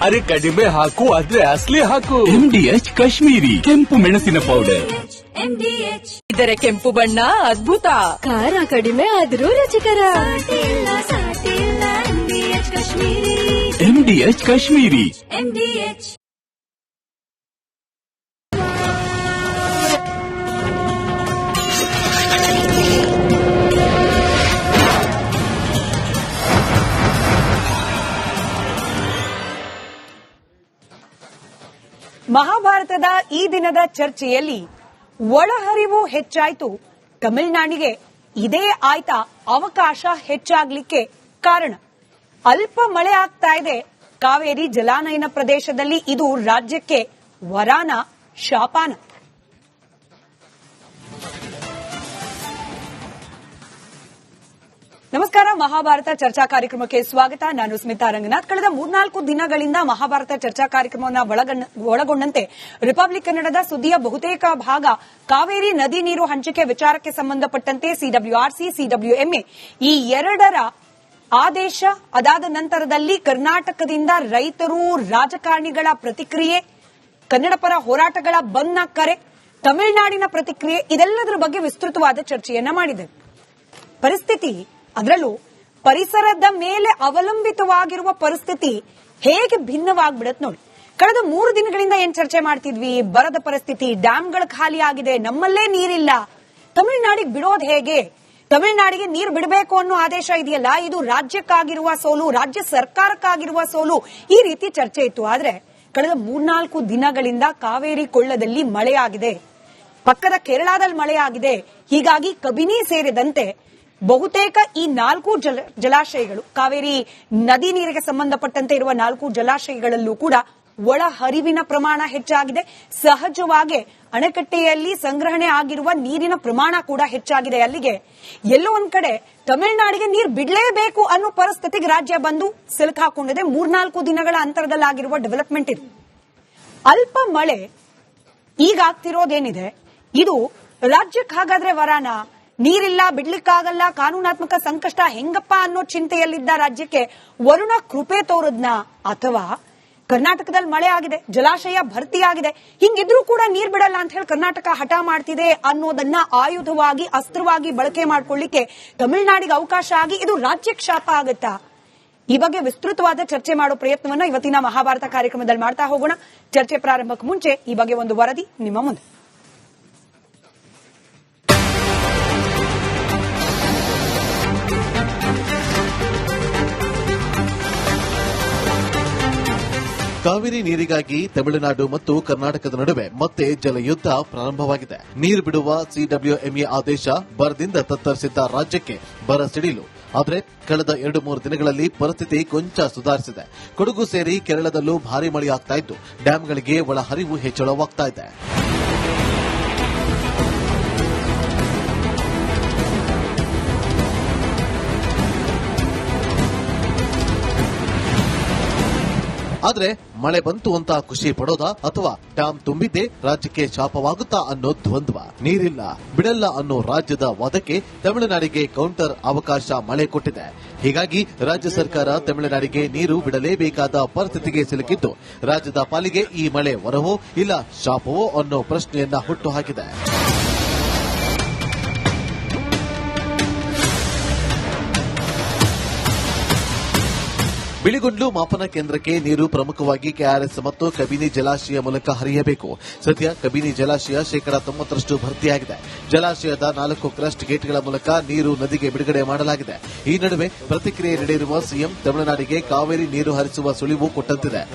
ಅರೆ ಕಡಿಮೆ ಹಾಕು ಆದ್ರೆ ಅಸಲಿ ಹಾಕು. MDH ಕಾಶ್ಮೀರಿ ಕೆಂಪು ಮೆಣಸಿನ ಪೌಡರ್. ಇದರ ಕೆಂಪು ಬಣ್ಣ ಅದ್ಭುತ, ಖಾರ ಕಡಿಮೆ ಆದ್ರೂ ರುಚಿಕರ. MDH ಕಾಶ್ಮೀರಿ. ಮಹಾಭಾರತದ ಈ ದಿನದ ಚರ್ಚೆಯಲ್ಲಿ ಒಳಹರಿವು ಹೆಚ್ಚಾಯಿತು. ತಮಿಳುನಾಡಿಗೆ ಇದೇ ಆಯ್ತಾ ಅವಕಾಶ ಹೆಚ್ಚಾಗ್ಲಿಕ್ಕೆ ಕಾರಣ. ಅಲ್ಪ ಮಳೆ ಆಗ್ತಾ ಇದೆ ಕಾವೇರಿ ಜಲಾನಯನ ಪ್ರದೇಶದಲ್ಲಿ. ಇದು ರಾಜ್ಯಕ್ಕೆ ವರಾನ ಶಾಪಾನ? ನಮಸ್ಕಾರ, ಮಹಾಭಾರತ ಚರ್ಚಾ ಕಾರ್ಯಕ್ರಮಕ್ಕೆ ಸ್ವಾಗತ. ನಾನು ಸ್ಮಿತಾ ರಂಗನಾಥ್. ಕಳೆದ 3-4 ದಿನಗಳಿಂದ ಮಹಾಭಾರತ ಚರ್ಚಾ ಕಾರ್ಯಕ್ರಮವನ್ನು ಒಳಗೊಂಡಂತೆ ರಿಪಬ್ಲಿಕ್ ಕನ್ನಡದ ಸುದ್ದಿಯ ಬಹುತೇಕ ಭಾಗ ಕಾವೇರಿ ನದಿ ನೀರು ಹಂಚಿಕೆ ವಿಚಾರಕ್ಕೆ ಸಂಬಂಧಪಟ್ಟಂತೆ CWRC, CWMA ಈ ಎರಡರ ಆದೇಶ, ಅದಾದ ನಂತರದಲ್ಲಿ ಕರ್ನಾಟಕದಿಂದ ರೈತರು, ರಾಜಕಾರಣಿಗಳ ಪ್ರತಿಕ್ರಿಯೆ, ಕನ್ನಡ ಪರ ಹೋರಾಟಗಳ ಬಂದ್ನ ಕರೆ, ತಮಿಳುನಾಡಿನ ಪ್ರತಿಕ್ರಿಯೆ, ಇದೆಲ್ಲದರ ಬಗ್ಗೆ ವಿಸ್ತೃತವಾದ ಚರ್ಚೆಯನ್ನ ಮಾಡಿದೆ. ಪರಿಸ್ಥಿತಿ, ಅದರಲ್ಲೂ ಪರಿಸರದ ಮೇಲೆ ಅವಲಂಬಿತವಾಗಿರುವ ಪರಿಸ್ಥಿತಿ ಹೇಗೆ ಭಿನ್ನವಾಗ್ಬಿಡತ್ ನೋಡಿ. ಕಳೆದ 3 ದಿನಗಳಿಂದ ಏನ್ ಚರ್ಚೆ ಮಾಡ್ತಿದ್ವಿ? ಬರದ ಪರಿಸ್ಥಿತಿ, ಡ್ಯಾಂಗಳು ಖಾಲಿ ಆಗಿದೆ, ನಮ್ಮಲ್ಲೇ ನೀರಿಲ್ಲ, ತಮಿಳುನಾಡಿಗೆ ಬಿಡೋದು ಹೇಗೆ? ತಮಿಳುನಾಡಿಗೆ ನೀರು ಬಿಡಬೇಕು ಅನ್ನೋ ಆದೇಶ ಇದೆಯಲ್ಲ, ಇದು ರಾಜ್ಯಕ್ಕಾಗಿರುವ ಸೋಲು, ರಾಜ್ಯ ಸರ್ಕಾರಕ್ಕಾಗಿರುವ ಸೋಲು, ಈ ರೀತಿ ಚರ್ಚೆ ಇತ್ತು. ಆದ್ರೆ ಕಳೆದ 3-4 ದಿನಗಳಿಂದ ಕಾವೇರಿ ಕೊಳ್ಳದಲ್ಲಿ ಮಳೆಯಾಗಿದೆ, ಪಕ್ಕದ ಕೇರಳದಲ್ಲಿ ಮಳೆಯಾಗಿದೆ. ಹೀಗಾಗಿ ಕಬಿನಿ ಸೇರಿದಂತೆ ಬಹುತೇಕ ಈ 4 ಜಲಾಶಯಗಳು, ಕಾವೇರಿ ನದಿ ನೀರಿಗೆ ಸಂಬಂಧಪಟ್ಟಂತೆ ಇರುವ 4 ಜಲಾಶಯಗಳಲ್ಲೂ ಕೂಡ ಒಳ ಹರಿವಿನ ಪ್ರಮಾಣ ಹೆಚ್ಚಾಗಿದೆ. ಸಹಜವಾಗಿ ಅಣೆಕಟ್ಟೆಯಲ್ಲಿ ಸಂಗ್ರಹಣೆ ಆಗಿರುವ ನೀರಿನ ಪ್ರಮಾಣ ಕೂಡ ಹೆಚ್ಚಾಗಿದೆ. ಅಲ್ಲಿಗೆ ಎಲ್ಲೋ ಒಂದ್ ಕಡೆ ತಮಿಳುನಾಡಿಗೆ ನೀರು ಬಿಡಲೇಬೇಕು ಅನ್ನೋ ಪರಿಸ್ಥಿತಿಗೆ ರಾಜ್ಯ ಬಂದು ಸಿಲುಕಾಕೊಂಡಿದೆ. 3-4 ದಿನಗಳ ಅಂತರದಲ್ಲಾಗಿರುವ ಡೆವಲಪ್ಮೆಂಟ್ ಇದು. ಅಲ್ಪ ಮಳೆ ಈಗ ಆಗ್ತಿರೋದೇನಿದೆ, ಇದು ರಾಜ್ಯಕ್ಕೆ ಹಾಗಾದ್ರೆ ವರಾನ? ನೀರಿಲ್ಲ, ಬಿಡ್ಲಿಕ್ಕಾಗಲ್ಲ, ಕಾನೂನಾತ್ಮಕ ಸಂಕಷ್ಟ ಹೆಂಗಪ್ಪ ಅನ್ನೋ ಚಿಂತೆಯಲ್ಲಿದ್ದ ರಾಜ್ಯಕ್ಕೆ ವರುಣ ಕೃಪೆ ತೋರದ್ನ? ಅಥವಾ ಕರ್ನಾಟಕದಲ್ಲಿ ಮಳೆ ಆಗಿದೆ, ಜಲಾಶಯ ಭರ್ತಿಯಾಗಿದೆ, ಹಿಂಗಿದ್ರೂ ಕೂಡ ನೀರ್ ಬಿಡಲ್ಲ ಅಂತ ಹೇಳಿ ಕರ್ನಾಟಕ ಹಠ ಮಾಡ್ತಿದೆ ಅನ್ನೋದನ್ನ ಆಯುಧವಾಗಿ, ಅಸ್ತ್ರವಾಗಿ ಬಳಕೆ ಮಾಡ್ಕೊಳ್ಳಿಕ್ಕೆ ತಮಿಳುನಾಡಿಗೆ ಅವಕಾಶ ಆಗಿ ಇದು ರಾಜ್ಯಕ್ಕೆ ಶಾಪ ಆಗುತ್ತಾ? ಈ ಬಗ್ಗೆ ವಿಸ್ತೃತವಾದ ಚರ್ಚೆ ಮಾಡೋ ಪ್ರಯತ್ನವನ್ನ ಇವತ್ತಿನ ಮಹಾಭಾರತ ಕಾರ್ಯಕ್ರಮದಲ್ಲಿ ಮಾಡ್ತಾ ಹೋಗೋಣ. ಚರ್ಚೆ ಪ್ರಾರಂಭಕ್ಕೆ ಮುಂಚೆ ಈ ಬಗ್ಗೆ ಒಂದು ವರದಿ ನಿಮ್ಮ ಮುಂದೆ. ಕಾವೇರಿ ನೀರಿಗಾಗಿ ತಮಿಳುನಾಡು ಮತ್ತು ಕರ್ನಾಟಕದ ನಡುವೆ ಮತ್ತೆ ಜಲಯುದ್ಧ ಪ್ರಾರಂಭವಾಗಿದೆ. ನೀರು ಬಿಡುವ CWMA ಆದೇಶ ಬರದಿಂದ ತತ್ತರಿಸಿದ್ದ ರಾಜ್ಯಕ್ಕೆ ಬರ ಸಿಡಿಲು. ಆದರೆ ಕಳೆದ 2-3 ದಿನಗಳಲ್ಲಿ ಪರಿಸ್ಥಿತಿ ಕೊಂಚ ಸುಧಾರಿಸಿದೆ. ಕೊಡಗು ಸೇರಿ ಕೇರಳದಲ್ಲೂ ಭಾರೀ ಮಳೆಯಾಗ್ತಾ ಇದ್ದು ಡ್ಯಾಂಗಳಿಗೆ ಒಳಹರಿವು ಹೆಚ್ಚಳವಾಗ್ತಾ ಇದೆ. ಆದ್ರೆ ಮಳೆ ಬಂತು ಅಂತ ಖುಷಿ ಪಡೋದಾ ಅಥವಾ ಡ್ಯಾಂ ತುಂಬಿದ್ದೆ ರಾಜ್ಯಕ್ಕೆ ಶಾಪವಾಗುತ್ತಾ ಅನ್ನೋ ದ್ವಂದ್ವ. ನೀರಿಲ್ಲ, ಬಿಡಲ್ಲ ಅನ್ನೋ ರಾಜ್ಯದ ವಾದಕ್ಕೆ ತಮಿಳುನಾಡಿಗೆ ಕೌಂಟರ್ ಅವಕಾಶ ಮಳೆ ಕೊಟ್ಟಿದೆ. ಹೀಗಾಗಿ ರಾಜ್ಯ ಸರ್ಕಾರ ತಮಿಳುನಾಡಿಗೆ ನೀರು ಬಿಡಲೇಬೇಕಾದ ಪರಿಸ್ಥಿತಿಗೆ ಸಿಲುಕಿದ್ದು ರಾಜ್ಯದ ಪಾಲಿಗೆ ಈ ಮಳೆ ವರವೋ ಇಲ್ಲ ಶಾಪವೋ ಅನ್ನೋ ಪ್ರಶ್ನೆಯನ್ನ ಹುಟ್ಟುಹಾಕಿದೆ. ಬಿಳಿಗುಂಡ್ಲು ಮಾಪನ ಕೇಂದ್ರಕ್ಕೆ ನೀರು ಪ್ರಮುಖವಾಗಿ KRS ಮತ್ತು ಕಬಿನಿ ಜಲಾಶಯ ಮೂಲಕ ಹರಿಯಬೇಕು. ಸದ್ಯ ಕಬಿನಿ ಜಲಾಶಯ 90% ಭರ್ತಿಯಾಗಿದೆ. ಜಲಾಶಯದ 4 ಕ್ರಸ್ಟ್ ಗೇಟ್ಗಳ ಮೂಲಕ ನೀರು ನದಿಗೆ ಬಿಡುಗಡೆ ಮಾಡಲಾಗಿದೆ. ಈ ನಡುವೆ ಪ್ರತಿಕ್ರಿಯೆ ನೀಡಿರುವ ಸಿಎಂ ತಮಿಳುನಾಡಿಗೆ ಕಾವೇರಿ ನೀರು ಹರಿಸುವ ಸುಳಿವು ಕೊಟ್ಟಂತಿದೆ.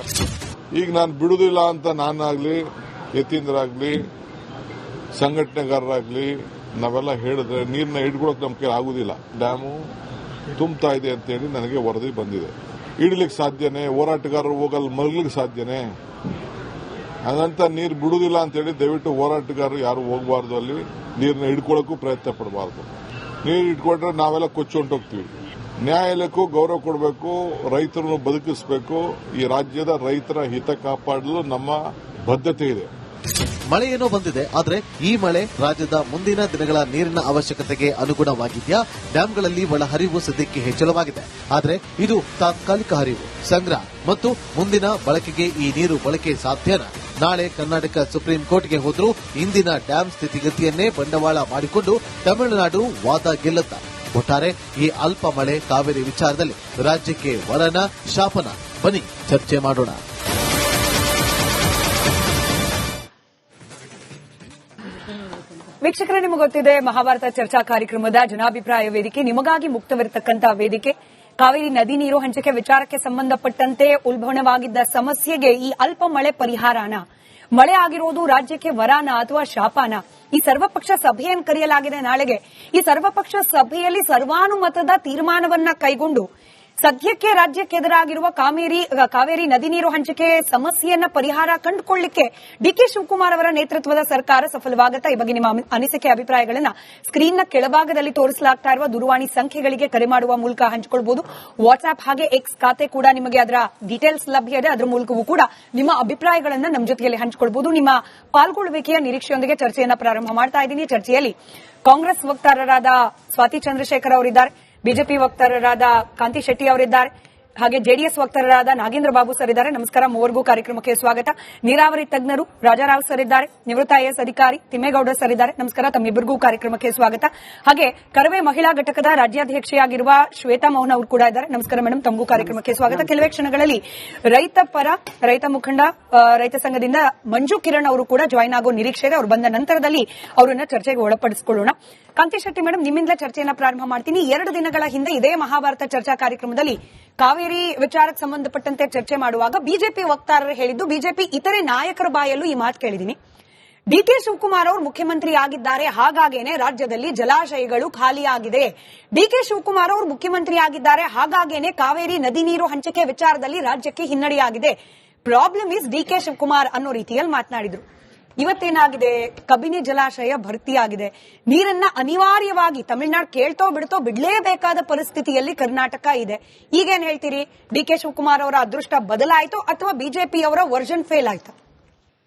ಈಗ ನಾನು ಬಿಡುವುದಿಲ್ಲ ಅಂತ ನಾನಾಗ್ಲಿ, ಯತೀಂದ್ರಾಗ್ಲಿ, ಸಂಘಟನೆಗಾರರಾಗ್ಲಿ ನಾವೆಲ್ಲ ಹೇಳಿದ್ರೆ ನೀರನ್ನ ಹಿಡ್ಕೊಳಕ್ ನಮ್ಗೆ ಆಗುದಿಲ್ಲ. ಡ್ಯಾಮು ತುಂಬ್ತಾ ಇದೆ ಅಂತೇಳಿ ನನಗೆ ವರದಿ ಬಂದಿದೆ. ಇಡ್ಲಿಕ್ಕೆ ಸಾಧ್ಯನೇ? ಹೋರಾಟಗಾರರು ಹೋಗಲ್ ಮಲಗ್ಲಿಕ್ಕೆ ಸಾಧ್ಯನೇ? ಹಾಗಂತ ನೀರು ಬಿಡುವುದಿಲ್ಲ ಅಂತೇಳಿ ದಯವಿಟ್ಟು ಹೋರಾಟಗಾರರು ಯಾರು ಹೋಗಬಾರ್ದು, ಅಲ್ಲಿ ನೀರನ್ನ ಹಿಡ್ಕೊಳ್ಳೋಕ್ಕೂ ಪ್ರಯತ್ನ ಪಡಬಾರ್ದು. ನೀರು ಇಟ್ಕೊಂಡ್ರೆ ನಾವೆಲ್ಲ ಕೊಚ್ಚೊಂಟೋಗ್ತೀವಿ. ನ್ಯಾಯಾಲಯಕ್ಕೂ ಗೌರವ ಕೊಡಬೇಕು, ರೈತರನ್ನು ಬದುಕಿಸಬೇಕು. ಈ ರಾಜ್ಯದ ರೈತರ ಹಿತ ಕಾಪಾಡಲು ನಮ್ಮ ಬದ್ಧತೆ ಇದೆ. ಮಳೆಯೇನೋ ಬಂದಿದೆ, ಆದ್ರೆ ಈ ಮಳೆ ರಾಜ್ಯದ ಮುಂದಿನ ದಿನಗಳ ನೀರಿನ ಅವಶ್ಯಕತೆಗೆ ಅನುಗುಣವಾಗಿದೆಯಾ? ಡ್ಯಾಂಗಳಲ್ಲಿ ಒಳಹರಿವು ಸದ್ಯಕ್ಕೆ ಹೆಚ್ಚಳವಾಗಿದೆ, ಆದ್ರೆ ಇದು ತಾತ್ಕಾಲಿಕ ಹರಿವು, ಸಂಗ್ರಹ ಮತ್ತು ಮುಂದಿನ ಬಳಕೆಗೆ ಈ ನೀರು ಬಳಕೆ ಸಾಧ್ಯನಾ? ನಾಳೆ ಕರ್ನಾಟಕ ಸುಪ್ರೀಂ ಕೋರ್ಟ್ಗೆ ಹೋದ್ರೂ ಇಂದಿನ ಡ್ಯಾಂ ಸ್ಥಿತಿಗತಿಯನ್ನೇ ಬಂಡವಾಳ ಮಾಡಿಕೊಂಡು ತಮಿಳುನಾಡು ವಾದ ಗೆಲ್ಲುತ್ತಾ? ಒಟ್ಟಾರೆ ಈ ಅಲ್ಪ ಮಳೆ ಕಾವೇರಿ ವಿಚಾರದಲ್ಲಿ ರಾಜ್ಯಕ್ಕೆ ವರನ ಶಾಪನ? ಬನ್ನಿ ಚರ್ಚೆ ಮಾಡೋಣ. ವೀಕ್ಷಕರೇ, ನಿಮಗೆ ಗೊತ್ತಿದೆ ಮಹಾಭಾರತ ಚರ್ಚಾ ಕಾರ್ಯಕ್ರಮದ ಜನಾಭಿಪ್ರಾಯ ವೇದಿಕೆ ನಿಮಗಾಗಿ ಮುಕ್ತವಿರತಕ್ಕಂತಹ ವೇದಿಕೆ. ಕಾವೇರಿ ನದಿ ನೀರು ಹಂಚಿಕೆ ವಿಚಾರಕ್ಕೆ ಸಂಬಂಧಪಟ್ಟಂತೆ ಉಲ್ಬಣವಾಗಿದ್ದ ಸಮಸ್ಯೆಗೆ ಈ ಅಲ್ಪ ಮಳೆ ಪರಿಹಾರನ? ಮಳೆ ಆಗಿರೋದು ರಾಜ್ಯಕ್ಕೆ ವರಾನ ಅಥವಾ ಶಾಪನ? ಈ ಸರ್ವಪಕ್ಷ ಸಭೆಯನ್ನು ಕರೆಯಲಾಗಿದೆ ನಾಳೆಗೆ. ಈ ಸರ್ವಪಕ್ಷ ಸಭೆಯಲ್ಲಿ ಸರ್ವಾನುಮತದ ತೀರ್ಮಾನವನ್ನ ಕೈಗೊಂಡು ಸದ್ಯಕ್ಕೆ ರಾಜ್ಯಕ್ಕೆ ಎದುರಾಗಿರುವ ಕಾವೇರಿ ನದಿ ನೀರು ಹಂಚಿಕೆ ಸಮಸ್ಯೆಯನ್ನ ಪರಿಹಾರ ಕಂಡುಕೊಳ್ಳಲಿಕ್ಕೆ ಡಿಕೆ ಶಿವಕುಮಾರ್ ಅವರ ನೇತೃತ್ವದ ಸರ್ಕಾರ ಸಫಲವಾಗುತ್ತಾ? ಈ ಬಗ್ಗೆ ನಿಮ್ಮ ಅನಿಸಿಕೆ ಅಭಿಪ್ರಾಯಗಳನ್ನ ಸ್ಕ್ರೀನ್ನ ಕೆಳಭಾಗದಲ್ಲಿ ತೋರಿಸಲಾಗ್ತಾ ಇರುವ ದೂರವಾಣಿ ಸಂಖ್ಯೆಗಳಿಗೆ ಕರೆ ಮಾಡುವ ಮೂಲಕ ಹಂಚಿಕೊಳ್ಳಬಹುದು. ವಾಟ್ಸ್ಆಪ್ ಹಾಗೆ ಎಕ್ಸ್ ಖಾತೆ ಕೂಡ ನಿಮಗೆ ಅದರ ಡೀಟೇಲ್ಸ್ ಲಭ್ಯ ಇದೆ. ಅದರ ಮೂಲಕವೂ ಕೂಡ ನಿಮ್ಮ ಅಭಿಪ್ರಾಯಗಳನ್ನ ನಮ್ಮ ಜೊತೆಯಲ್ಲಿ ಹಂಚಿಕೊಳ್ಳಬಹುದು. ನಿಮ್ಮ ಪಾಲ್ಗೊಳ್ಳುವಿಕೆಯ ನಿರೀಕ್ಷೆಯೊಂದಿಗೆ ಚರ್ಚೆಯನ್ನ ಪ್ರಾರಂಭ ಮಾಡ್ತಾ ಇದ್ದೀನಿ. ಚರ್ಚೆಯಲ್ಲಿ ಕಾಂಗ್ರೆಸ್ ವಕ್ತಾರರಾದ ಸ್ವಾತಿ ಚಂದ್ರಶೇಖರ್ ಅವರಿದ್ದಾರೆ, ಬಿಜೆಪಿ ವಕ್ತಾರರಾದ ಕಾಂತಿ ಶೆಟ್ಟಿ ಅವರಿದ್ದಾರೆ, ಹಾಗೆ ಜೆಡಿಎಸ್ ವಕ್ತಾರರಾದ ನಾಗೇಂದ್ರ ಬಾಬು ಸರ್ ಇದ್ದಾರೆ. ನಮಸ್ಕಾರ, ಮೂವರಿಗೂ ಕಾರ್ಯಕ್ರಮಕ್ಕೆ ಸ್ವಾಗತ. ನೀರಾವರಿ ತಜ್ಞರು ರಾಜಾರಾವ್ ಸರ್ ಇದ್ದಾರೆ, ನಿವೃತ್ತ ಐಎಎಸ್ ಅಧಿಕಾರಿ ತಿಮ್ಮೇಗೌಡ ಸರ್ ಇದ್ದಾರೆ. ನಮಸ್ಕಾರ, ತಮ್ಮಿಬ್ಬರಿಗೂ ಕಾರ್ಯಕ್ರಮಕ್ಕೆ ಸ್ವಾಗತ. ಹಾಗೆ ಕರವೇ ಮಹಿಳಾ ಘಟಕದ ರಾಜ್ಯಾಧ್ಯಕ್ಷೆಯಾಗಿರುವ ಶ್ವೇತಾ ಮೋಹನ್ ಅವರು ಕೂಡ ಇದ್ದಾರೆ. ನಮಸ್ಕಾರ ಮೇಡಮ್, ತಮಗೂ ಕಾರ್ಯಕ್ರಮಕ್ಕೆ ಸ್ವಾಗತ. ಕೆಲವೇ ಕ್ಷಣಗಳಲ್ಲಿ ರೈತ ಮುಖಂಡ ರೈತ ಸಂಘದಿಂದ ಮಂಜು ಕಿರಣ್ ಅವರು ಕೂಡ ಜಾಯ್ನ್ ಆಗೋ ನಿರೀಕ್ಷೆ ಇದೆ. ಅವರು ಬಂದ ನಂತರದಲ್ಲಿ ಅವರನ್ನ ಚರ್ಚೆಗೆ ಒಳಪಡಿಸಿಕೊಳ್ಳೋಣ. ಕಾಂತಿ ಶೆಟ್ಟಿ ಮೇಡಮ್, ನಿಮ್ಮಿಂದಲೇ ಚರ್ಚೆಯನ್ನ ಪ್ರಾರಂಭ ಮಾಡ್ತೀನಿ. 2 ದಿನಗಳ ಹಿಂದೆ ಇದೇ ಮಹಾಭಾರತ ಚರ್ಚಾ ಕಾರ್ಯಕ್ರಮದಲ್ಲಿ ಕಾವೇರಿ ವಿಚಾರಕ್ಕೆ ಸಂಬಂಧಪಟ್ಟಂತೆ ಚರ್ಚೆ ಮಾಡುವಾಗ ಬಿಜೆಪಿ ವಕ್ತಾರರು ಹೇಳಿದ್ದು, ಬಿಜೆಪಿ ಇತರೆ ನಾಯಕರ ಬಾಯಲ್ಲೂ ಈ ಮಾತು ಕೇಳಿದ್ದೀನಿ, ಡಿಕೆ ಶಿವಕುಮಾರ್ ಅವರು ಮುಖ್ಯಮಂತ್ರಿ ಆಗಿದ್ದಾರೆ, ಹಾಗಾಗೇನೆ ರಾಜ್ಯದಲ್ಲಿ ಜಲಾಶಯಗಳು ಖಾಲಿಯಾಗಿದೆ. ಡಿಕೆ ಶಿವಕುಮಾರ್ ಅವರು ಮುಖ್ಯಮಂತ್ರಿ ಆಗಿದ್ದಾರೆ, ಹಾಗಾಗೇನೆ ಕಾವೇರಿ ನದಿ ನೀರು ಹಂಚಿಕೆ ವಿಚಾರದಲ್ಲಿ ರಾಜ್ಯಕ್ಕೆ ಹಿನ್ನಡೆಯಾಗಿದೆ. ಪ್ರಾಬ್ಲಮ್ ಇಸ್ ಡಿಕೆ ಶಿವಕುಮಾರ್ ಅನ್ನೋ ರೀತಿಯಲ್ಲಿ ಮಾತನಾಡಿದ್ರು. ಇವತ್ತೇನಾಗಿದೆ? ಕಬಿನಿ ಜಲಾಶಯ ಭರ್ತಿಯಾಗಿದೆ. ನೀರನ್ನ ಅನಿವಾರ್ಯವಾಗಿ ತಮಿಳುನಾಡು ಕೇಳ್ತೋ ಬಿಡ್ತೋ ಬಿಡ್ಲೇಬೇಕಾದ ಪರಿಸ್ಥಿತಿಯಲ್ಲಿ ಕರ್ನಾಟಕ ಇದೆ. ಈಗೇನ್ ಹೇಳ್ತೀರಿ? ಡಿಕೆ ಶಿವಕುಮಾರ್ ಅವರ ಅದೃಷ್ಟ ಬದಲಾಯಿತು ಅಥವಾ ಬಿಜೆಪಿಯವರ ವರ್ಷನ್ ಫೇಲ್ ಆಯ್ತಾ?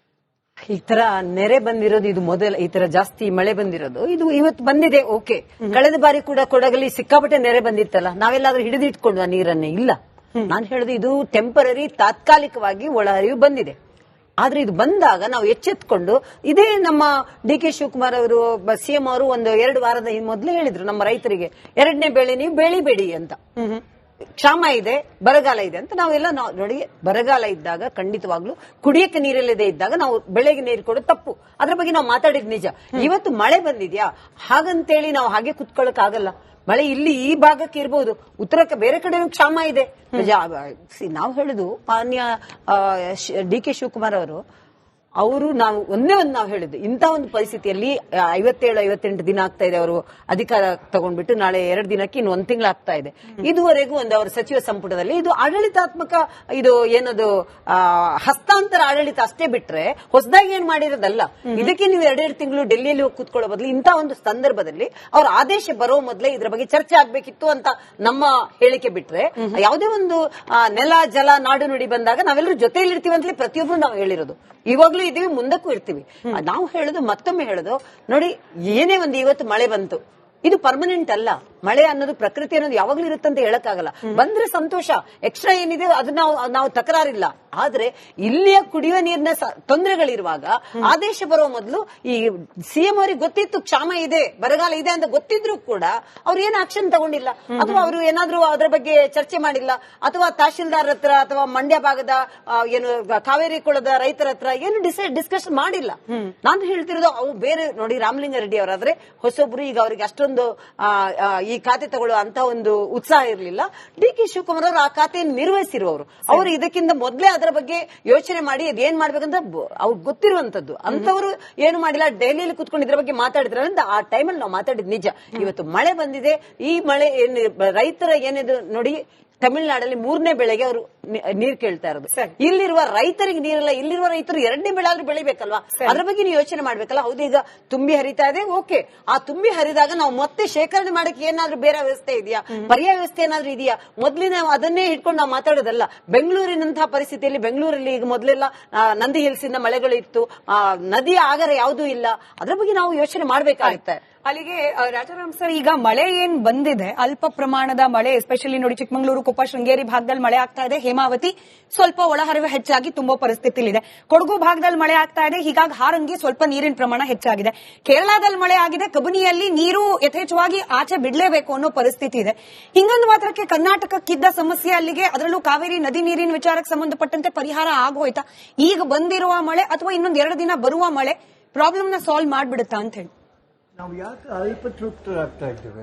ಈ ತರ ನೆರೆ ಬಂದಿರೋದು ಇದು ಮೊದಲ, ಈ ತರ ಜಾಸ್ತಿ ಮಳೆ ಬಂದಿರೋದು ಇದು ಇವತ್ತು ಬಂದಿದೆ. ಓಕೆ, ಕಳೆದ ಬಾರಿ ಕೂಡ ಕೊಡಗಲ್ಲಿ ಸಿಕ್ಕಾಪಟ್ಟೆ ನೆರೆ ಬಂದಿತ್ತಲ್ಲ, ನಾವೆಲ್ಲಾದ್ರೂ ಹಿಡಿದಿಟ್ಕೊಂಡು ಆ ನೀರನ್ನೇ? ಇಲ್ಲ. ನಾನು ಹೇಳುದು ಇದು ಟೆಂಪರರಿ, ತಾತ್ಕಾಲಿಕವಾಗಿ ಒಳಹರಿವು ಬಂದಿದೆ. ಆದ್ರೆ ಇದು ಬಂದಾಗ ನಾವು ಎಚ್ಚೆತ್ಕೊಂಡು, ಇದೇ ನಮ್ಮ ಡಿ ಕೆ ಶಿವಕುಮಾರ್ ಅವರು ಸಿಎಂ ಅವರು ಒಂದು 2 ವಾರದ ಮೊದಲೇ ಹೇಳಿದ್ರು ನಮ್ಮ ರೈತರಿಗೆ, 2ನೇ ಬೆಳೆ ನೀವು ಬೆಳಿಬೇಡಿ ಅಂತ. ಕ್ಷಾಮ ಇದೆ, ಬರಗಾಲ ಇದೆ ಅಂತ ನಾವೆಲ್ಲ ನೋಡಿ, ಬರಗಾಲ ಇದ್ದಾಗ ಖಂಡಿತವಾಗ್ಲೂ ಕುಡಿಯಕ್ಕೆ ನೀರಿಲ್ಲದೆ ಇದ್ದಾಗ ನಾವು ಬೆಳೆಗೆ ನೀರು ಕೊಡೋದು ತಪ್ಪು. ಅದ್ರ ಬಗ್ಗೆ ನಾವು ಮಾತಾಡಿದ್ ನಿಜ. ಇವತ್ತು ಮಳೆ ಬಂದಿದ್ಯಾ ಹಾಗಂತೇಳಿ ನಾವು ಹಾಗೆ ಕುತ್ಕೊಳ್ಳಕ್ ಆಗಲ್ಲ. ಮಳೆ ಇಲ್ಲಿ ಈ ಭಾಗಕ್ಕೆ ಇರಬಹುದು, ಉತ್ತರಕ್ಕೆ ಬೇರೆ ಕಡೆನೂ ಕ್ಷಾಮ ಇದೆ. ನಾವು ಹೇಳುದು ಮಾನ್ಯ ಡಿ ಕೆ ಶಿವಕುಮಾರ್ ಅವರು ನಾವು ಒಂದೇ ಒಂದು ನಾವು ಹೇಳಿದ್ದು, ಇಂಥ ಒಂದು ಪರಿಸ್ಥಿತಿಯಲ್ಲಿ 57-58 ದಿನ ಆಗ್ತಾ ಇದೆ ಅವರು ಅಧಿಕಾರ ತಗೊಂಡ್ಬಿಟ್ಟು, ನಾಳೆ 2 ದಿನಕ್ಕೆ ಇನ್ನು 1 ತಿಂಗಳು ಆಗ್ತಾ ಇದೆ. ಇದುವರೆಗೂ ಒಂದು ಅವರ ಸಚಿವ ಸಂಪುಟದಲ್ಲಿ ಇದು ಆಡಳಿತಾತ್ಮಕ, ಇದು ಏನದು ಹಸ್ತಾಂತರ ಆಡಳಿತ ಅಷ್ಟೇ ಬಿಟ್ರೆ ಹೊಸದಾಗಿ ಏನ್ ಮಾಡಿರೋದಲ್ಲ. ಇದಕ್ಕೆ ನೀವು 2 ತಿಂಗಳು ಡೆಲ್ಲಿಯಲ್ಲಿ ಹೋಗಿ ಕೂತ್ಕೊಳ್ಳೋ ಬದಲು ಇಂಥ ಒಂದು ಸಂದರ್ಭದಲ್ಲಿ ಅವ್ರ ಆದೇಶ ಬರೋ ಮೊದಲೇ ಇದ್ರ ಬಗ್ಗೆ ಚರ್ಚೆ ಆಗ್ಬೇಕಿತ್ತು ಅಂತ ನಮ್ಮ ಹೇಳಿಕೆ ಬಿಟ್ರೆ, ಯಾವುದೇ ಒಂದು ನೆಲ ಜಲ ನಾಡು ನುಡಿ ಬಂದಾಗ ನಾವೆಲ್ಲರೂ ಜೊತೆಯಲ್ಲಿ ಇರ್ತೀವಿ ಅಂತಲೇ ಪ್ರತಿಯೊಬ್ಬರು ನಾವು ಹೇಳಿರೋದು. ಇವಾಗ್ಲೂ ಇದೀವಿ, ಮುಂದಕ್ಕೂ ಇರ್ತೀವಿ. ನಾವು ಹೇಳೋದು, ಮತ್ತೊಮ್ಮೆ ಹೇಳೋದು ನೋಡಿ, ಏನೇ ಒಂದು ಇವತ್ತು ಮಳೆ ಬಂತು, ಇದು ಪರ್ಮನೆಂಟ್ ಅಲ್ಲ. ಮಳೆ ಅನ್ನೋದು ಪ್ರಕೃತಿ ಅನ್ನೋದು ಯಾವಾಗ್ಲೂ ಇರುತ್ತಂತ ಹೇಳಕ್ಕಾಗಲ್ಲ. ಬಂದ್ರೆ ಸಂತೋಷ, ಎಕ್ಸ್ಟ್ರಾ ಏನಿದೆ ಅದು ನಾವು ತಕರಾರಿಲ್ಲ. ಆದ್ರೆ ಇಲ್ಲಿಯ ಕುಡಿಯುವ ನೀರಿನ ತೊಂದರೆಗಳಿರುವಾಗ ಆದೇಶ ಬರುವ ಮೊದಲು ಈ ಸಿಎಂ ಅವರಿಗೆ ಗೊತ್ತಿತ್ತು ಕ್ಷಾಮ ಇದೆ, ಬರಗಾಲ ಇದೆ ಅಂತ ಗೊತ್ತಿದ್ರು ಕೂಡ ಅವ್ರು ಏನು ಆಕ್ಷನ್ ತಗೊಂಡಿಲ್ಲ, ಅಥವಾ ಅವರು ಏನಾದ್ರೂ ಅದರ ಬಗ್ಗೆ ಚರ್ಚೆ ಮಾಡಿಲ್ಲ, ಅಥವಾ ತಹಶೀಲ್ದಾರ್ ಹತ್ರ ಅಥವಾ ಮಂಡ್ಯ ಭಾಗದ ಏನು ಕಾವೇರಿ ಕುಳದ ರೈತರ ಹತ್ರ ಏನು ಡಿಸ್ಕಷನ್ ಮಾಡಿಲ್ಲ. ನಾನು ಹೇಳ್ತಿರೋದು ಅವು ಬೇರೆ. ನೋಡಿ, ರಾಮಲಿಂಗಾರೆಡ್ಡಿ ಅವರಾದ್ರೆ ಹೊಸೊಬ್ರು, ಈಗ ಅವರಿಗೆ ಅಷ್ಟೊಂದು ಈ ಖಾತೆ ತಗೊಳ್ಳುವ ಅಂತ ಒಂದು ಉತ್ಸಾಹ ಇರಲಿಲ್ಲ. ಡಿ ಕೆ ಶಿವಕುಮಾರ್ ಅವರು ಆ ಖಾತೆಯನ್ನು ನಿರ್ವಹಿಸಿರುವವರು. ಅವರು ಇದಕ್ಕಿಂತ ಮೊದಲೇ ಅದರ ಬಗ್ಗೆ ಯೋಚನೆ ಮಾಡಿ ಅದೇನ್ ಮಾಡ್ಬೇಕಂತ ಅವ್ರಿಗೆ ಗೊತ್ತಿರುವಂತದ್ದು. ಅಂತವರು ಏನು ಮಾಡಿಲ್ಲ, ದೆಹಲಿಯಲ್ಲಿ ಕುತ್ಕೊಂಡು ಇದ್ರ ಬಗ್ಗೆ ಮಾತಾಡಿದ್ರೆ ಆ ಟೈಮಲ್ಲಿ ನಾವು ಮಾತಾಡಿದ್ ನಿಜ. ಇವತ್ತು ಮಳೆ ಬಂದಿದೆ. ಈ ಮಳೆ ರೈತರ ಏನಿದು ನೋಡಿ, ತಮಿಳುನಾಡಲ್ಲಿ 3ನೇ ಬೆಳೆಗೆ ಅವರು ನೀರ್ ಕೇಳ್ತಾ ಇರೋದು. ಇಲ್ಲಿರುವ ರೈತರಿಗೆ ನೀರಿಲ್ಲ, ಇಲ್ಲಿರುವ ರೈತರು 2ನೇ ಬೆಳೆ ಆದ್ರೂ ಬೆಳಿಬೇಕಲ್ವಾ, ಅದ್ರ ಬಗ್ಗೆ ನೀವು ಯೋಚನೆ ಮಾಡ್ಬೇಕಲ್ಲ. ಹೌದು, ಈಗ ತುಂಬಿ ಹರಿತಾ ಇದೆ, ಓಕೆ, ಆ ತುಂಬಿ ಹರಿದಾಗ ನಾವು ಮತ್ತೆ ಶೇಖರಣೆ ಮಾಡಕ್ಕೆ ಏನಾದ್ರೂ ಬೇರೆ ವ್ಯವಸ್ಥೆ ಇದೆಯಾ, ಪರ್ಯಾಯ ವ್ಯವಸ್ಥೆ ಏನಾದ್ರೂ ಇದೆಯಾ? ಮೊದ್ಲಿನ ಅದನ್ನೇ ಇಟ್ಕೊಂಡು ನಾವು ಮಾತಾಡೋದಲ್ಲ. ಬೆಂಗಳೂರಿನಂತಹ ಪರಿಸ್ಥಿತಿಯಲ್ಲಿ, ಬೆಂಗಳೂರಲ್ಲಿ ಈಗ ಮೊದಲೆಲ್ಲ ನಂದಿ ಹಿಲ್ಸ್ ಇಂದ ಮಳೆಗಳು ಇತ್ತು, ನದಿಯ ಆಗರ ಯಾವುದೂ ಇಲ್ಲ, ಅದ್ರ ಬಗ್ಗೆ ನಾವು ಯೋಚನೆ ಮಾಡ್ಬೇಕಾಗುತ್ತೆ. ಅಲ್ಲಿಗೆ ರಾಜಾರಾಮ್ ಸರ್, ಈಗ ಮಳೆ ಏನ್ ಬಂದಿದೆ, ಅಲ್ಪ ಪ್ರಮಾಣದ ಮಳೆ, ಎಸ್ಪೆಷಲಿ ನೋಡಿ ಚಿಕ್ಕಮಗಳೂರು, ಕೊಪ್ಪ, ಶೃಂಗೇರಿ ಭಾಗದಲ್ಲಿ ಮಳೆ ಆಗ್ತಾ ಇದೆ. ಹೇಮಾವತಿ ಸ್ವಲ್ಪ ಒಳಹರಿವು ಹೆಚ್ಚಾಗಿ ತುಂಬೋ ಪರಿಸ್ಥಿತಿಲಿದೆ. ಕೊಡಗು ಭಾಗದಲ್ಲಿ ಮಳೆ ಆಗ್ತಾ ಇದೆ, ಹೀಗಾಗಿ ಹಾರಂಗಿ ಸ್ವಲ್ಪ ನೀರಿನ ಪ್ರಮಾಣ ಹೆಚ್ಚಾಗಿದೆ. ಕೇರಳದಲ್ಲಿ ಮಳೆ ಆಗಿದೆ, ಕಬಿನಿಯಲ್ಲಿ ನೀರು ಯಥೇಚ್ಛವಾಗಿ ಆಚೆ ಬಿಡಲೇಬೇಕು ಅನ್ನೋ ಪರಿಸ್ಥಿತಿ ಇದೆ. ಹಿಂಗೊಂದು ಮಾತ್ರಕ್ಕೆ ಕರ್ನಾಟಕಕ್ಕಿದ್ದ ಸಮಸ್ಯೆ ಅಲ್ಲಿಗೆ, ಅದರಲ್ಲೂ ಕಾವೇರಿ ನದಿ ನೀರಿನ ವಿಚಾರಕ್ಕೆ ಸಂಬಂಧಪಟ್ಟಂತೆ ಪರಿಹಾರ ಆಗೋಯ್ತಾ? ಈಗ ಬಂದಿರುವ ಮಳೆ ಅಥವಾ ಇನ್ನೊಂದ್ 2 ದಿನ ಬರುವ ಮಳೆ ಪ್ರಾಬ್ಲಮ್ ನ ಸಾಲ್ವ್ ಮಾಡ್ಬಿಡುತ್ತಾ ಅಂತ ಹೇಳಿ ನಾವು ಯಾಕೆ ಅಲ್ಪತೃಪ್ತರಾಗ್ತಾ ಇದ್ದೇವೆ?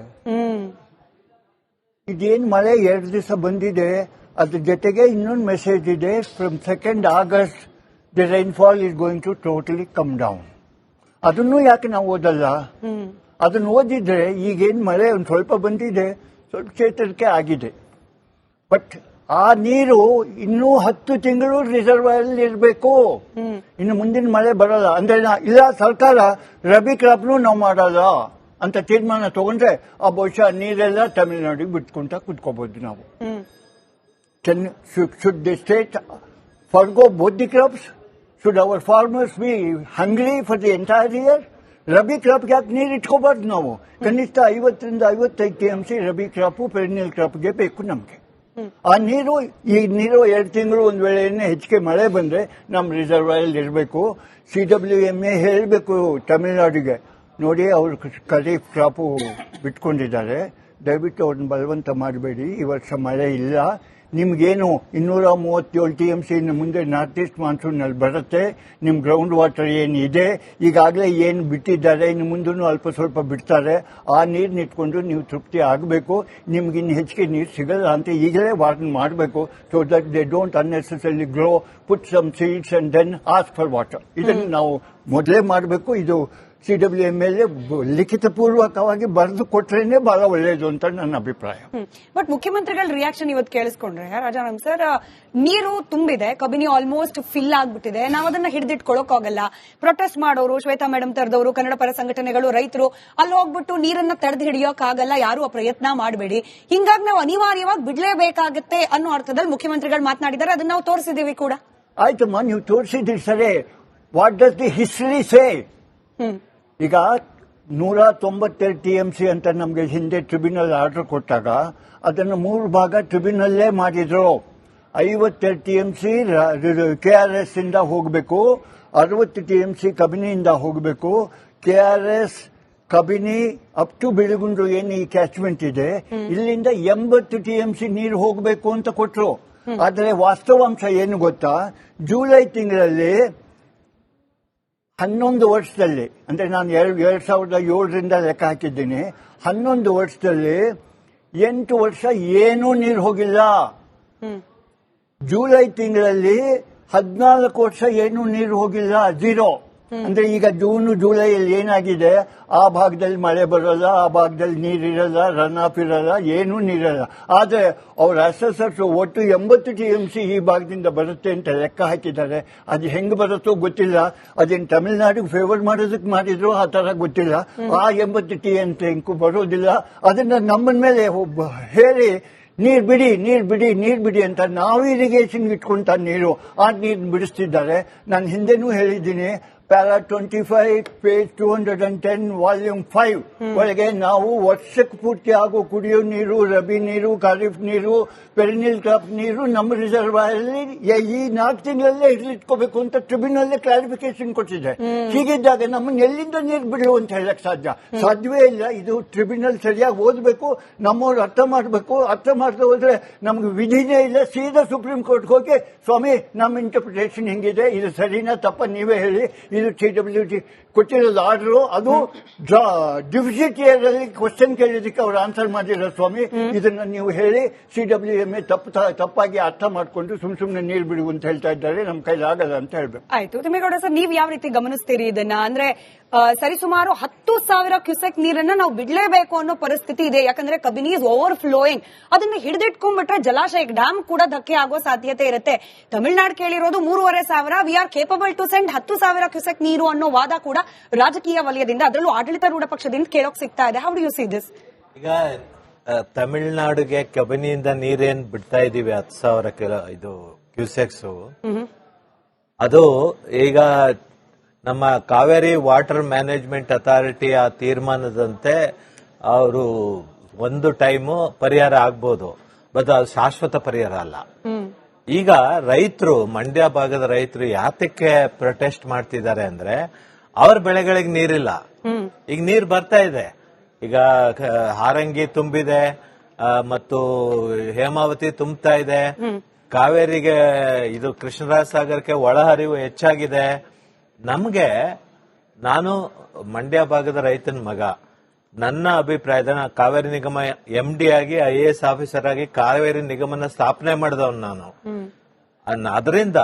ಇದೇನು ಮಳೆ 2 ದಿವಸ ಬಂದಿದೆ, ಅದ್ರ ಜೊತೆಗೆ ಇನ್ನೊಂದು ಮೆಸೇಜ್ ಇದೆ, from 2nd August the rainfall is going to totally come down. ಅದನ್ನು ಯಾಕೆ ನಾವು ಓದಲ್ಲ? ಅದನ್ನು ಓದಿದ್ರೆ ಈಗೇನು ಮಳೆ ಒಂದು ಸ್ವಲ್ಪ ಬಂದಿದೆ, ಸ್ವಲ್ಪ ಚೇತರಿಕೆ ಆಗಿದೆ, ಬಟ್ ಆ ನೀರು ಇನ್ನೂ 10 ತಿಂಗಳು ರಿಸರ್ವಾಯರ್ ಇರಬೇಕು. ಇನ್ನು ಮುಂದಿನ ಮಳೆ ಬರಲ್ಲ ಅಂದ್ರೆ ಇಲ್ಲ, ಸರ್ಕಾರ ರಬಿ ಕ್ರಾಪ್ನು ನಾವು ಮಾಡಲ್ಲ ಅಂತ ತೀರ್ಮಾನ ತಗೊಂಡ್ರೆ ಆ ಬಹುಶಃ ನೀರೆಲ್ಲ ತಮಿಳುನಾಡಿಗೆ ಬಿಟ್ಕೊಂತ ಕುತ್ಕೋಬಹುದು ನಾವು. Should the state Fargo both the crops? Should hour farmers B hungry for the entire year? Rabi crop ಯಾಕೆ ನೀರು ಇಟ್ಕೋಬಾರ್ದು ನಾವು? ಕನಿಷ್ಠ 50 ರಿಂದ 55 TMC ರಬಿ ಕ್ರಾಪು ಪೆರಿನಿಯಲ್ ಕ್ರಾಪ್ಗೆ ಬೇಕು ನಮ್ಗೆ. ಆ ನೀರು, ಈ ನೀರು 2 ತಿಂಗಳು ಒಂದ್ ವೇಳೆ ಹೆಚ್ಚಿಗೆ ಮಳೆ ಬಂದ್ರೆ ನಮ್ ರಿಸರ್ವಾಯರ್ ಇರಬೇಕು. CWMA ಹೇಳಬೇಕು ತಮಿಳುನಾಡಿಗೆ, ನೋಡಿ ಅವ್ರು ಖರೀಫ್ ಕ್ರಾಪು ಬಿಟ್ಕೊಂಡಿದ್ದಾರೆ, ದಯವಿಟ್ಟು ಅವ್ರನ್ನ ಬಲವಂತ ಮಾಡಬೇಡಿ, ಈ ವರ್ಷ ಮಳೆ ಇಲ್ಲ, ನಿಮ್ಗೇನು 237 TMC ಇನ್ನು ಮುಂದೆ ನಾರ್ತ್ ಈಸ್ಟ್ ಮಾನ್ಸೂನ್ ನಲ್ಲಿ ಬರುತ್ತೆ, ನಿಮ್ ಗ್ರೌಂಡ್ ವಾಟರ್ ಏನಿದೆ ಈಗಾಗಲೇ ಏನು ಬಿಟ್ಟಿದ್ದಾರೆ, ಇನ್ನು ಮುಂದೂ ಅಲ್ಪ ಸ್ವಲ್ಪ ಬಿಡ್ತಾರೆ, ಆ ನೀರ್ನ ಇಟ್ಕೊಂಡು ನೀವು ತೃಪ್ತಿ ಆಗಬೇಕು, ನಿಮ್ಗೆ ಇನ್ನು ಹೆಚ್ಚಿಗೆ ನೀರು ಸಿಗಲ್ಲ ಅಂತ ಈಗಲೇ ವಾರ್ನ್ ಮಾಡಬೇಕು. So that they don't unnecessarily grow, put some seeds and then ask for water. ಇದನ್ನು ನಾವು ಮೊದಲೇ ಮಾಡಬೇಕು. ಇದು CWMA ಲಿಖಿತ ಪೂರ್ವಕವಾಗಿ ಬರೆದು ಕೊಟ್ರೇನೆ ಬಹಳ ಒಳ್ಳೇದು ಅಂತ ನನ್ನ ಅಭಿಪ್ರಾಯ. ಬಟ್ ಮುಖ್ಯಮಂತ್ರಿಗಳ ರಿಯಾಕ್ಷನ್ ಇವತ್ತು ಕೇಳಿಸ್ಕೊಂಡ್ರೆ ರಾಜಾರಾಮ್ ಸರ್, ನೀರು ತುಂಬಿದೆ, ಕಬಿನಿ ಆಲ್ಮೋಸ್ಟ್ ಫಿಲ್ ಆಗ್ಬಿಟ್ಟಿದೆ, ನಾವು ಅದನ್ನ ಹಿಡಿದಿಟ್ಕೊಳ್ಳೋಕ್ಕಾಗಲ್ಲ. ಪ್ರೊಟೆಸ್ಟ್ ಮಾಡೋರು, ಶ್ವೇತಾ ಮೇಡಮ್ ತರದವರು, ಕನ್ನಡ ಪರ ಸಂಘಟನೆಗಳು, ರೈತರು ಅಲ್ಲಿ ಹೋಗ್ಬಿಟ್ಟು ನೀರನ್ನ ತಡೆದು ಹಿಡಿಯೋಕ್ಕಾಗಲ್ಲ, ಯಾರು ಆ ಪ್ರಯತ್ನ ಮಾಡಬೇಡಿ, ಹಿಂಗಾಗಿ ನಾವು ಅನಿವಾರ್ಯವಾಗಿ ಬಿಡ್ಲೇಬೇಕಾಗತ್ತೆ ಅನ್ನೋ ಅರ್ಥದಲ್ಲಿ ಮುಖ್ಯಮಂತ್ರಿಗಳು ಮಾತನಾಡಿದ್ದಾರೆ. ಅದನ್ನ ನಾವು ತೋರಿಸಿದೀವಿ ಕೂಡ. ಆಯ್ತಮ್ಮ, ನೀವು ತೋರಿಸಿದ್ರಿ ಸರಿ. ವಾಟ್ ಡಸ್ ದಿ ಹಿಸ್ಟರಿ ಸೇ? ಈಗ 192 TMC ಅಂತ ನಮಗೆ ಹಿಂದೆ ಟ್ರಿಬ್ಯುನಲ್ ಆರ್ಡರ್ ಕೊಟ್ಟಾಗ ಅದನ್ನು 3 ಭಾಗ ಟ್ರಿಬ್ಯುನಲ್ಲೇ ಮಾಡಿದ್ರು. 52 TMC KRS ಇಂದ ಹೋಗಬೇಕು, 60 TMC ಕಬಿನಿಯಿಂದ ಹೋಗಬೇಕು. KRS ಕಬಿನಿ ಅಪ್ ಟು ಬೆಳಗುಂಡ್ರು ಏನು ಈ ಕ್ಯಾಚ್ಮೆಂಟ್ ಇದೆ, ಇಲ್ಲಿಂದ 80 TMC ನೀರು ಹೋಗಬೇಕು ಅಂತ ಕೊಟ್ರು. ಆದರೆ ವಾಸ್ತವಾಂಶ ಏನು ಗೊತ್ತಾ, ಜುಲೈ ತಿಂಗಳಲ್ಲಿ 11 ವರ್ಷದಲ್ಲಿ, ಅಂದ್ರೆ ನಾನು 2007ರಿಂದ ಲೆಕ್ಕ ಹಾಕಿದ್ದೀನಿ, 11 ವರ್ಷದಲ್ಲಿ 8 ವರ್ಷ ಏನೂ ನೀರು ಹೋಗಿಲ್ಲ. ಜುಲೈ ತಿಂಗಳಲ್ಲಿ 14 ವರ್ಷ ಏನೂ ನೀರು ಹೋಗಿಲ್ಲ, 0. ಅಂದ್ರೆ ಈಗ ಜೂನ್ ಜುಲೈಯಲ್ಲಿ ಏನಾಗಿದೆ, ಆ ಭಾಗದಲ್ಲಿ ಮಳೆ ಬರೋಲ್ಲ, ಆ ಭಾಗದಲ್ಲಿ ನೀರಿರಲ್ಲ, ರನ್ ಆಫ್ ಇರಲ್ಲ, ಏನೂ ನೀರಲ್ಲ. ಆದ್ರೆ ಅವ್ರ ಅಸೆಸರ್ಸ್ ಒಟ್ಟು 80 TMC ಈ ಭಾಗದಿಂದ ಬರುತ್ತೆ ಅಂತ ಲೆಕ್ಕ ಹಾಕಿದ್ದಾರೆ. ಅದು ಹೆಂಗ್ ಬರುತ್ತೋ ಗೊತ್ತಿಲ್ಲ, ಅದೇನು ತಮಿಳುನಾಡಿಗೆ ಫೇವರ್ ಮಾಡೋದಕ್ಕೆ ಮಾಡಿದ್ರು ಆ ತರ ಗೊತ್ತಿಲ್ಲ. ಆ 80 TMC ಬರೋದಿಲ್ಲ. ಅದನ್ನ ನಮ್ಮನ ಮೇಲೆ ಹೇಳಿ ನೀರ್ ಬಿಡಿ ಅಂತ ನಾವು ಇರಿಗೇಷನ್ ಇಟ್ಕೊಂತ ನೀರು ಆ ನೀರು ಬಿಡಿಸ್ತಿದ್ದಾರೆ. ನಾನು ಹಿಂದೆನೂ ಹೇಳಿದ್ದೀನಿ, ಪ್ಯಾರಾ 25 ಪೇಜ್ 210 ವಾಲ್ಯೂಮ್ 5 ಒಳಗೆ ನಾವು ವರ್ಷಕ್ಕೆ ಪೂರ್ತಿ ಆಗೋ ಕುಡಿಯೋ ನೀರು, ರಬಿ ನೀರು, ಖಾರಿಫ್ ನೀರು, ಪೆರಿನಿಯಲ್ ಕ್ರಾಪ್ ನೀರು ನಮ್ಮ ರಿಸರ್ವಾಯರ್ ಈ 4 ತಿಂಗಳಲ್ಲೇ ಹಿಡಿದಿಟ್ಕೋಬೇಕು ಅಂತ ಟ್ರಿಬ್ಯುನಲ್ಲೇ ಕ್ಲಾರಿಫಿಕೇಶನ್ ಕೊಟ್ಟಿದೆ. ಹೀಗಿದ್ದಾಗ ನಮ್ಮನ್ನ ಎಲ್ಲಿಂದ ನೀರು ಬಿಡು ಅಂತ ಹೇಳಕ್ ಸಾಧ್ಯವೇ ಇಲ್ಲ. ಇದು ಟ್ರಿಬ್ಯುನಲ್ ಸರಿಯಾಗಿ ಓದಬೇಕು, ನಮ್ಮವ್ರು ಅರ್ಥ ಮಾಡಬೇಕು. ಅರ್ಥ ಮಾಡದೆ ಹೋದ್ರೆ ನಮ್ಗೆ ವಿಧಿನೇ ಇಲ್ಲ. ಸೀದಾ ಸುಪ್ರೀಂ ಕೋರ್ಟ್ಗೆ ಹೋಗಿ, ಸ್ವಾಮಿ ನಮ್ಮ ಇಂಟರ್ಪ್ರಿಟೇಷನ್ ಹಿಂಗಿದೆ, ಇದು ಸರಿನಾ ತಪ್ಪ ನೀವೇ ಹೇಳಿ, ಇದು CWT ಕೊಟ್ಟಿರೋದು ಆರ್ಡರ್, ಅದು ಡಿಫಿಸಿಟ್ ಇಯರ್ ಅಲ್ಲಿ ಕ್ವಶನ್ ಕೇಳಿದಕ್ಕೆ ಅವ್ರು ಆನ್ಸರ್ ಮಾಡಿರೋ ಸ್ವಾಮಿ, ಇದನ್ನ ನೀವು ಹೇಳಿ CWMA ತಪ್ಪಾಗಿ ಅರ್ಥ ಮಾಡ್ಕೊಂಡು ಸುಮ್ನೆ ನೀರು ಬಿಡು ಅಂತ ಹೇಳ್ತಾ ಇದ್ದಾರೆ, ನಮ್ ಕೈಲಿ ಆಗಲ್ಲ ಅಂತ ಹೇಳ್ಬೇಕು. ಆಯ್ತು. ತಿಮ್ಮೇಗೌಡ ಸರ್, ನೀವ್ ಯಾವ ರೀತಿ ಗಮನಿಸ್ತೀರಿ ಇದನ್ನ? ಅಂದ್ರೆ ಸರಿಸುಮಾರು 10,000 ಕ್ಯೂಸೆಕ್ ನೀರನ್ನ ನಾವು ಬಿಡ್ಲೇಬೇಕು ಅನ್ನೋ ಪರಿಸ್ಥಿತಿ ಇದೆ. ಯಾಕಂದ್ರೆ ಕಬಿನಿ ಇಸ್ ಓವರ್ ಫ್ಲೋಯಿಂಗ್. ಅದನ್ನ ಹಿಡಿದಿಟ್ಕೊಂಡ್ಬಿಟ್ರೆ ಜಲಾಶಯ ಡ್ಯಾಮ್ ಕೂಡ ಧಕ್ಕೆ ಆಗೋ ಸಾಧ್ಯತೆ ಇರುತ್ತೆ. ತಮಿಳುನಾಡು ಕೇಳಿರೋದು 3,500. We are capable to send 10,000 cusec ನೀರು ಅನ್ನೋ ವಾದ ಕೂಡ ರಾಜಕೀಯ ವಲಯದಿಂದ, ಅದರಲ್ಲೂ ಆಡಳಿತಾರೂಢ ಪಕ್ಷದಿಂದ ಕೇಳೋಕ್ ಸಿಗ್ತಾ ಇದೆ. How do U see this? ಈಗ ತಮಿಳುನಾಡಿಗೆ ಕಬಿನಿಯಿಂದ ನೀರೇನ್ ಬಿಡ್ತಾ ಇದೀವಿ 10,000 ಇದು ಕ್ಯೂಸೆಕ್ಸ್, ಅದು ಈಗ ನಮ್ಮ ಕಾವೇರಿ ವಾಟರ್ ಮ್ಯಾನೇಜ್ಮೆಂಟ್ ಅಥಾರಿಟಿ ಆ ತೀರ್ಮಾನದಂತೆ ಅವರು ಒಂದು ಟೈಮು ಪರಿಹಾರ ಆಗ್ಬೋದು, ಬಟ್ ಅದು ಶಾಶ್ವತ ಪರಿಹಾರ ಅಲ್ಲ. ಈಗ ರೈತರು, ಮಂಡ್ಯ ಭಾಗದ ರೈತರು ಯಾತಕ್ಕೆ ಪ್ರೊಟೆಸ್ಟ್ ಮಾಡ್ತಿದ್ದಾರೆ ಅಂದ್ರೆ ಅವ್ರ ಬೆಳೆಗಳಿಗೆ ನೀರಿಲ್ಲ. ಈಗ ನೀರ್ ಬರ್ತಾ ಇದೆ, ಈಗ ಹಾರಂಗಿ ತುಂಬಿದೆ ಮತ್ತು ಹೇಮಾವತಿ ತುಂಬುತ್ತಾ ಇದೆ, ಕಾವೇರಿಗೆ ಇದು ಕೃಷ್ಣರಾಜ ಸಾಗರಕ್ಕೆ ಒಳಹರಿವು ಹೆಚ್ಚಾಗಿದೆ. ನಮ್ಗೆ, ನಾನು ಮಂಡ್ಯ ಭಾಗದ ರೈತನ ಮಗ, ನನ್ನ ಅಭಿಪ್ರಾಯದ ಕಾವೇರಿ ನಿಗಮ MD ಆಗಿ IAS ಆಫೀಸರ್ ಆಗಿ ಕಾವೇರಿ ನಿಗಮನ ಸ್ಥಾಪನೆ ಮಾಡಿದವನು ನಾನು. ಅದರಿಂದ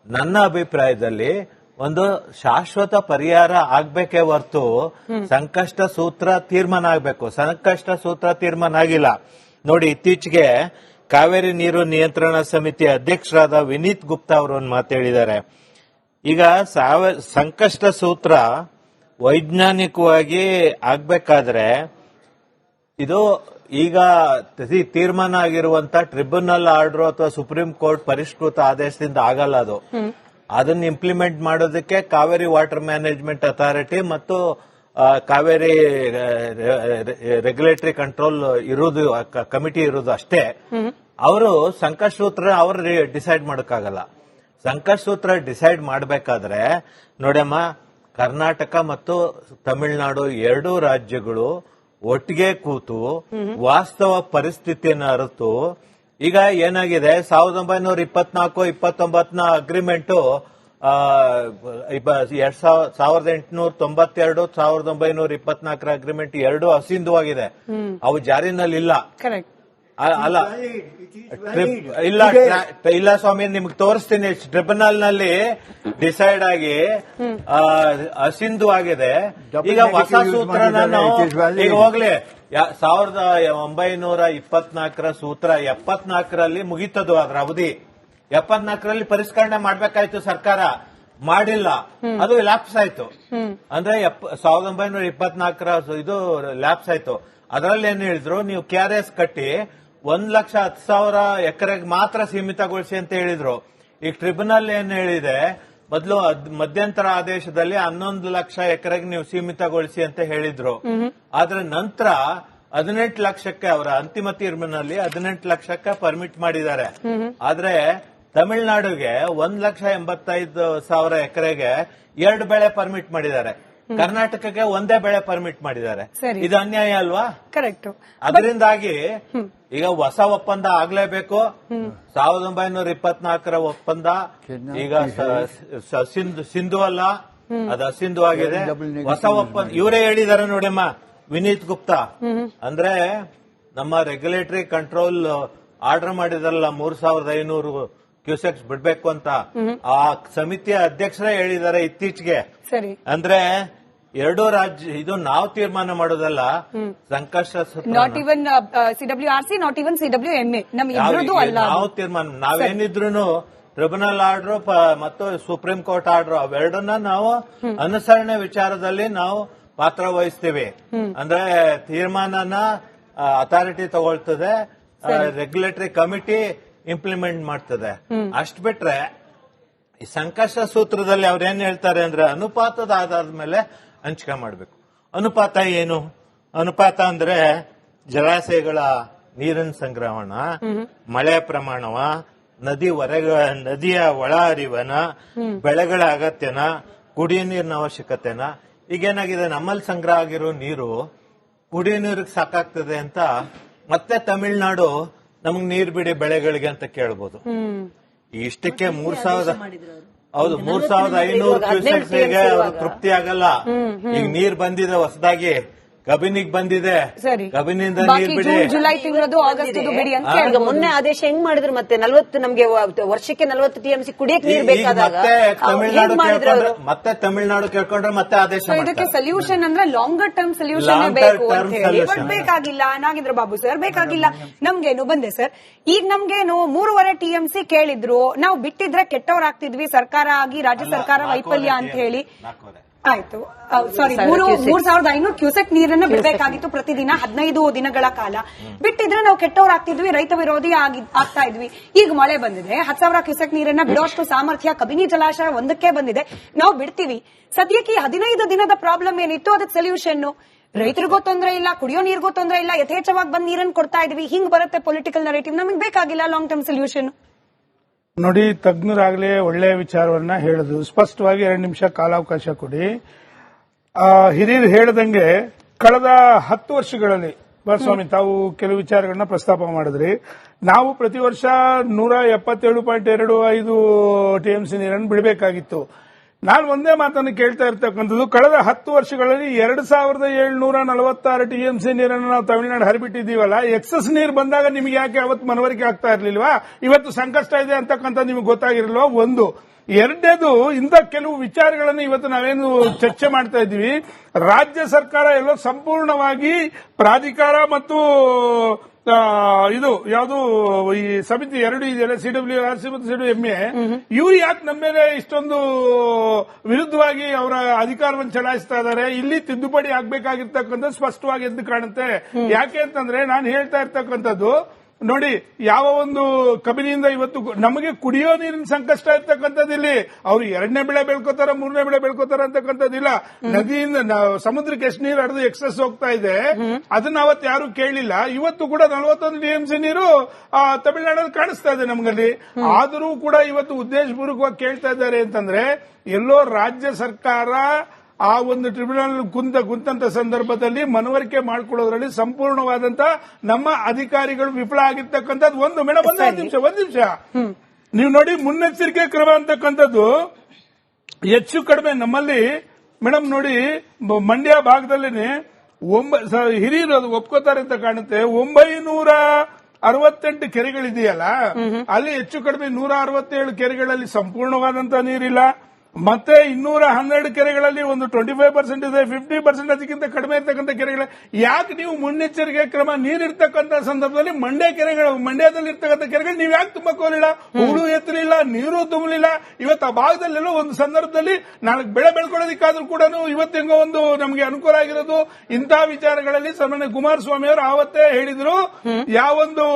ನನ್ನ ಅಭಿಪ್ರಾಯದಲ್ಲಿ ಒಂದು ಶಾಶ್ವತ ಪರಿಹಾರ ಆಗ್ಬೇಕೇ ಹೊರತು ಸಂಕಷ್ಟ ಸೂತ್ರ ತೀರ್ಮಾನ ಆಗ್ಬೇಕು. ಸಂಕಷ್ಟ ಸೂತ್ರ ತೀರ್ಮಾನ ಆಗಿಲ್ಲ. ನೋಡಿ, ಇತ್ತೀಚೆಗೆ ಕಾವೇರಿ ನೀರು ನಿಯಂತ್ರಣ ಸಮಿತಿ ಅಧ್ಯಕ್ಷರಾದ ವಿನೀತ್ ಗುಪ್ತಾ ಅವರು ಒಂದು ಮಾತು ಹೇಳಿದ್ದಾರೆ. ಈಗ ಸಂಕಷ್ಟ ಸೂತ್ರ ವೈಜ್ಞಾನಿಕವಾಗಿ ಆಗ್ಬೇಕಾದ್ರೆ ಇದು ಈಗ ತೀರ್ಮಾನ ಆಗಿರುವಂತ ಟ್ರಿಬ್ಯುನಲ್ ಆರ್ಡರ್ ಅಥವಾ ಸುಪ್ರೀಂ ಕೋರ್ಟ್ ಪರಿಷ್ಕೃತ ಆದೇಶದಿಂದ ಆಗಲ್ಲ. ಅದನ್ನ ಇಂಪ್ಲಿಮೆಂಟ್ ಮಾಡೋದಕ್ಕೆ ಕಾವೇರಿ ವಾಟರ್ ಮ್ಯಾನೇಜ್ಮೆಂಟ್ ಅಥಾರಿಟಿ ಮತ್ತು ಕಾವೇರಿ ರೆಗ್ಯುಲೇಟರಿ ಕಂಟ್ರೋಲ್ ಇರುವುದು, ಕಮಿಟಿ ಇರುವುದು ಅಷ್ಟೇ. ಅವರು ಸಂಕಷ್ಟ ಸೂತ್ರ ಅವರು ಡಿಸೈಡ್ ಮಾಡೋಕ್ಕಾಗಲ್ಲ. ಸಂಕಷ್ಟ ಸೂತ್ರ ಡಿಸೈಡ್ ಮಾಡಬೇಕಾದ್ರೆ ನೋಡಮ್ಮ, ಕರ್ನಾಟಕ ಮತ್ತು ತಮಿಳುನಾಡು ಎರಡೂ ರಾಜ್ಯಗಳು ಒಟ್ಟಿಗೆ ಕೂತು ವಾಸ್ತವ ಪರಿಸ್ಥಿತಿಯನ್ನು ಅರಿತು, ಈಗ ಏನಾಗಿದೆ 1924-29 ಅಗ್ರಿಮೆಂಟ್ 1892-1924 ಅಗ್ರಿಮೆಂಟ್ ಎರಡು ಅಸಿಂಧುವಾಗಿದೆ, ಅವು ಜಾರಿನಲ್ಲಿ ಇಲ್ಲ. ಅಲ್ಲ ಇಲ್ಲ ಸ್ವಾಮಿ, ನಿಮ್ಗೆ ತೋರಿಸ್ತೀನಿ. ಟ್ರಿಬ್ಯುನಲ್ ನಲ್ಲಿ ಡಿಸೈಡ್ ಆಗಿ ಅಸಿಂಧು ಆಗಿದೆ. ಈಗ ಹೊಸ ಸೂತ್ರ ಈಗ ಹೋಗ್ಲಿ, 1924 ಸೂತ್ರ 74ರಲ್ಲಿ ಮುಗೀತದು. ಅದ್ರ ಅವಧಿ 74ರಲ್ಲಿ ಪರಿಷ್ಕರಣೆ ಮಾಡ್ಬೇಕಾಯ್ತು, ಸರ್ಕಾರ ಮಾಡಿಲ್ಲ, ಅದು ಲ್ಯಾಪ್ಸ್ ಆಯ್ತು. ಅಂದ್ರೆ 1924 ಇದು ಲ್ಯಾಪ್ಸ್ ಆಯ್ತು. ಅದರಲ್ಲಿ ಏನ್ ಹೇಳಿದ್ರು, ನೀವು KRS ಕಟ್ಟಿ 1,10,000 ಎಕರೆಗೆ ಮಾತ್ರ ಸೀಮಿತಗೊಳಿಸಿ ಅಂತ ಹೇಳಿದ್ರು. ಈಗ ಟ್ರಿಬ್ಯುನಲ್ ಏನ್ ಹೇಳಿದೆ, ಮೊದಲು ಮಧ್ಯಂತರ ಆದೇಶದಲ್ಲಿ 11 ಲಕ್ಷ ಎಕರೆಗೆ ನೀವು ಸೀಮಿತಗೊಳಿಸಿ ಅಂತ ಹೇಳಿದ್ರು. ಆದ್ರೆ ನಂತರ 18 ಲಕ್ಷಕ್ಕೆ, ಅವರ ಅಂತಿಮ ತೀರ್ಮಾನದಲ್ಲಿ 18 ಲಕ್ಷಕ್ಕೆ ಪರ್ಮಿಟ್ ಮಾಡಿದ್ದಾರೆ. ಆದ್ರೆ ತಮಿಳುನಾಡಿಗೆ 1,85,000 ಎಕರೆಗೆ 2 ಬೆಳೆ ಪರ್ಮಿಟ್ ಮಾಡಿದ್ದಾರೆ. ಕರ್ನಾಟಕಕ್ಕೆ ಒಂದೇ ಬೆಳೆ ಪರ್ಮಿಟ್ ಮಾಡಿದ್ದಾರೆ. ಇದು ಅನ್ಯಾಯ ಅಲ್ವಾ? ಕರೆಕ್ಟ್. ಅದರಿಂದಾಗಿ ಈಗ ಹೊಸ ಒಪ್ಪಂದ ಆಗ್ಲೇಬೇಕು. 1924 ಒಪ್ಪಂದ ಈಗ ಸಿಂಧು ಅಲ್ಲ, ಅದು ಅಸಿಂಧು ಆಗಿದೆ. ಹೊಸ ಒಪ್ಪಂದ ಇವರೇ ಹೇಳಿದ್ದಾರೆ ನೋಡಮ್ಮ, ವಿನೀತ್ ಗುಪ್ತಾ. ಅಂದ್ರೆ ನಮ್ಮ ರೆಗ್ಯುಲೇಟರಿ ಕಂಟ್ರೋಲ್ ಆರ್ಡರ್ ಮಾಡಿದಾರಲ್ಲ 3,500 ಕ್ಯೂಸೆಕ್ಸ್ ಬಿಡ್ಬೇಕು ಅಂತ, ಆ ಸಮಿತಿಯ ಅಧ್ಯಕ್ಷರೇ ಹೇಳಿದ್ದಾರೆ ಇತ್ತೀಚೆಗೆ. ಅಂದ್ರೆ ಎರಡೂ ರಾಜ್ಯ, ಇದು ನಾವು ತೀರ್ಮಾನ ಮಾಡೋದಲ್ಲ, ಸಂಕಷ್ಟ not even CWRC, not even CWMA, ನಾವು ತೀರ್ಮಾನ. ನಾವೇನಿದ್ರು ಟ್ರಿಬ್ಯುನಲ್ ಆರ್ಡರ್ ಮತ್ತು ಸುಪ್ರೀಂ ಕೋರ್ಟ್ ಆರ್ಡರ್ ಅವೆರಡನ್ನ ನಾವು ಅನುಸರಣೆ ವಿಚಾರದಲ್ಲಿ ನಾವು ಪಾತ್ರ ವಹಿಸ್ತೀವಿ. ಅಂದ್ರೆ ತೀರ್ಮಾನನ ಅಥಾರಿಟಿ ತಗೊಳ್ತದೆ, ರೆಗ್ಯುಲೇಟರಿ ಕಮಿಟಿ ಇಂಪ್ಲಿಮೆಂಟ್ ಮಾಡ್ತದೆ. ಅಷ್ಟ್ ಬಿಟ್ರೆ ಈ ಸಂಕಷ್ಟ ಸೂತ್ರದಲ್ಲಿ ಅವ್ರೇನ್ ಹೇಳ್ತಾರೆ ಅಂದ್ರೆ ಅನುಪಾತದ ಆಧಾರದ ಮೇಲೆ ಹಂಚಿಕೆ ಮಾಡಬೇಕು. ಅನುಪಾತ ಏನು? ಅನುಪಾತ ಅಂದ್ರೆ ಜಲಾಶಯಗಳ ನೀರಿನ ಸಂಗ್ರಹಣ, ಮಳೆ ಪ್ರಮಾಣವ, ನದಿಯ ಒಳ ಹರಿವನ, ಬೆಳೆಗಳ ಅಗತ್ಯನ, ಕುಡಿಯ ನೀರಿನ ಅವಶ್ಯಕತೆನ. ಈಗೇನಾಗಿದೆ, ನಮ್ಮಲ್ಲಿ ಸಂಗ್ರಹ ಆಗಿರೋ ನೀರು ಕುಡಿಯ ನೀರಿಗೆ ಸಾಕಾಗ್ತದೆ ಅಂತ ಮತ್ತೆ ತಮಿಳುನಾಡು ನಮಗ್ ನೀರ್ ಬಿಡಿ ಬೆಳೆಗಳಿಗೆ ಅಂತ ಕೇಳ್ಬೋದು. ಇಷ್ಟಕ್ಕೆ 3,000 ಹೌದು 3500 ಕ್ಯೂಸೆಕ್ಸ್ಗೆ ಅವರು ತೃಪ್ತಿ ಆಗಲ್ಲ. ಈಗ ನೀರ್ ಬಂದಿದೆ ಹೊಸದಾಗಿ, ಕಬಿನಿಗ್ ಬಂದಿದೆ, ಸರಿ. ಕಬಿನಿಂದ ಬಾಕಿ ನೀರ್ ಬಿಡಿ. ಜೂನ್ ಜುಲೈ ತಿಂಗಳದು ಆಗಸ್ಟ್ ಬಿಡಿ ಅಂತ ಈಗ ಹೇಳ್ಬೋದು. ಮೊನ್ನೆ ಆದೇಶ ಹೆಂಗ್ ಮಾಡಿದ್ರು ಮತ್ತೆ 40 ನಮ್ಗೆ ವರ್ಷಕ್ಕೆ 40 TMC ಕುಡಿಯಕ್ ನೀರ್ ಈಗ ಬೇಕಾದಾಗ ಮತ್ತೆ ತಮಿಳ್ನಾಡು ಹೆಂಗ್ ಮಾಡಿದ್ರು ಕೇಳ್ಕೊಂಡ್ರೆ ಅವರು? ಮತ್ತೆ ತಮಿಳ್ನಾಡು ಕೇಳ್ಕೊಂಡ್ರೆ ಮತ್ತೆ ಆದೇಶ So ಇದಕ್ಕೆ ಮಾಡ್ತಾರೆ. ಸೊಲ್ಯೂಷನ್ ಅಂದ್ರೆ ಲಾಂಗರ್ ಟರ್ಮ್ ಸೊಲ್ಯೂಷನ್ Longer ಬೇಕು term ಅಂತ ಹೇಳಿ. But solution. ಬೇಕಾಗಿಲ್ಲ ನಾಗೇಂದ್ರ ಬಾಬು ಸರ್, ಬೇಕಾಗಿಲ್ಲ. ನಮ್ಗೇನು ಬಂದೆ ಸರ್, ಈಗ ನಮ್ಗೇನು 3.5 TMC ಕೇಳಿದ್ರು, ನಾವು ಬಿಟ್ಟಿದ್ರೆ ಕೆಟ್ಟವರಾಗ್ತಿದ್ವಿ ಸರ್ಕಾರ ಆಗಿ, ರಾಜ್ಯ ಸರ್ಕಾರ ವೈಫಲ್ಯ ಅಂತ ಹೇಳಿ. ಆಯ್ತು, ಸಾರಿ, 3,500 ಕ್ಯೂಸೆಕ್ ನೀರನ್ನ ಬಿಡಬೇಕಾಗಿತ್ತು ಪ್ರತಿದಿನ 15 ದಿನಗಳ ಕಾಲ. ಬಿಟ್ಟಿದ್ರೆ ನಾವು ಕೆಟ್ಟವರಾಗ್ತಿದ್ವಿ, ರೈತ ವಿರೋಧಿ ಆಗ್ತಾ ಇದ್ವಿ. ಈಗ ಮಳೆ ಬಂದಿದೆ, 10,000 ಕ್ಯೂಸೆಕ್ ನೀರನ್ನ ಬಿಡುವಷ್ಟು ಸಾಮರ್ಥ್ಯ ಕಬಿನಿ ಜಲಾಶಯ ಒಂದಕ್ಕೆ ಬಂದಿದೆ, ನಾವು ಬಿಡ್ತೀವಿ. ಸದ್ಯಕ್ಕೆ 15 ದಿನದ ಪ್ರಾಬ್ಲಮ್ ಏನಿತ್ತು ಅದಕ್ಕೆ ಸೊಲ್ಯೂಷನ್. ರೈತರಿಗೂ ತೊಂದರೆ ಇಲ್ಲ, ಕುಡಿಯೋ ನೀರಿಗೂ ತೊಂದರೆ ಇಲ್ಲ, ಯಥೇಚ್ಛವಾಗಿ ಬಂದ್ ನೀರನ್ನು ಕೊಡ್ತಾ ಇದೀವಿ. ಹಿಂಗ್ ಬರುತ್ತೆ ಪೊಲಿಟಿಕಲ್ ನರೇಟಿವ್. ನಮಗೆ ಬೇಕಾಗಿಲ್ಲ ಲಾಂಗ್ ಟರ್ಮ್ ಸೊಲ್ಯೂಷನ್. ನೋಡಿ, ತಜ್ಞರಾಗಲೇ ಒಳ್ಳೆಯ ವಿಚಾರವನ್ನ ಹೇಳಿದ್ರು. ಸ್ಪಷ್ಟವಾಗಿ 2 ನಿಮಿಷ ಕಾಲಾವಕಾಶ ಕೊಡಿ. ಹಿರಿಯರು ಹೇಳದಂಗೆ ಕಳೆದ 10 ವರ್ಷಗಳಲ್ಲಿ ಸ್ವಾಮಿ ತಾವು ಕೆಲವು ವಿಚಾರಗಳನ್ನ ಪ್ರಸ್ತಾಪ ಮಾಡಿದ್ರಿ. ನಾವು ಪ್ರತಿ ವರ್ಷ 177.25 TMC ನೀರನ್ನು ಬಿಡಬೇಕಾಗಿತ್ತು. ನಾನು ಒಂದೇ ಮಾತನ್ನು ಕೇಳ್ತಾ ಇರ್ತಕ್ಕಂಥದ್ದು, ಕಳೆದ 10 ವರ್ಷಗಳಲ್ಲಿ 2,746 TMC ನೀರನ್ನು ನಾವು ತಮಿಳುನಾಡು ಹರಿಬಿಟ್ಟಿದ್ದೀವಲ್ಲ, ಎಕ್ಸಸ್ ನೀರು ಬಂದಾಗ ನಿಮಗೆ ಯಾಕೆ ಅವತ್ತು ಮನವರಿಕೆ ಆಗ್ತಾ ಇರ್ಲಿಲ್ವಾ? ಇವತ್ತು ಸಂಕಷ್ಟ ಇದೆ ಅಂತಕ್ಕಂಥ ನಿಮಗೆ ಗೊತ್ತಾಗಿರಲ್ವಾ? ಒಂದು. ಎರಡನೇದು, ಇಂಥ ಕೆಲವು ವಿಚಾರಗಳನ್ನು ಇವತ್ತು ನಾವೇನು ಚರ್ಚೆ ಮಾಡ್ತಾ ಇದ್ದೀವಿ, ರಾಜ್ಯ ಸರ್ಕಾರ ಎಲ್ಲೋ ಸಂಪೂರ್ಣವಾಗಿ ಪ್ರಾಧಿಕಾರ ಮತ್ತು ಇದು ಯಾವುದು ಈ ಸಮಿತಿ 2 ಇದೆಯಲ್ಲ, CWRC ಮತ್ತು CWMA, ಇವ್ರು ಯಾಕೆ ನಮ್ಮ ಮೇಲೆ ಇಷ್ಟೊಂದು ವಿರುದ್ಧವಾಗಿ ಅವರ ಅಧಿಕಾರವನ್ನು ಚಲಾಯಿಸ್ತಾ ಇದ್ದಾರೆ? ಇಲ್ಲಿ ತಿದ್ದುಪಡಿ ಆಗ್ಬೇಕಾಗಿರ್ತಕ್ಕಂಥದ್ದು ಸ್ಪಷ್ಟವಾಗಿ ಎದ್ದು ಕಾಣುತ್ತೆ. ಯಾಕೆ ಅಂತಂದ್ರೆ ನಾನು ಹೇಳ್ತಾ ಇರ್ತಕ್ಕಂಥದ್ದು, ನೋಡಿ, ಯಾವ ಒಂದು ಕಬಿನಿಯಿಂದ ಇವತ್ತು ನಮಗೆ ಕುಡಿಯೋ ನೀರಿನ ಸಂಕಷ್ಟ ಇರ್ತಕ್ಕಂಥದ್ದು ಇಲ್ಲಿ. ಅವರು 2ನೇ ಬೆಳೆ ಬೆಳ್ಕೋತಾರ, 3ನೇ ಬೆಳೆ ಬೆಳ್ಕೋತಾರ ಅಂತಕ್ಕಂಥದ್ದಿಲ್ಲ. ನದಿಯಿಂದ ಸಮುದ್ರಕ್ಕೆ ಎಷ್ಟು ನೀರು ಹರಿದು ಎಕ್ಸಸ್ ಹೋಗ್ತಾ ಇದೆ ಅದನ್ನ ಅವತ್ತು ಯಾರು ಕೇಳಿಲ್ಲ. ಇವತ್ತು ಕೂಡ 41 TMC ನೀರು ತಮಿಳುನಾಡಲ್ಲಿ ಕಾಣಿಸ್ತಾ ಇದೆ ನಮಗಲ್ಲಿ. ಆದರೂ ಕೂಡ ಇವತ್ತು ಉದ್ದೇಶಪೂರ್ವಕವಾಗಿ ಕೇಳ್ತಾ ಇದ್ದಾರೆ ಅಂತಂದ್ರೆ, ಎಲ್ಲೋ ರಾಜ್ಯ ಸರ್ಕಾರ ಆ ಒಂದು ಟ್ರಿಬ್ಯುನಲ್ ಕುಂತಂತ ಸಂದರ್ಭದಲ್ಲಿ ಮನವರಿಕೆ ಮಾಡಿಕೊಳ್ಳೋದ್ರಲ್ಲಿ ಸಂಪೂರ್ಣವಾದಂತ ನಮ್ಮ ಅಧಿಕಾರಿಗಳು ವಿಫಲ ಆಗಿರ್ತಕ್ಕಂಥದ್ದು ಒಂದು. ಮೇಡಮ್, ಒಂದ್ ನಿಮಿಷ ನೀವು ನೋಡಿ, ಮುನ್ನೆಚ್ಚರಿಕೆ ಕ್ರಮ ಅಂತಕ್ಕಂಥದ್ದು ಹೆಚ್ಚು ಕಡಿಮೆ ನಮ್ಮಲ್ಲಿ ಮೇಡಮ್ ನೋಡಿ, ಮಂಡ್ಯ ಭಾಗದಲ್ಲೇನೆ ಹಿರಿಯರು ಅದು ಒಪ್ಕೋತಾರೆ ಅಂತ ಕಾಣುತ್ತೆ, 968 ಕೆರೆಗಳಿದೆಯಲ್ಲ, ಅಲ್ಲಿ ಹೆಚ್ಚು ಕಡಿಮೆ 167 ಕೆರೆಗಳಲ್ಲಿ ಸಂಪೂರ್ಣವಾದಂತಹ ನೀರಿಲ್ಲ. ಮತ್ತೆ 212 ಕೆರೆಗಳಲ್ಲಿ ಒಂದು 25% ಇದೆ, 50% ಅದಕ್ಕಿಂತ ಕಡಿಮೆ ಇರ್ತಕ್ಕಂಥ ಕೆರೆಗಳ. ಯಾಕೆ ನೀವು ಮುನ್ನೆಚ್ಚರಿಕೆ ಕ್ರಮ ನೀರಿರ್ತಕ್ಕಂಥ ಸಂದರ್ಭದಲ್ಲಿ ಮಂಡ್ಯದಲ್ಲಿ ಇರ್ತಕ್ಕಂಥ ಕೆರೆಗಳು ನೀವು ಯಾಕೆ ತುಂಬಕೋಲಿಲ್ಲ? ಹೂಳು ಎತ್ತಲಿಲ್ಲ, ನೀರು ತುಂಬಲಿಲ್ಲ. ಇವತ್ತು ಆ ಭಾಗದಲ್ಲೆಲ್ಲೋ ಒಂದು ಸಂದರ್ಭದಲ್ಲಿ ನಾಳೆ ಬೆಳೆ ಬೆಳ್ಕೊಳ್ಳೋದಕ್ಕಾದ್ರೂ ಕೂಡ ಇವತ್ತು ಹೆಂಗೋ ಒಂದು ನಮಗೆ ಅನುಕೂಲ ಆಗಿರೋದು. ಇಂತಹ ವಿಚಾರಗಳಲ್ಲಿ ಸನ್ಮಾನ್ಯ ಕುಮಾರಸ್ವಾಮಿ ಅವರು ಆವತ್ತೇ ಹೇಳಿದ್ರು, ಯಾವೊಂದು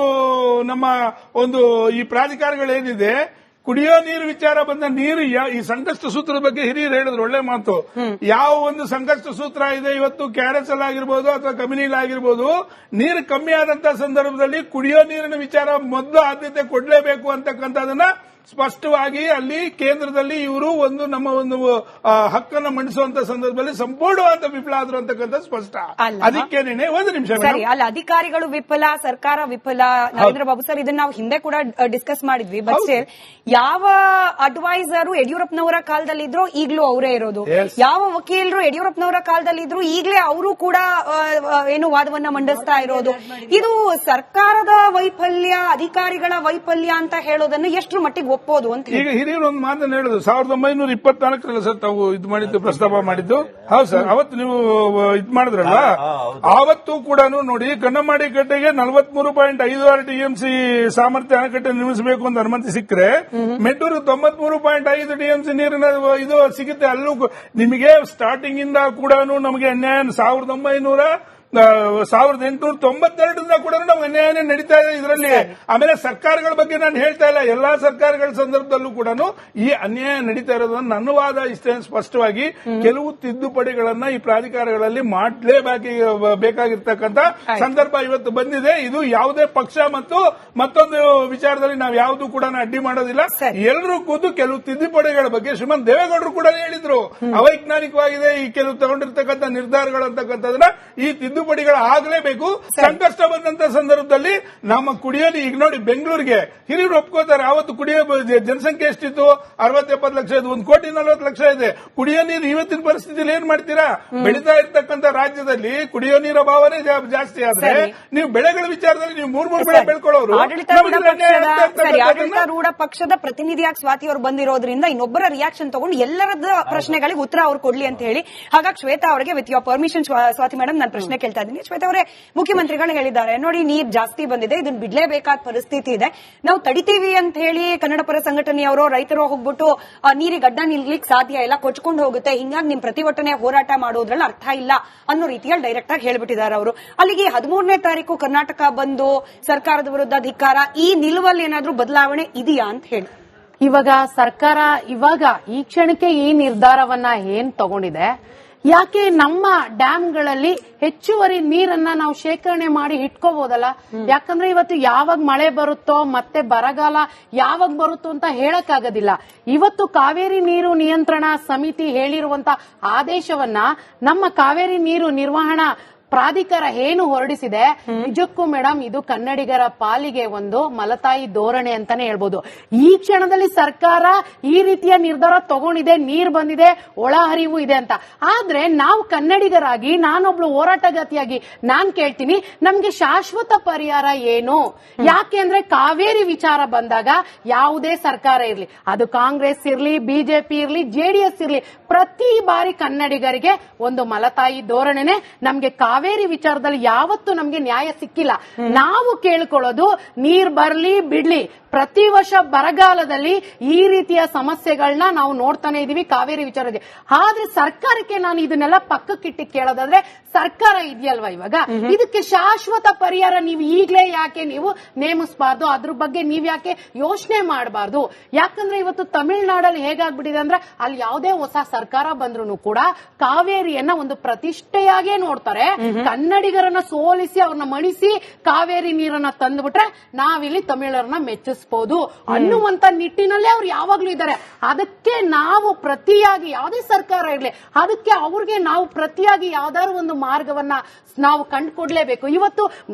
ನಮ್ಮ ಒಂದು ಈ ಪ್ರಾಧಿಕಾರಗಳೇನಿದೆ, ಕುಡಿಯೋ ನೀರು ವಿಚಾರ ಬಂದ ನೀರು ಈ ಸಂಕಷ್ಟ ಸೂತ್ರದ ಬಗ್ಗೆ ಹಿರಿಯರು ಹೇಳಿದ್ರು, ಒಳ್ಳೆ ಮಾತು. ಯಾವ ಒಂದು ಸಂಕಷ್ಟ ಸೂತ್ರ ಇದೆ ಇವತ್ತು, KRS ಆಗಿರ್ಬೋದು ಅಥವಾ ಕಬಿನಿಲ್ ಆಗಿರ್ಬೋದು, ನೀರು ಕಮ್ಮಿ ಆದಂತಹ ಸಂದರ್ಭದಲ್ಲಿ ಕುಡಿಯೋ ನೀರಿನ ವಿಚಾರ ಮೊದಲು ಆದ್ಯತೆ ಕೊಡಲೇಬೇಕು ಅಂತಕ್ಕಂಥದನ್ನ ಸ್ಪಷ್ಟವಾಗಿ ಅಲ್ಲಿ ಕೇಂದ್ರದಲ್ಲಿ ಇವರು ಒಂದು ನಮ್ಮ ಒಂದು ಹಕ್ಕನ್ನು ಮಂಡಿಸುವಂತ ಸಂದರ್ಭದಲ್ಲಿ ಸಂಪೂರ್ಣವಾದ ವಿಫಲ ಆದ್ರು ಅಂತಕ್ಕಂಥ ಸ್ಪಷ್ಟ. ಅದಕ್ಕೇನೆ ಒಂದು ನಿಮಿಷ ಸರಿ, ಅಲ್ಲ, ಅಧಿಕಾರಿಗಳು ವಿಫಲ, ಸರ್ಕಾರ ವಿಫಲ. ನರೇಂದ್ರ ಬಾಬು ಸರ್, ಇದನ್ನ ನಾವು ಹಿಂದೆ ಕೂಡ ಡಿಸ್ಕಸ್ ಮಾಡಿದ್ವಿ. ಬಟ್ ಸ್ಟಿಲ್ ಯಾವ ಅಡ್ವೈಸರು ಯಡಿಯೂರಪ್ಪನವರ ಕಾಲದಲ್ಲಿ ಇದ್ರು ಈಗಲೂ ಅವರೇ ಇರೋದು, ಯಾವ ವಕೀಲರು ಯಡಿಯೂರಪ್ಪನವರ ಕಾಲದಲ್ಲಿ ಇದ್ರು ಈಗಲೇ ಅವರು ಕೂಡ ಏನು ವಾದವನ್ನ ಮಂಡಿಸ್ತಾ ಇರೋದು. ಇದು ಸರ್ಕಾರದ ವೈಫಲ್ಯ, ಅಧಿಕಾರಿಗಳ ವೈಫಲ್ಯ ಅಂತ ಹೇಳೋದನ್ನು ಎಷ್ಟು ಮಟ್ಟಿಗೆ ಒಪ್ಪೋದು ಅಂತ. ಈಗ ಹಿರಿಯರು ಒಂದು ಮಾತನ್ನು ಹೇಳಿದ್ರು, 1924 ಸರ್ ತಾವು ಇದು ಮಾಡಿದ್ದು, ಪ್ರಸ್ತಾಪ ಮಾಡಿದ್ದು. ಹೌದು ಸರ್, ಅವತ್ತು ನೀವು ಇದು ಮಾಡಿದ್ರಲ್ಲ, ಆವತ್ತು ಕೂಡ ನೋಡಿ, ಕನ್ನಂಬಾಡಿ ಕಟ್ಟೆಗೆ 43.56 TMC ಸಾಮರ್ಥ್ಯ ಅಣೆಕಟ್ಟೆ ನಿರ್ಮಿಸಬೇಕು ಅಂತ ಅನುಮತಿ ಸಿಕ್ಕರೆ, ಮೆಟ್ಟೂರು 93.5 TMC ನೀರಿನ ಇದು ಸಿಗುತ್ತೆ. ಅಲ್ಲೂ ನಿಮಗೆ ಸ್ಟಾರ್ಟಿಂಗ್ ಇಂದ ಕೂಡ ನಮಗೆ ಅನ್ಯಾಯ 1892ರಿಂದ ಕೂಡ ನಮ್ಗೆ ಅನ್ಯಾಯನೇ ನಡೀತಾ ಇದೆ ಇದರಲ್ಲಿ. ಆಮೇಲೆ ಸರ್ಕಾರಗಳ ಬಗ್ಗೆ ನಾನು ಹೇಳ್ತಾ ಇಲ್ಲ, ಎಲ್ಲಾ ಸರ್ಕಾರಗಳ ಸಂದರ್ಭದಲ್ಲೂ ಕೂಡ ಈ ಅನ್ಯಾಯ ನಡೀತಾ ಇರೋದನ್ನ ನನ್ನ ವಾದ ಇಷ್ಟೇ, ಸ್ಪಷ್ಟವಾಗಿ ಕೆಲವು ತಿದ್ದುಪಡಿಗಳನ್ನ ಈ ಪ್ರಾಧಿಕಾರಗಳಲ್ಲಿ ಮಾಡಲೇಬೇಕಾಗಿರ್ತಕ್ಕಂಥ ಸಂದರ್ಭ ಇವತ್ತು ಬಂದಿದೆ. ಇದು ಯಾವುದೇ ಪಕ್ಷ ಮತ್ತು ಮತ್ತೊಂದು ವಿಚಾರದಲ್ಲಿ ನಾವು ಯಾವುದು ಕೂಡ ಅಡ್ಡಿ ಮಾಡೋದಿಲ್ಲ. ಎಲ್ಲರೂ ಕೂತು ಕೆಲವು ತಿದ್ದುಪಡಿಗಳ ಬಗ್ಗೆ ಶ್ರೀಮಂತ ದೇವೇಗೌಡರು ಕೂಡ ಹೇಳಿದ್ರು, ಅವೈಜ್ಞಾನಿಕವಾಗಿದೆ ಈ ಕೆಲವು ತಗೊಂಡಿರ್ತಕ್ಕಂಥ ನಿರ್ಧಾರಗಳು ಅಂತಕ್ಕಂಥದನ್ನ. ಈ ತಿದ್ದುಪಡಿಗಳು ಆಗಲೇಬೇಕು. ಸಂಕಷ್ಟ ಬಂದಂತ ಸಂದರ್ಭದಲ್ಲಿ ನಮ್ಮ ಕುಡಿಯೋ ಈಗ ನೋಡಿ ಬೆಂಗಳೂರಿಗೆ ಹಿರಿಯರು ಒಪ್ಕೋತಾರೆ. ಅವತ್ತು ಕುಡಿಯೋ ಜನಸಂಖ್ಯೆ ಎಷ್ಟಿತ್ತು? 60-70 ಲಕ್ಷ ಇದೆ. 1,40,00,000 ಇದೆ. ಕುಡಿಯೋ ನೀರು ಇವತ್ತಿನ ಪರಿಸ್ಥಿತಿಯಲ್ಲಿ ಏನ್ ಮಾಡ್ತೀರಾ? ಬೆಳೀತಾ ಇರ್ತಕ್ಕಂಥ ರಾಜ್ಯದಲ್ಲಿ ಕುಡಿಯೋ ನೀರ ಅಭಾವನೆ ಜಾಸ್ತಿ ಆದ್ರೆ ನೀವು ಬೆಳೆಗಳ ವಿಚಾರದಲ್ಲಿ ನೀವು 3 ಬೆಳೆ ಬೆಳ್ಕೊಳ್ಳೋರು. ಆಡಳಿತಾರೂಢ ಪಕ್ಷದ ಪ್ರತಿನಿಧಿಯಾಗಿ ಸ್ವಾತಿ ಅವರು ಬಂದಿರೋದ್ರಿಂದ ಇನ್ನೊಬ್ಬರ ರಿಯಾಕ್ಷನ್ ತಗೊಂಡು ಎಲ್ಲರದ ಪ್ರಶ್ನೆಗಳಿಗೆ ಉತ್ತರ ಅವ್ರು ಕೊಡ್ಲಿ ಅಂತ ಹೇಳಿ. ಹಾಗಾಗಿ ಶ್ವೇತಾ ಅವರಿಗೆ with your permission Swathi madam ನಾನು ಪ್ರಶ್ನೆ ಕೇಳ್ತಾ ಇದ್ದೀನಿ. ಶ್ವೇತಾ ಅವರೇ, ಮುಖ್ಯಮಂತ್ರಿಗಳು ಹೇಳಿದ್ದಾರೆ ನೋಡಿ ನೀರ್ ಜಾಸ್ತಿ ಬಂದಿದೆ, ಇದನ್ನ ಬಿಡ್ಲೇಬೇಕಾದ ಪರಿಸ್ಥಿತಿ ಇದೆ, ನಾವು ತಡಿತೀವಿ ಅಂತ ಹೇಳಿ ಕನ್ನಡ ಪರ ಸಂಘಟನೆಯವರು ರೈತರು ಹೋಗ್ಬಿಟ್ಟು ನೀರಿಗೆ ಅಡ್ಡ ನಿಲ್ಲಿಕ್ಕೆ ಸಾಧ್ಯ ಇಲ್ಲ, ಕೊಚ್ಕೊಂಡು ಹೋಗುತ್ತೆ, ಹಿಂಗಾಗಿ ನಿಮ್ ಪ್ರತಿಭಟನೆ ಹೋರಾಟ ಮಾಡೋದ್ರಲ್ಲಿ ಅರ್ಥ ಇಲ್ಲ ಅನ್ನೋ ರೀತಿಯಲ್ಲಿ ಡೈರೆಕ್ಟ್ ಆಗಿ ಹೇಳ್ಬಿಟ್ಟಿದ್ದಾರೆ ಅವರು. ಅಲ್ಲಿಗೆ 13ನೇ ತಾರೀಕು ಕರ್ನಾಟಕ ಬಂದು ಸರ್ಕಾರದ ವಿರುದ್ಧ ಧಿಕ್ಕಾರ, ಈ ನಿಲುವಲ್ಲಿ ಏನಾದ್ರೂ ಬದಲಾವಣೆ ಇದೆಯಾ ಅಂತ ಹೇಳಿ. ಇವಾಗ ಸರ್ಕಾರ ಈ ಕ್ಷಣಕ್ಕೆ ಈ ನಿರ್ಧಾರವನ್ನ ಏನ್ ತಗೊಂಡಿದೆ, ಯಾಕೆ ನಮ್ಮ ಡ್ಯಾಂಗಳಲ್ಲಿ ಹೆಚ್ಚುವರಿ ನೀರನ್ನ ನಾವು ಶೇಖರಣೆ ಮಾಡಿ ಇಟ್ಕೋಬಹುದಲ್ಲ? ಯಾಕಂದ್ರೆ ಇವತ್ತು ಯಾವಾಗ ಮಳೆ ಬರುತ್ತೋ ಮತ್ತೆ ಬರಗಾಲ ಯಾವಾಗ ಬರುತ್ತೋ ಅಂತ ಹೇಳಕ್ಕಾಗೋದಿಲ್ಲ. ಇವತ್ತು ಕಾವೇರಿ ನೀರು ನಿಯಂತ್ರಣ ಸಮಿತಿ ಹೇಳಿರುವಂತ ಆದೇಶವನ್ನ ನಮ್ಮ ಕಾವೇರಿ ನೀರು ನಿರ್ವಹಣಾ ಪ್ರಾಧಿಕಾರ ಏನು ಹೊರಡಿಸಿದೆ, ನಿಜಕ್ಕೂ ಮೇಡಮ್ ಇದು ಕನ್ನಡಿಗರ ಪಾಲಿಗೆ ಒಂದು ಮಲತಾಯಿ ಧೋರಣೆ ಅಂತಾನೆ ಹೇಳ್ಬೋದು. ಈ ಕ್ಷಣದಲ್ಲಿ ಸರ್ಕಾರ ಈ ರೀತಿಯ ನಿರ್ಧಾರ ತಗೊಂಡಿದೆ, ನೀರ್ ಬಂದಿದೆ, ಒಳಹರಿವು ಇದೆ ಅಂತ. ಆದ್ರೆ ನಾವು ಕನ್ನಡಿಗರಾಗಿ, ನಾನೊಬ್ಳು ಹೋರಾಟಗಾತಿಯಾಗಿ ನಾನ್ ಕೇಳ್ತೀನಿ, ನಮ್ಗೆ ಶಾಶ್ವತ ಪರಿಹಾರ ಏನು? ಯಾಕೆ ಅಂದ್ರೆ ಕಾವೇರಿ ವಿಚಾರ ಬಂದಾಗ ಯಾವುದೇ ಸರ್ಕಾರ ಇರ್ಲಿ, ಅದು ಕಾಂಗ್ರೆಸ್ ಇರ್ಲಿ, ಬಿಜೆಪಿ ಇರ್ಲಿ, ಜೆಡಿಎಸ್ ಇರ್ಲಿ, ಪ್ರತಿ ಬಾರಿ ಕನ್ನಡಿಗರಿಗೆ ಒಂದು ಮಲತಾಯಿ ಧೋರಣೆನೆ. ನಮ್ಗೆ ಕಾವೇರಿ ವಿಚಾರದಲ್ಲಿ ಯಾವತ್ತೂ ನಮ್ಗೆ ನ್ಯಾಯ ಸಿಕ್ಕಿಲ್ಲ. ನಾವು ಕೇಳ್ಕೊಳ್ಳೋದು ನೀರ್ ಬರ್ಲಿ ಬಿಡ್ಲಿ, ಪ್ರತಿ ವರ್ಷ ಬರಗಾಲದಲ್ಲಿ ಈ ರೀತಿಯ ಸಮಸ್ಯೆಗಳನ್ನ ನಾವು ನೋಡ್ತಾನೆ ಇದೀವಿ ಕಾವೇರಿ ವಿಚಾರದಲ್ಲಿ. ಆದ್ರೆ ಸರ್ಕಾರಕ್ಕೆ ನಾನು ಇದನ್ನೆಲ್ಲ ಪಕ್ಕಕ್ಕಿಟ್ಟು ಕೇಳೋದಾದ್ರೆ, ಸರ್ಕಾರ ಇದೆಯಲ್ವಾ ಇವಾಗ, ಇದಕ್ಕೆ ಶಾಶ್ವತ ಪರಿಹಾರ ನೀವು ಈಗಲೇ ಯಾಕೆ ನೀವು ನೇಮಿಸಬಾರ್ದು? ಅದ್ರ ಬಗ್ಗೆ ನೀವ್ ಯಾಕೆ ಯೋಚನೆ ಮಾಡಬಾರ್ದು? ಯಾಕಂದ್ರೆ ಇವತ್ತು ತಮಿಳುನಾಡಲ್ಲಿ ಹೇಗಾಗ್ಬಿಟ್ಟಿದೆ ಅಂದ್ರೆ, ಅಲ್ಲಿ ಯಾವುದೇ ಹೊಸ ಸರ್ಕಾರ ಬಂದ್ರು ಕೂಡ ಕಾವೇರಿಯನ್ನ ಒಂದು ಪ್ರತಿಷ್ಠೆಯಾಗೇ ನೋಡ್ತಾರೆ. ಕನ್ನಡಿಗರನ್ನ ಸೋಲಿಸಿ ಅವ್ರನ್ನ ಮಣಿಸಿ ಕಾವೇರಿ ನೀರನ್ನ ತಂದ್ಬಿಟ್ರೆ ನಾವಿಲ್ಲಿ ತಮಿಳರನ್ನ ಮೆಚ್ಚಿಸಬಹುದು ಅನ್ನುವಂತ ನಿಟ್ಟಿನಲ್ಲೇ ಅವ್ರು ಯಾವಾಗ್ಲೂ ಇದ್ದಾರೆ. ಅದಕ್ಕೆ ನಾವು ಪ್ರತಿಯಾಗಿ, ಯಾವುದೇ ಸರ್ಕಾರ ಇರ್ಲಿ, ಅದಕ್ಕೆ ಅವ್ರಿಗೆ ನಾವು ಪ್ರತಿಯಾಗಿ ಯಾವ್ದಾದ್ರು ಒಂದು ಮಾರ್ಗವನ್ನ ನಾವು ಕಂಡುಕೊಡ್ಲೇಬೇಕು. ಇವತ್ತು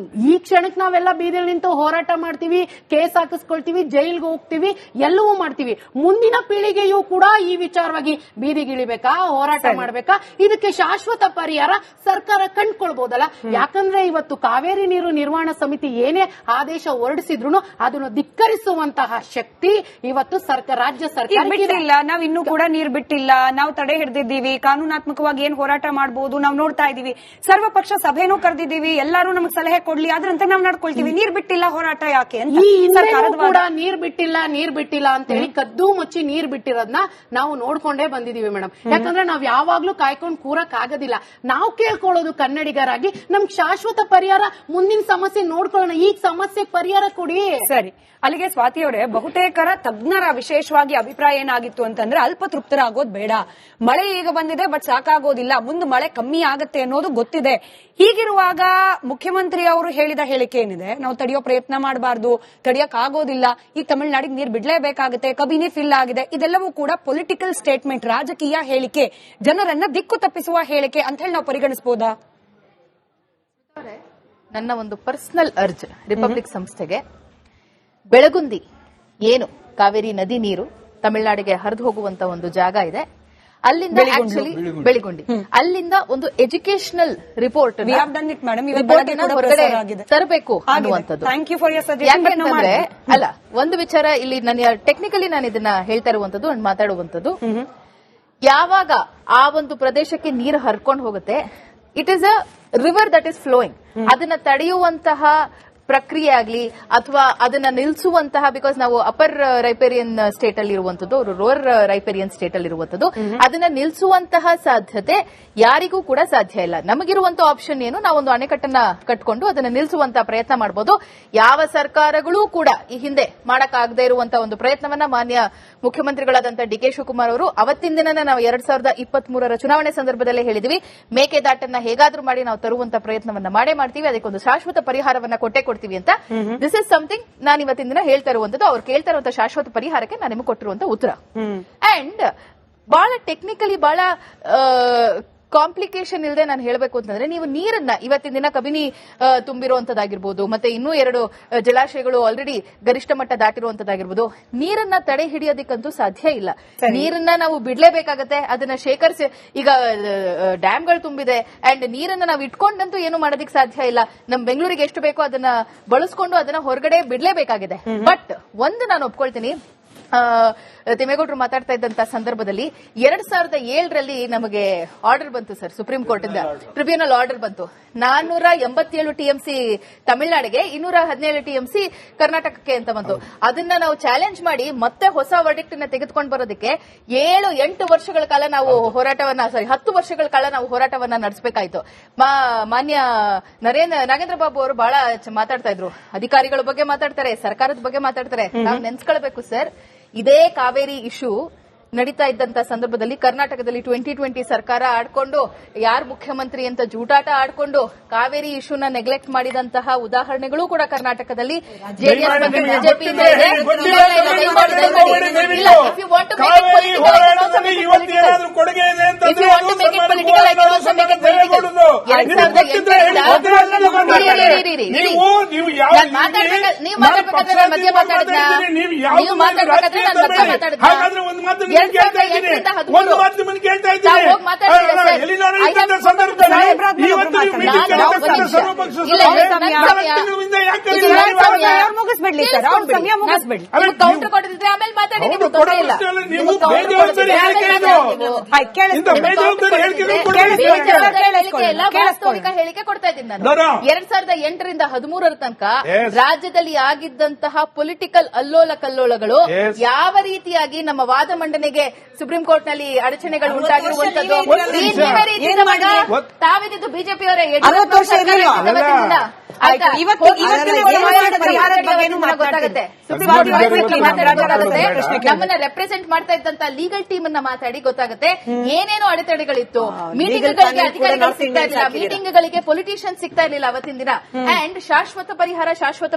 ಈ ಕ್ಷಣಕ್ಕೆ ನಾವೆಲ್ಲ ಬೀದಿಯಲ್ಲಿ ನಿಂತು ಹೋರಾಟ ಮಾಡ್ತೀವಿ, ಕೇಸ್ ಹಾಕಿಸ್ಕೊಳ್ತೀವಿ, ಜೈಲ್ಗೆ ಹೋಗ್ತೀವಿ, ಎಲ್ಲವೂ ಮಾಡ್ತೀವಿ. ಮುಂದಿನ ಪೀಳಿಗೆಯೂ ಕೂಡ ಈ ವಿಚಾರವಾಗಿ ಬೀದಿಗಿಳಿಬೇಕಾ, ಹೋರಾಟ ಮಾಡ್ಬೇಕಾ? ಇದಕ್ಕೆ ಶಾಶ್ವತ ಪರಿಹಾರ ಸರ್ಕಾರ ಕಂಡುಕೊಳ್ಬಹುದಲ್ಲ? ಯಾಕಂದ್ರೆ ಇವತ್ತು ಕಾವೇರಿ ನೀರು ನಿರ್ವಹಣಾ ಸಮಿತಿ ಏನೇ ಆದೇಶ ಹೊರಡಿಸಿದ್ರು ಅದನ್ನು ಧಿಕ್ಕರಿಸುವಂತಹ ಶಕ್ತಿ ಇವತ್ತು ರಾಜ್ಯ ಸರ್ಕಾರ ಬಿಟ್ಟಿಲ್ಲ. ನಾವ್ ಇನ್ನೂ ಕೂಡ ನೀರ್ ಬಿಟ್ಟಿಲ್ಲ, ನಾವು ತಡೆ ಹಿಡಿದಿದ್ದೀವಿ, ಕಾನೂನಾತ್ಮಕವಾಗಿ ಏನ್ ಹೋರಾಟ ಮಾಡಬಹುದು ನಾವು ನೋಡ್ತಾ ಇದೀವಿ, ಸರ್ವಪಕ್ಷ ಸಭೆನೂ ಕರೆದಿದ್ದೀವಿ, ಎಲ್ಲರೂ ನಮಗೆ ಸಲಹೆ ಕೊಡ್ಲಿ, ಅದ್ರಂತೆ ನಾವು ನಡ್ಕೊಳ್ತೀವಿ. ನೀರ್ ಬಿಟ್ಟಿಲ್ಲ, ಹೋರಾಟ ಯಾಕೆ ಅಂತ ಕೂಡ ನೀರ್ ಬಿಟ್ಟಿಲ್ಲ ಅಂತ ಹೇಳಿ ಕದ್ದು ಮುಚ್ಚಿ ನೀರ್ ಬಿಟ್ಟಿರೋದನ್ನ ನಾವು ನೋಡ್ಕೊಂಡೇ ಬಂದಿದೀವಿ ಮೇಡಮ್. ಯಾಕಂದ್ರೆ ನಾವ್ ಯಾವಾಗ್ಲೂ ಕಾಯ್ಕೊಂಡು ಕೂರಕ್ ಆಗೋದಿಲ್ಲ. ನಾವು ಕೇಳ್ಕೊಳ್ಳೋದು ಕನ್ನಡಿಗರಾಗಿ ನಮ್ಗೆ ಶಾಶ್ವತ ಪರಿಹಾರ, ಮುಂದಿನ ಸಮಸ್ಯೆ ನೋಡ್ಕೊಳ್ಳೋಣ, ಈಗ ಸಮಸ್ಯೆ ಪರಿಹಾರ ಕೊಡಿ. ಸರಿ, ಅಲ್ಲಿಗೆ ಸ್ವಾತಿ ಅವರೇ, ಬಹುತೇಕರ ತಜ್ಞರ ವಿಶೇಷವಾಗಿ ಅಭಿಪ್ರಾಯ ಏನಾಗಿತ್ತು ಅಂತಂದ್ರೆ ಅಲ್ಪ ತೃಪ್ತರಾಗೋದು ಬೇಡ, ಮಳೆ ಈಗ ಬಂದಿದೆ ಬಟ್ ಸಾಕಾಗೋದಿಲ್ಲ, ಮುಂದೆ ಮಳೆ ಕಮ್ಮಿ ಆಗತ್ತೆ ಅನ್ನೋದು ಗೊತ್ತಿದೆ. ಹೀಗಿರುವಾಗ ಮುಖ್ಯಮಂತ್ರಿ ಅವರು ಹೇಳಿದ ಹೇಳಿಕೆ ಏನಿದೆ, ನಾವು ತಡೆಯೋ ಪ್ರಯತ್ನ ಮಾಡಬಾರ್ದು, ತಡೆಯಕ್ ಆಗೋದಿಲ್ಲ, ಈಗ ತಮಿಳುನಾಡಿಗೆ ನೀರು ಬಿಡ್ಲೇಬೇಕಾಗುತ್ತೆ, ಕಬಿನಿ ಫಿಲ್ ಆಗಿದೆ, ಇದೆಲ್ಲವೂ ಕೂಡ ಪೊಲಿಟಿಕಲ್ ಸ್ಟೇಟ್ಮೆಂಟ್, ರಾಜಕೀಯ ಹೇಳಿಕೆ, ಜನರನ್ನ ದಿಕ್ಕು ತಪ್ಪಿಸುವ ಹೇಳಿಕೆ ಅಂತ ಹೇಳಿ ನಾವು ಪರಿಗಣಿಸಬಹುದಾ? ನನ್ನ ಒಂದು ಪರ್ಸನಲ್ ಅರ್ಜ್ ರಿಪಬ್ಲಿಕ್ ಸಂಸ್ಥೆಗೆ, ಬೆಳಗುಂದಿ ಏನು ಕಾವೇರಿ ನದಿ ನೀರು ತಮಿಳುನಾಡಿಗೆ ಹರಿದು ಹೋಗುವಂತ ಒಂದು ಜಾಗ ಇದೆ, ಅಲ್ಲಿಂದ ಬೆಳಿಗುಂಡಿ, ಅಲ್ಲಿಂದ ಒಂದು ಎಜುಕೇಶನಲ್ ರಿಪೋರ್ಟ್ ತರಬೇಕು ಅನ್ನುವಂಥದ್ದು. ಯಾಕೆಂತಂದ್ರೆ ಅಲ್ಲ, ಒಂದು ವಿಚಾರ ಇಲ್ಲಿ ನಾನು ಟೆಕ್ನಿಕಲಿ ನಾನು ಇದನ್ನ ಹೇಳ್ತಾ ಇರುವಂತದ್ದು, ಮಾತಾಡುವಂತದ್ದು, ಯಾವಾಗ ಆ ಒಂದು ಪ್ರದೇಶಕ್ಕೆ ನೀರು ಹರ್ಕೊಂಡು ಹೋಗುತ್ತೆ, it is a river that is flowing, ಅದನ್ನ ತಡೆಯುವಂತಹ ಪ್ರಕ್ರಿಯೆ ಆಗ್ಲಿ ಅಥವಾ ಅದನ್ನ ನಿಲ್ಲಿಸುವಂತಹ, ಬಿಕಾಸ್ ನಾವು ಅಪರ್ ರೈಪೇರಿಯನ್ ಸ್ಟೇಟ್ ಅಲ್ಲಿ ಇರುವಂತದ್ದು, ಅವರು ಲೋವರ್ ರೈಪೇರಿಯನ್ ಸ್ಟೇಟ್ ಅಲ್ಲಿ ಇರುವಂತದ್ದು, ಅದನ್ನ ನಿಲ್ಲಿಸುವಂತಹ ಸಾಧ್ಯತೆ ಯಾರಿಗೂ ಕೂಡ ಸಾಧ್ಯ ಇಲ್ಲ. ನಮಗಿರುವಂತಹ ಆಪ್ಷನ್ ಏನು, ನಾವೊಂದು ಅಣೆಕಟ್ಟನ್ನ ಕಟ್ಕೊಂಡು ಅದನ್ನ ನಿಲ್ಲಿಸುವಂತಹ ಪ್ರಯತ್ನ ಮಾಡಬಹುದು. ಯಾವ ಸರ್ಕಾರಗಳೂ ಕೂಡ ಈ ಹಿಂದೆ ಮಾಡಕ್ಕಾಗದೇ ಇರುವಂತಹ ಒಂದು ಪ್ರಯತ್ನವನ್ನ ಮಾನ್ಯ ಮುಖ್ಯಮಂತ್ರಿಗಳಾದಂತಹ ಡಿ ಕೆ ಶಿವಕುಮಾರ್ ಅವರು ಅವತ್ತಿನ ದಿನ ನಾವು 2023 ಚುನಾವಣೆ ಸಂದರ್ಭದಲ್ಲೇ ಹೇಳಿದ್ವಿ, ಮೇಕೆದಾಟನ್ನ ಹೇಗಾದ್ರೂ ಮಾಡಿ ನಾವು ತರುವಂತ ಪ್ರಯತ್ನವನ್ನ ಮಾಡೇ ಮಾಡ್ತೀವಿ, ಅದಕ್ಕೊಂದು ಶಾಶ್ವತ ಪರಿಹಾರವನ್ನ ಕೊಟ್ಟೆ ಕೊಡ್ತೀವಿ ಅಂತ. ದಿಸ್ ಇಸ್ ಸಮಥಿಂಗ್ ನಾನು ಇವತ್ತಿನ ದಿನ ಹೇಳ್ತಾ ಇರುವಂತದ್ದು, ಅವ್ರು ಕೇಳ್ತಾ ಇರುವಂತಹ ಶಾಶ್ವತ ಪರಿಹಾರಕ್ಕೆ ನಾನು ನಿಮಗೆ ಕೊಟ್ಟಿರುವಂತಹ ಉತ್ತರ. ಅಂಡ್ ಬಹಳ ಟೆಕ್ನಿಕಲಿ ಬಹಳ ಕಾಂಪ್ಲಿಕೇಶನ್ ಇಲ್ಲದೆ ನಾನು ಹೇಳಬೇಕು ಅಂತಂದ್ರೆ, ನೀವು ನೀರನ್ನ ಇವತ್ತಿನ ದಿನ ಕಬಿನಿ ತುಂಬಿರುವಂತದ್ದಾಗಿರ್ಬೋದು, ಮತ್ತೆ ಇನ್ನೂ 2 ಜಲಾಶಯಗಳು ಆಲ್ರೆಡಿ ಗರಿಷ್ಠ ಮಟ್ಟ ದಾಟಿರುವಂತದ್ದಾಗಿರ್ಬೋದು, ನೀರನ್ನ ತಡೆ ಹಿಡಿಯೋದಕ್ಕಂತೂ ಸಾಧ್ಯ ಇಲ್ಲ. ನೀರನ್ನ ನಾವು ಬಿಡ್ಲೇಬೇಕಾಗತ್ತೆ. ಅದನ್ನ ಶೇಖರಿಸಿ, ಈಗ ಡ್ಯಾಮ್ಗಳು ತುಂಬಿದೆ ಅಂಡ್ ನೀರನ್ನ ನಾವು ಇಟ್ಕೊಂಡಂತೂ ಏನು ಮಾಡೋದಕ್ಕೆ ಸಾಧ್ಯ ಇಲ್ಲ. ನಮ್ ಬೆಂಗಳೂರಿಗೆ ಎಷ್ಟು ಬೇಕೋ ಅದನ್ನ ಬಳಸ್ಕೊಂಡು ಅದನ್ನ ಹೊರಗಡೆ ಬಿಡ್ಲೇಬೇಕಾಗಿದೆ. ಬಟ್ ಒಂದು ನಾನು ಒಪ್ಕೊಳ್ತೀನಿ, ತಿಮ್ಮೇಗೌಡರು ಮಾತಾಡ್ತಾ ಇದ್ದಂತ ಸಂದರ್ಭದಲ್ಲಿ 2007ರಲ್ಲಿ ನಮಗೆ ಆರ್ಡರ್ ಬಂತು ಸರ್, ಸುಪ್ರೀಂ ಕೋರ್ಟ್ ಇಂದ ಟ್ರಿಬ್ಯುನಲ್ ಆರ್ಡರ್ ಬಂತು. 487 TMC ತಮಿಳುನಾಡಿಗೆ, 217 TMC ಕರ್ನಾಟಕಕ್ಕೆ ಅಂತ ಬಂತು. ಅದನ್ನ ನಾವು ಚಾಲೆಂಜ್ ಮಾಡಿ ಮತ್ತೆ ಹೊಸ ವರ್ಡಿಕ್ಟ್ ನ ತೆಗೆದುಕೊಂಡು ಬರೋದಕ್ಕೆ 7-8 ವರ್ಷಗಳ ಕಾಲ ನಾವು ಹೋರಾಟವನ್ನ 10 ವರ್ಷಗಳ ಕಾಲ ನಾವು ಹೋರಾಟವನ್ನ ನಡೆಸಬೇಕಾಯ್ತು. ಮಾನ್ಯ ನಾಗೇಂದ್ರ ಬಾಬು ಅವರು ಬಹಳ ಮಾತಾಡ್ತಾ ಇದ್ರು, ಅಧಿಕಾರಿಗಳ ಬಗ್ಗೆ ಮಾತಾಡ್ತಾರೆ, ಸರ್ಕಾರದ ಬಗ್ಗೆ ಮಾತಾಡ್ತಾರೆ. ನಾವು ನೆನ್ಸ್ಕೊಳ್ಬೇಕು ಸರ್, ಇದೇ ಕಾವೇರಿ ಇಶ್ಯೂ ನಡೀತಾ ಇದ್ದಂತ ಸಂದರ್ಭದಲ್ಲಿ ಕರ್ನಾಟಕದಲ್ಲಿ 2020 ಸರ್ಕಾರ ಆಡ್ಕೊಂಡು ಯಾರು ಮುಖ್ಯಮಂತ್ರಿ ಅಂತ ಜೂಟಾಟ ಆಡ್ಕೊಂಡು ಕಾವೇರಿ ಇಶ್ಯೂನ ನೆಗ್ಲೆಕ್ಟ್ ಮಾಡಿದಂತಹ ಉದಾಹರಣೆಗಳು ಕೂಡ ಕರ್ನಾಟಕದಲ್ಲಿ ಜೆಡಿಎಸ್ ಮತ್ತು ಬಿಜೆಪಿ ಕೌಂಟರ್ ಕೊಟ್ಟಿದ್ರೆ ಆಮೇಲೆ ಮಾತಾಡಿ, ನೀವು ತೊಂದರೆ ಇಲ್ಲ. ಎಲ್ಲ ವಾಸ್ತವಿಕ ಹೇಳಿಕೆ ಕೊಡ್ತಾ ಇದ್ದೀನಿ ನಾನು. 2008ರಿಂದ 2013 ತನಕ ರಾಜ್ಯದಲ್ಲಿ ಆಗಿದ್ದಂತಹ ಪೊಲಿಟಿಕಲ್ ಅಲ್ಲೋಲ ಕಲ್ಲೋಲಗಳು ಯಾವ ರೀತಿಯಾಗಿ ನಮ್ಮ ವಾದ ಮಂಡನೆಗೆ ಸುಪ್ರೀಂ ಕೋರ್ಟ್ ನಲ್ಲಿ ಅಡಚಣೆಗಳು ಉಂಟಾಗಿರುವಂತದ್ದು ತಾವಿದ್ದು ಬಿಜೆಪಿಯವರೇ ಗೊತ್ತಾಗುತ್ತೆ. ನಮ್ಮನ್ನ ರೆಪ್ರೆಸೆಂಟ್ ಮಾಡ್ತಾ ಇದ್ದಂತ ಲೀಗಲ್ ಟೀಮ್ ಅನ್ನ ಮಾತಾಡಿ ಗೊತ್ತಾಗುತ್ತೆ ಏನೇನು ಅಡೆತಡೆಗಳಿತ್ತು. ಮೀಟಿಂಗ್ಗಳಿಗೆ ಅಧಿಕಾರಿಗಳು ಸಿಗ್ತಾ ಇರಲಿಲ್ಲ, ಮೀಟಿಂಗ್ಗಳಿಗೆ ಪೊಲಿಟಿಷಿಯನ್ ಸಿಗ್ತಾ ಇರಲಿಲ್ಲ ಅವತ್ತಿನ ದಿನ. ಅಂಡ್ ಶಾಶ್ವತ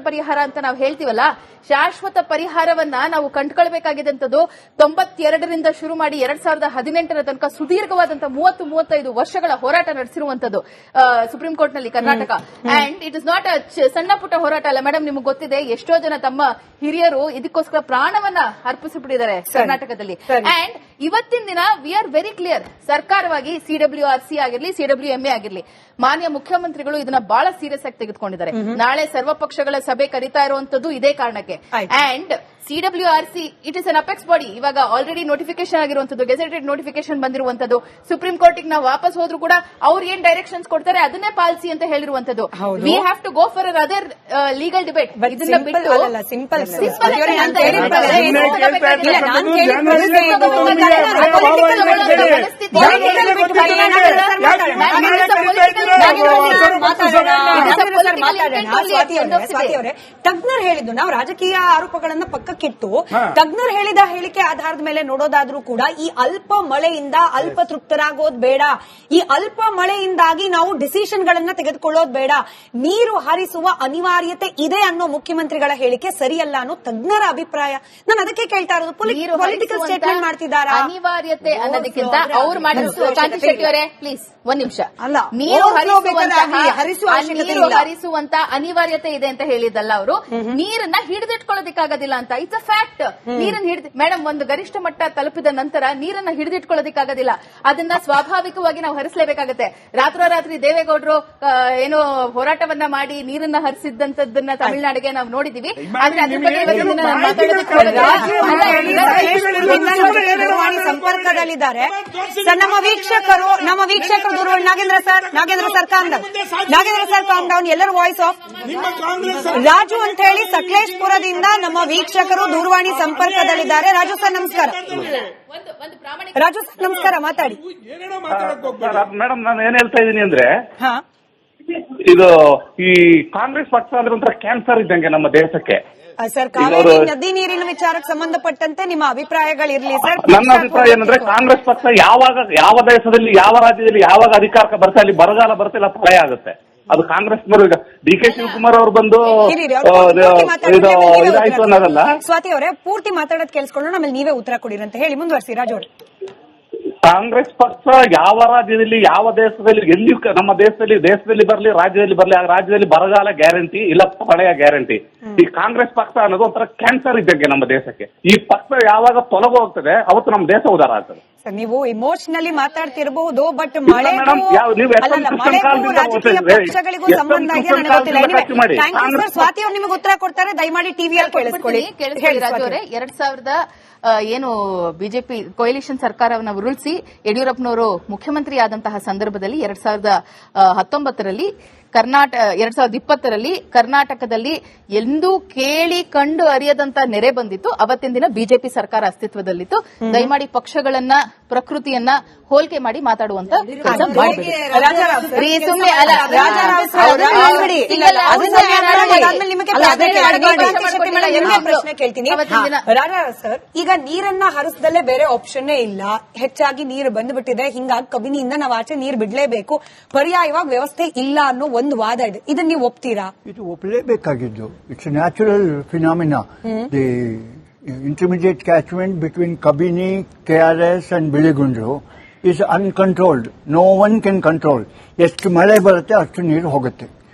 ಪರಿಹಾರ ಅಂತ ನಾವು ಹೇಳ್ತೀವಲ್ಲ, ಶಾಶ್ವತ ಪರಿಹಾರವನ್ನ ನಾವು ಕಂಡುಕೊಳ್ಬೇಕಾಗಿದ್ದಂಥದ್ದು 92ರಿಂದ ಶುರು ಮಾಡಿ 2018ರ ತನಕ ಸುದೀರ್ಘವಾದಂತ 30-35 ವರ್ಷಗಳ ಹೋರಾಟ ನಡೆಸಿರುವಂತದ್ದು ಸುಪ್ರೀಂ ಕೋರ್ಟ್ ನಲ್ಲಿ Karnataka. And it is not a ಸಣ್ಣ ಪುಟ್ಟ ಹೋರಾಟ ಅಲ್ಲ ಮೇಡಮ್. ನಿಮ್ಗೆ ಗೊತ್ತಿದೆ, ಎಷ್ಟೋ ಜನ ತಮ್ಮ ಹಿರಿಯರು ಇದಕ್ಕೋಸ್ಕರ ಪ್ರಾಣವನ್ನ ಅರ್ಪಿಸಿಬಿಟ್ಟಿದ್ದಾರೆ ಕರ್ನಾಟಕದಲ್ಲಿ. ಅಂಡ್ ಇವತ್ತಿನ ದಿನ ವಿ ಆರ್ ವೆರಿ ಕ್ಲಿಯರ್, ಸರ್ಕಾರವಾಗಿ CWRC ಆಗಿರ್ಲಿ, CWMA ಆಗಿರ್ಲಿ, ಮಾನ್ಯ ಮುಖ್ಯಮಂತ್ರಿಗಳು ಇದನ್ನ ಬಹಳ ಸೀರಿಯಸ್ ಆಗಿ ತೆಗೆದುಕೊಂಡಿದ್ದಾರೆ. ನಾಳೆ ಸರ್ವಪಕ್ಷಗಳ ಸಭೆ ಕರೀತಾ ಇರುವಂತದ್ದು ಇದೇ ಕಾರಣಕ್ಕೆ. And CWRC it is an apex body. ಇವಾಗ ಆಲ್ರೆಡಿ ನೋಟಿಫಿಕೇಶನ್ ಆಗಿರುವಂತದ್ದು, ಗೆಜೆಟೆಡ್ ನೋಟಿಫಿಕೇಶನ್ ಬಂದಿರುವಂತದ್ದು. ಸುಪ್ರೀಂ ಕೋರ್ಟಿಗೆ ನಾವು ವಾಪಸ್ ಹೋದ್ರು ಕೂಡ ಅವ್ರು ಏನ್ ಡೈರೆಕ್ಷನ್ಸ್ ಕೊಡ್ತಾರೆ ಅದನ್ನೇ ಪಾಲಿಸಿ ಅಂತ ಹೇಳಿರುವಂತದ್ದು. We have to go for an other legal debate. ಇದನ್ನ ಬಿಟ್ಟು ತಜ್ಞರು ಹೇಳಿದ್ದು, ನಾವು ರಾಜಕೀಯ ಆರೋಪಗಳನ್ನ ಪಕ್ಕಕ್ಕಿಟ್ಟು ತಜ್ಞರು ಹೇಳಿದ ಹೇಳಿಕೆ ಆಧಾರದ ಮೇಲೆ ನೋಡೋದಾದ್ರೂ ಕೂಡ ಈ ಅಲ್ಪ ಮಳೆಯಿಂದ ಅಲ್ಪ ತೃಪ್ತರಾಗೋದು ಬೇಡ. ಈ ಅಲ್ಪ ಮಳೆಯಿಂದಾಗಿ ನಾವು ಡಿಸಿಷನ್ ಗಳನ್ನ ತೆಗೆದುಕೊಳ್ಳೋದು ಬೇಡ. ನೀರು ಹರಿಸುವ ಅನಿವಾರ್ಯತೆ ಇದೆ ಅನ್ನೋ ಮುಖ್ಯಮಂತ್ರಿಗಳ ಹೇಳಿಕೆ ಸರಿಯಲ್ಲ ಅನ್ನೋ ತಜ್ಞರ ಅಭಿಪ್ರಾಯ. ನಾನು ಅದಕ್ಕೆ ಕೇಳ್ತಾ ಇರೋದು, ಪೊಲಿಟಿಕಲ್ ಸ್ಟೇಟ್ಮೆಂಟ್ ಮಾಡ್ತಿದ್ದಾರೆ. ಅನಿವಾರ್ಯತೆ ಅನ್ನೋದಕ್ಕಿಂತ ಅವ್ರು ಮಾಡಿದ್ರು. ಕಾಂತಿ ಶೆಟ್ಟಿ ಅವರೇ ಪ್ಲೀಸ್ ಒಂದ್ ನಿಮಿಷ. ಅಲ್ಲ, ನೀರು ಹರಿಸುವಂತ ಅನಿವಾರ್ಯತೆ ಇದೆ ಅಂತ ಹೇಳಿದ್ದಲ್ಲ ಅವರು. ನೀರನ್ನ ಹಿಡಿದಿಟ್ಕೊಳ್ಳೋದಕ್ಕಾಗೋದಿಲ್ಲ ಅಂತ. It's a fact. ನೀರನ್ನ ಮೇಡಮ್, ಒಂದು ಗರಿಷ್ಠ ಮಟ್ಟ ತಲುಪಿದ ನಂತರ ನೀರನ್ನ ಹಿಡಿದಿಟ್ಕೊಳ್ಳೋದಕ್ಕಾಗೋದಿಲ್ಲ. ಅದನ್ನ ಸ್ವಾಭಾವಿಕವಾಗಿ ನಾವು ಹರಿಸಲೇಬೇಕಾಗತ್ತೆ. ರಾತ್ರೋರಾತ್ರಿ ದೇವೇಗೌಡರು ಏನೋ ಹೋರಾಟವನ್ನ ಮಾಡಿ ನೀರನ್ನ ಹರಿಸಿದ್ದಂತದ್ದನ್ನ ತಮಿಳುನಾಡಿಗೆ ನಾವು ನೋಡಿದೀವಿ. ಆದ್ರೆ ಅದ್ರ ಬಗ್ಗೆ ಸಂಪರ್ಕದಲ್ಲಿದ್ದಾರೆ ನಮ್ಮ ವೀಕ್ಷಕರು ದೂರವಾಣಿ. Nagendra sir calm down. ಎಲ್ಲರೂ ವಾಯ್ಸ್ ಆಫ್. ರಾಜು ಅಂತ ಹೇಳಿ ಸಕಲೇಶ್ಪುರದಿಂದ ನಮ್ಮ ವೀಕ್ಷಕರು ದೂರವಾಣಿ ಸಂಪರ್ಕದಲ್ಲಿದ್ದಾರೆ. ರಾಜು ಸರ್ ನಮಸ್ಕಾರ. ಮಾತಾಡಿ ಮೇಡಮ್. ನಾನು ಏನ್ ಹೇಳ್ತಾ ಇದ್ದೀನಿ ಅಂದ್ರೆ, ಇದು ಈ ಕಾಂಗ್ರೆಸ್ ಪಕ್ಷ ಅಂದ್ರೆ ಒಂಥರ ಕ್ಯಾನ್ಸರ್ ಇದ್ದಂಗೆ ನಮ್ಮ ದೇಶಕ್ಕೆ. ಸರ್, ಕಾವೇರಿ ನದಿ ನೀರಿನ ವಿಚಾರಕ್ಕೆ ಸಂಬಂಧಪಟ್ಟಂತೆ ನಿಮ್ಮ ಅಭಿಪ್ರಾಯಗಳಿರ್ಲಿ ಸರ್. ನನ್ನ ಅಭಿಪ್ರಾಯ ಏನಂದ್ರೆ, ಕಾಂಗ್ರೆಸ್ ಪಕ್ಷ ಯಾವ ದೇಶದಲ್ಲಿ ಯಾವ ರಾಜ್ಯದಲ್ಲಿ ಯಾವಾಗ ಅಧಿಕಾರಕ್ಕೆ ಬರ್ತಾ ಇಲ್ಲಿ ಬರಗಾಲ ಬರ್ತಿಲ್ಲ, ಪ್ರಳಯ ಆಗುತ್ತೆ. ಅದು ಕಾಂಗ್ರೆಸ್ನವರು. ಈಗ DK ಶಿವಕುಮಾರ್ ಅವರು ಬಂದು ಇದಾಯ್ತು ಅನ್ನೋದಲ್ಲ. ಸ್ವಾತಿ ಅವರೇ, ಪೂರ್ತಿ ಮಾತಾಡೋದು ಕೇಳಿಸ್ಕೊಂಡು ಆಮೇಲೆ ನೀವೇ ಉತ್ತರ ಕೊಡಿರಂತ ಹೇಳಿ ಮುಂದುವರಿಸಿ. ರಾಜು ಅವರೇ. ಕಾಂಗ್ರೆಸ್ ಪಕ್ಷ ಯಾವ ರಾಜ್ಯದಲ್ಲಿ ಯಾವ ದೇಶದಲ್ಲಿ ಎಲ್ಲಿ ನಮ್ಮ ದೇಶದಲ್ಲಿ ಬರಲಿ ರಾಜ್ಯದಲ್ಲಿ ಬರಲಿ ಆ ರಾಜ್ಯದಲ್ಲಿ ಬರಗಾಲ ಗ್ಯಾರಂಟಿ ಇಲ್ಲ ಪ್ರಳಯ ಗ್ಯಾರಂಟಿ. ಈ ಕಾಂಗ್ರೆಸ್ ಪಕ್ಷ ಅನ್ನೋದು ಒಂಥರ ಕ್ಯಾನ್ಸರ್ ಇದ್ದಂಗೆ ನಮ್ಮ ದೇಶಕ್ಕೆ. ಈ ಪಕ್ಷ ಯಾವಾಗ ತೊಲಗು ಹೋಗ್ತದೆ ಅವತ್ತು ನಮ್ಮ ದೇಶ ಉದಾರ ಆಗ್ತದೆ. ನೀವು ಇಮೋಷನಲಿ ಮಾತಾಡ್ತಿರಬಹುದು, ಬಟ್ ಮಳೆ ಸ್ವಾತಿ ಅವ್ರು ನಿಮಗೆ ಉತ್ತರ ಕೊಡ್ತಾರೆ. ದಯಮಾಡಿ ಟಿವಿಯಲ್ಲಿ ಕೇಳಿಸ್ಕೊಳ್ಳಿ. 2000 ಏನು ಬಿಜೆಪಿ ಕೊಯಲಿಷನ್ ಸರ್ಕಾರವನ್ನು ಉರುಳಿಸಿ ಯಡಿಯೂರಪ್ಪನವರು ಮುಖ್ಯಮಂತ್ರಿ ಆದಂತಹ ಸಂದರ್ಭದಲ್ಲಿ 2019ರಲ್ಲಿ 2020ರಲ್ಲಿ ಕರ್ನಾಟಕದಲ್ಲಿ ಎಂದೂ ಕೇಳಿ ಕಂಡು ಅರಿಯದಂತ ನೆರೆ ಬಂದಿತ್ತು. ಅವತ್ತಿನ ದಿನ ಬಿಜೆಪಿ ಸರ್ಕಾರ ಅಸ್ತಿತ್ವದಲ್ಲಿತ್ತು. ದಯಮಾಡಿ ಪಕ್ಷಗಳನ್ನ ಪ್ರಕೃತಿಯನ್ನ ಹೋಲಿಕೆ ಮಾಡಿ ಮಾತಾಡುವಂತ ಪ್ರಶ್ನೆ ಕೇಳ್ತೀನಿ. ರಾಜಾ ಸರ್, ಈಗ ನೀರನ್ನ ಹರಿಸದಲ್ಲೇ ಬೇರೆ ಆಪ್ಷನ್ನೇ ಇಲ್ಲ, ಹೆಚ್ಚಾಗಿ ನೀರು ಬಂದ್ಬಿಟ್ಟಿದೆ, ಹಿಂಗಾಗಿ ಕಬಿನಿಯಿಂದ ನಾವು ಆಚೆ ನೀರು ಬಿಡ್ಲೇಬೇಕು, ಪರ್ಯಾಯವಾಗಿ ವ್ಯವಸ್ಥೆ ಇಲ್ಲ ಅನ್ನೋ ಒಂದು ವಾದ ಇದೆ. ಇದನ್ನ ನೀವು ಒಪ್ತೀರಾ? ಇದು ಒಪ್ಪಲೇಬೇಕಾಗಿದ್ದು. It's natural phenomena. The intermediate catchment between Kabini, KRS and Biligundru is uncontrolled. No one can control. ಎಷ್ಟು ಮಳೆ ಬರುತ್ತೆ ಅಷ್ಟು ನೀರು ಹೋಗುತ್ತೆ.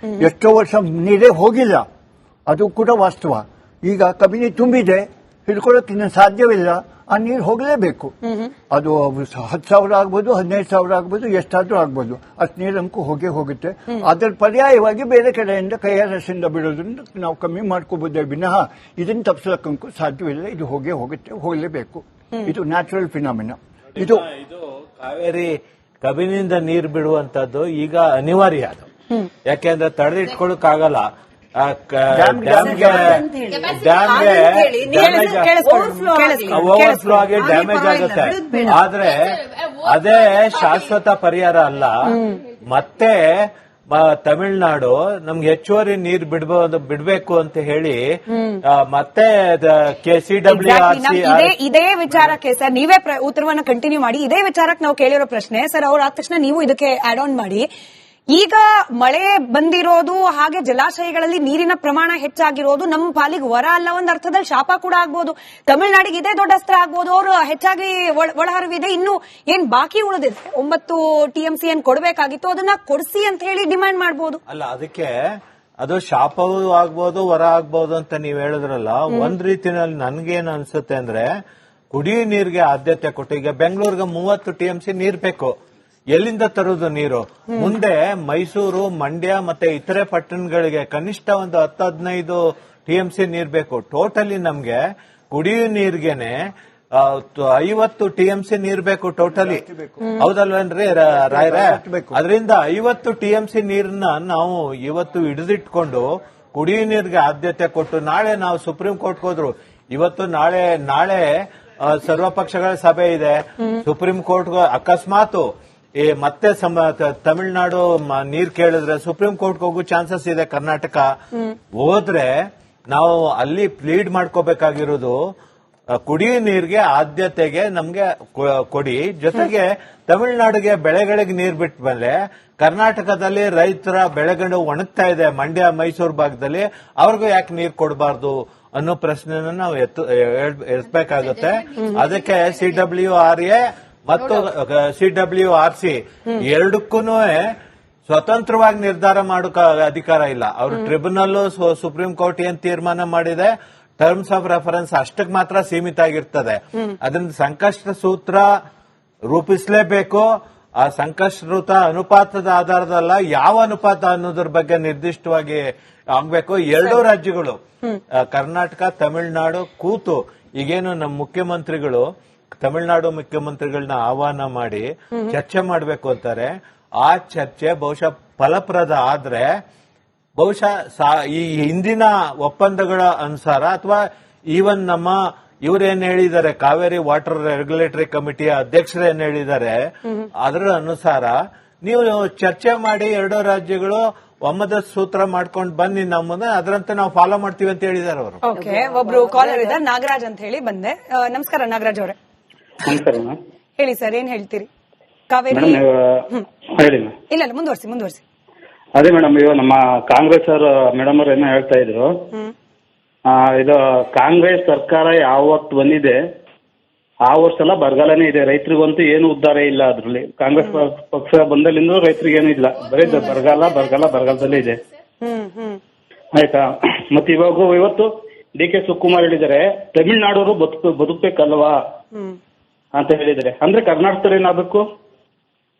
ಎಷ್ಟೋ ವರ್ಷ ನೀರೇ ಹೋಗಿಲ್ಲ, ಅದು ಕೂಡ ವಾಸ್ತವ. ಈಗ ಕಬಿನಿ ತುಂಬಿದೆ, ಹಿಡ್ಕೊಳ್ಳೋಕೆ ಸಾಧ್ಯವಿಲ್ಲ, ಆ ನೀರು ಹೋಗಲೇಬೇಕು. ಅದು 10,000 ಆಗ್ಬೋದು, 15,000 ಆಗ್ಬೋದು, ಎಷ್ಟಾದ್ರೂ ಆಗ್ಬೋದು, ಅಷ್ಟು ನೀರಂಕು ಹೋಗೇ ಹೋಗುತ್ತೆ. ಅದರ ಪರ್ಯಾಯವಾಗಿ ಬೇರೆ ಕಡೆಯಿಂದ KRS ಇಂದ ಬಿಡೋದ್ರಿಂದ ನಾವು ಕಮ್ಮಿ ಮಾಡ್ಕೋಬಹುದೇ ವಿನಃ ಇದನ್ನ ತಪ್ಪಿಸೋಕ್ಕಂತೂ ಸಾಧ್ಯವಿಲ್ಲ. ಇದು ಹೋಗೇ ಹೋಗುತ್ತೆ, ಹೋಗಲೇಬೇಕು. ಇದು ನ್ಯಾಚುರಲ್ ಫಿನಾಮಿನಾ. ಇದು ಕಾವೇರಿ ಕಬಿನಿಂದ ನೀರು ಬಿಡುವಂತದ್ದು ಈಗ ಅನಿವಾರ್ಯ. ಅದು ಯಾಕೆಂದ್ರೆ ತಡೆದಿಟ್ಕೊಳ್ಳೋಕ್ಕಾಗಲ್ಲ. ಓವರ್ಫ್ಲೋ ಆಗಿ ಡ್ಯಾಮೇಜ್ ಆಗುತ್ತೆ. ಆದ್ರೆ ಅದೇ ಶಾಶ್ವತ ಪರಿಹಾರ ಅಲ್ಲ. ಮತ್ತೆ ತಮಿಳುನಾಡು ನಮ್ಗೆ ಹೆಚ್ಚುವರಿ ನೀರು ಬಿಡಬೇಕು ಅಂತ ಹೇಳಿ ಮತ್ತೆ CWRC ಇದೇ ವಿಚಾರಕ್ಕೆ ಸರ್ ನೀವೇ ಉತ್ತರವನ್ನ ಕಂಟಿನ್ಯೂ ಮಾಡಿ. ಇದೇ ವಿಚಾರಕ್ಕೆ ನಾವು ಕೇಳಿರೋ ಪ್ರಶ್ನೆ ಸರ್, ಅವ್ರು ಆದ ತಕ್ಷಣ ನೀವು ಇದಕ್ಕೆ ಆಡ್ ಆನ್ ಮಾಡಿ. ಈಗ ಮಳೆ ಬಂದಿರೋದು, ಹಾಗೆ ಜಲಾಶಯಗಳಲ್ಲಿ ನೀರಿನ ಪ್ರಮಾಣ ಹೆಚ್ಚಾಗಿರೋದು ನಮ್ಮ ಪಾಲಿಗೆ ವರ ಅಲ್ಲ, ಒಂದ್ ಅರ್ಥದಲ್ಲಿ ಶಾಪ ಕೂಡ ಆಗ್ಬೋದು. ತಮಿಳುನಾಡಿಗೆ ಇದೇ ದೊಡ್ಡ ಅಸ್ತ್ರ ಆಗ್ಬೋದು. ಅವರು ಹೆಚ್ಚಾಗಿ ಒಳಹರಿವಿದೆ, ಇನ್ನು ಏನ್ ಬಾಕಿ ಉಳಿದಿದೆ 9 TMC ಏನ್ ಕೊಡಬೇಕಾಗಿತ್ತು ಅದನ್ನ ಕೊಡಿಸಿ ಅಂತ ಹೇಳಿ ಡಿಮ್ಯಾಂಡ್ ಮಾಡಬಹುದು. ಅಲ್ಲ, ಅದಕ್ಕೆ ಅದು ಶಾಪವೂ ಆಗ್ಬೋದು, ವರ ಆಗ್ಬೋದು ಅಂತ ನೀವ್ ಹೇಳಿದ್ರಲ್ಲ. ಒಂದ್ ರೀತಿನಲ್ಲಿ ನನ್ಗೇನ್ ಅನ್ಸುತ್ತೆ ಅಂದ್ರೆ, ಕುಡಿಯೋ ನೀರಿಗೆ ಆದ್ಯತೆ ಕೊಟ್ಟು, ಈಗ ಬೆಂಗಳೂರಿಗೆ 30 TMC ನೀರ್ ಬೇಕು, ಎಲ್ಲಿಂದ ತರುವುದು ನೀರು? ಮುಂದೆ ಮೈಸೂರು, ಮಂಡ್ಯ ಮತ್ತೆ ಇತರೆ ಪಟ್ಟಣಗಳಿಗೆ ಕನಿಷ್ಠ ಒಂದು 10-15 TMC ನೀರ್ ಬೇಕು. ಟೋಟಲಿ ನಮ್ಗೆ ಕುಡಿಯೋ ನೀರ್ಗೆನೆ 50 TMC ನೀರ್ ಬೇಕು ಟೋಟಲಿ. ಹೌದಲ್ವೇನ್ರಿ ರಾಯ್ರೆ? ಅದರಿಂದ 50 TMC ನೀರನ್ನ ನಾವು ಇವತ್ತು ಹಿಡಿದಿಟ್ಕೊಂಡು ಕುಡಿಯೋ ನೀರ್ಗೆ ಆದ್ಯತೆ ಕೊಟ್ಟು, ನಾಳೆ ನಾವು ಸುಪ್ರೀಂ ಕೋರ್ಟ್ ಹೋದ್ರು, ಇವತ್ತು ನಾಳೆ ಸರ್ವಪಕ್ಷಗಳ ಸಭೆ ಇದೆ. ಸುಪ್ರೀಂ ಕೋರ್ಟ್ ಅಕಸ್ಮಾತ್ ಮತ್ತೆ ತಮಿಳುನಾಡು ನೀರ್ ಕೇಳಿದ್ರೆ ಸುಪ್ರೀಂ ಕೋರ್ಟ್ ಹೋಗೋ ಚಾನ್ಸಸ್ ಇದೆ. ಕರ್ನಾಟಕ ಹೋದ್ರೆ ನಾವು ಅಲ್ಲಿ ಪ್ಲೀಡ್ ಮಾಡ್ಕೋಬೇಕಾಗಿರೋದು ಕುಡಿಯೋ ನೀರಿಗೆ ಆದ್ಯತೆಗೆ ನಮ್ಗೆ ಕೊಡಿ. ಜೊತೆಗೆ ತಮಿಳುನಾಡಿಗೆ ಬೆಳೆಗಳಿಗೆ ನೀರ್ ಬಿಟ್ಟ ಮೇಲೆ ಕರ್ನಾಟಕದಲ್ಲಿ ರೈತರ ಬೆಳೆಗಳು ಒಣಗ್ತಾ ಇದೆ, ಮಂಡ್ಯ ಮೈಸೂರು ಭಾಗದಲ್ಲಿ, ಅವ್ರಿಗೂ ಯಾಕೆ ನೀರ್ ಕೊಡಬಾರ್ದು ಅನ್ನೋ ಪ್ರಶ್ನೆನ ನಾವು ಎತ್ತಬೇಕಾಗುತ್ತೆ. ಅದಕ್ಕೆ CWRA ಮತ್ತು CWRC ಎರಡಕ್ಕೂ ಸ್ವತಂತ್ರವಾಗಿ ನಿರ್ಧಾರ ಮಾಡೋಕ ಅಧಿಕಾರ ಇಲ್ಲ. ಅವರು ಟ್ರಿಬ್ಯುನಲ್, ಸುಪ್ರೀಂ ಕೋರ್ಟ್ ಏನ್ ತೀರ್ಮಾನ ಮಾಡಿದೆ, ಟರ್ಮ್ಸ್ ಆಫ್ ರೆಫರೆನ್ಸ್ ಅಷ್ಟಕ್ಕೆ ಮಾತ್ರ ಸೀಮಿತ ಆಗಿರ್ತದೆ. ಅದರಿಂದ ಸಂಕಷ್ಟ ಸೂತ್ರ ರೂಪಿಸಲೇಬೇಕು. ಆ ಸಂಕಷ್ಟೃತ ಅನುಪಾತದ ಆಧಾರದಲ್ಲ, ಯಾವ ಅನುಪಾತ ಅನ್ನೋದ್ರ ಬಗ್ಗೆ ನಿರ್ದಿಷ್ಟವಾಗಿ ಆಗ್ಬೇಕು. ಎರಡೂ ರಾಜ್ಯಗಳು ಕರ್ನಾಟಕ, ತಮಿಳುನಾಡು ಕೂತು ಈಗೇನು ನಮ್ಮ ಮುಖ್ಯಮಂತ್ರಿಗಳು ತಮಿಳುನಾಡು ಮುಖ್ಯಮಂತ್ರಿಗಳನ್ನ ಆಹ್ವಾನ ಮಾಡಿ ಚರ್ಚೆ ಮಾಡಬೇಕು ಅಂತಾರೆ. ಆ ಚರ್ಚೆ ಬಹುಶಃ ಫಲಪ್ರದ ಆದ್ರೆ ಬಹುಶಃ ಈ ಹಿಂದಿನ ಒಪ್ಪಂದಗಳ ಅನುಸಾರ ಅಥವಾ ಈವನ್ ನಮ್ಮ ಇವರೇನ್ ಹೇಳಿದ್ದಾರೆ, ಕಾವೇರಿ ವಾಟರ್ ರೆಗ್ಯುಲೇಟರಿ ಕಮಿಟಿಯ ಅಧ್ಯಕ್ಷರು ಏನ್ ಹೇಳಿದ್ದಾರೆ, ಅದರ ಅನುಸಾರ ನೀವು ಚರ್ಚೆ ಮಾಡಿ ಎರಡೂ ರಾಜ್ಯಗಳು ಒಮ್ಮದ ಸೂತ್ರ ಮಾಡ್ಕೊಂಡು ಬನ್ನಿ, ನಮ್ಮನ್ನ ಅದರಂತೆ ನಾವು ಫಾಲೋ ಮಾಡ್ತೀವಿ ಅಂತ ಹೇಳಿದ್ದಾರೆ ಅವರು. ಓಕೆ, ಒಬ್ರು ಕಾಲರ್ ಇದ್ದಾರೆ, ನಾಗರಾಜ್ ಅಂತ ಹೇಳಿ ಬಂದೆ. ನಮಸ್ಕಾರ ನಾಗರಾಜ್ ಅವರೇ. ಹೇಳಿ ಸರ್, ಏನ್ ಹೇಳ್ತೀರಿ? ಕಾವೇರಿ ಇಲ್ಲ ಮುಂದುವರಿಸಿ. ಅದೇ ಮೇಡಮ್, ಇವಾಗ ನಮ್ಮ ಕಾಂಗ್ರೆಸ್ ಅವರು ಮೇಡಮ್ ಅವ್ರು ಏನೋ ಹೇಳ್ತಾ ಇದ್ರು, ಇದು ಕಾಂಗ್ರೆಸ್ ಸರ್ಕಾರ ಯಾವತ್ತು ಬಂದಿದೆ ಆ ವರ್ಷ ಎಲ್ಲ ಬರಗಾಲನೇ ಇದೆ. ರೈತರಿಗಂತೂ ಏನು ಉದ್ಧಾರ ಇಲ್ಲ. ಅದ್ರಲ್ಲಿ ಕಾಂಗ್ರೆಸ್ ಪಕ್ಷ ಬಂದಲ್ಲಿಂದ ರೈತರಿಗೆ ಏನು ಇಲ್ಲ, ಬರೀ ಬರಗಾಲದಲ್ಲೇ ಇದೆ. ಆಯ್ತಾ. ಮತ್ತೆ ಇವತ್ತು ಡಿ.ಕೆ. ಶಿವಕುಮಾರ್ ಹೇಳಿದ್ದಾರೆ ತಮಿಳ್ನಾಡವರು ಬದುಕಬೇಕಲ್ವಾ ಅಂತ ಹೇಳಿದ್ದಾರೆ. ಅಂದ್ರೆ ಕರ್ನಾಟಕದಲ್ಲಿ ಏನಾಗಬೇಕು,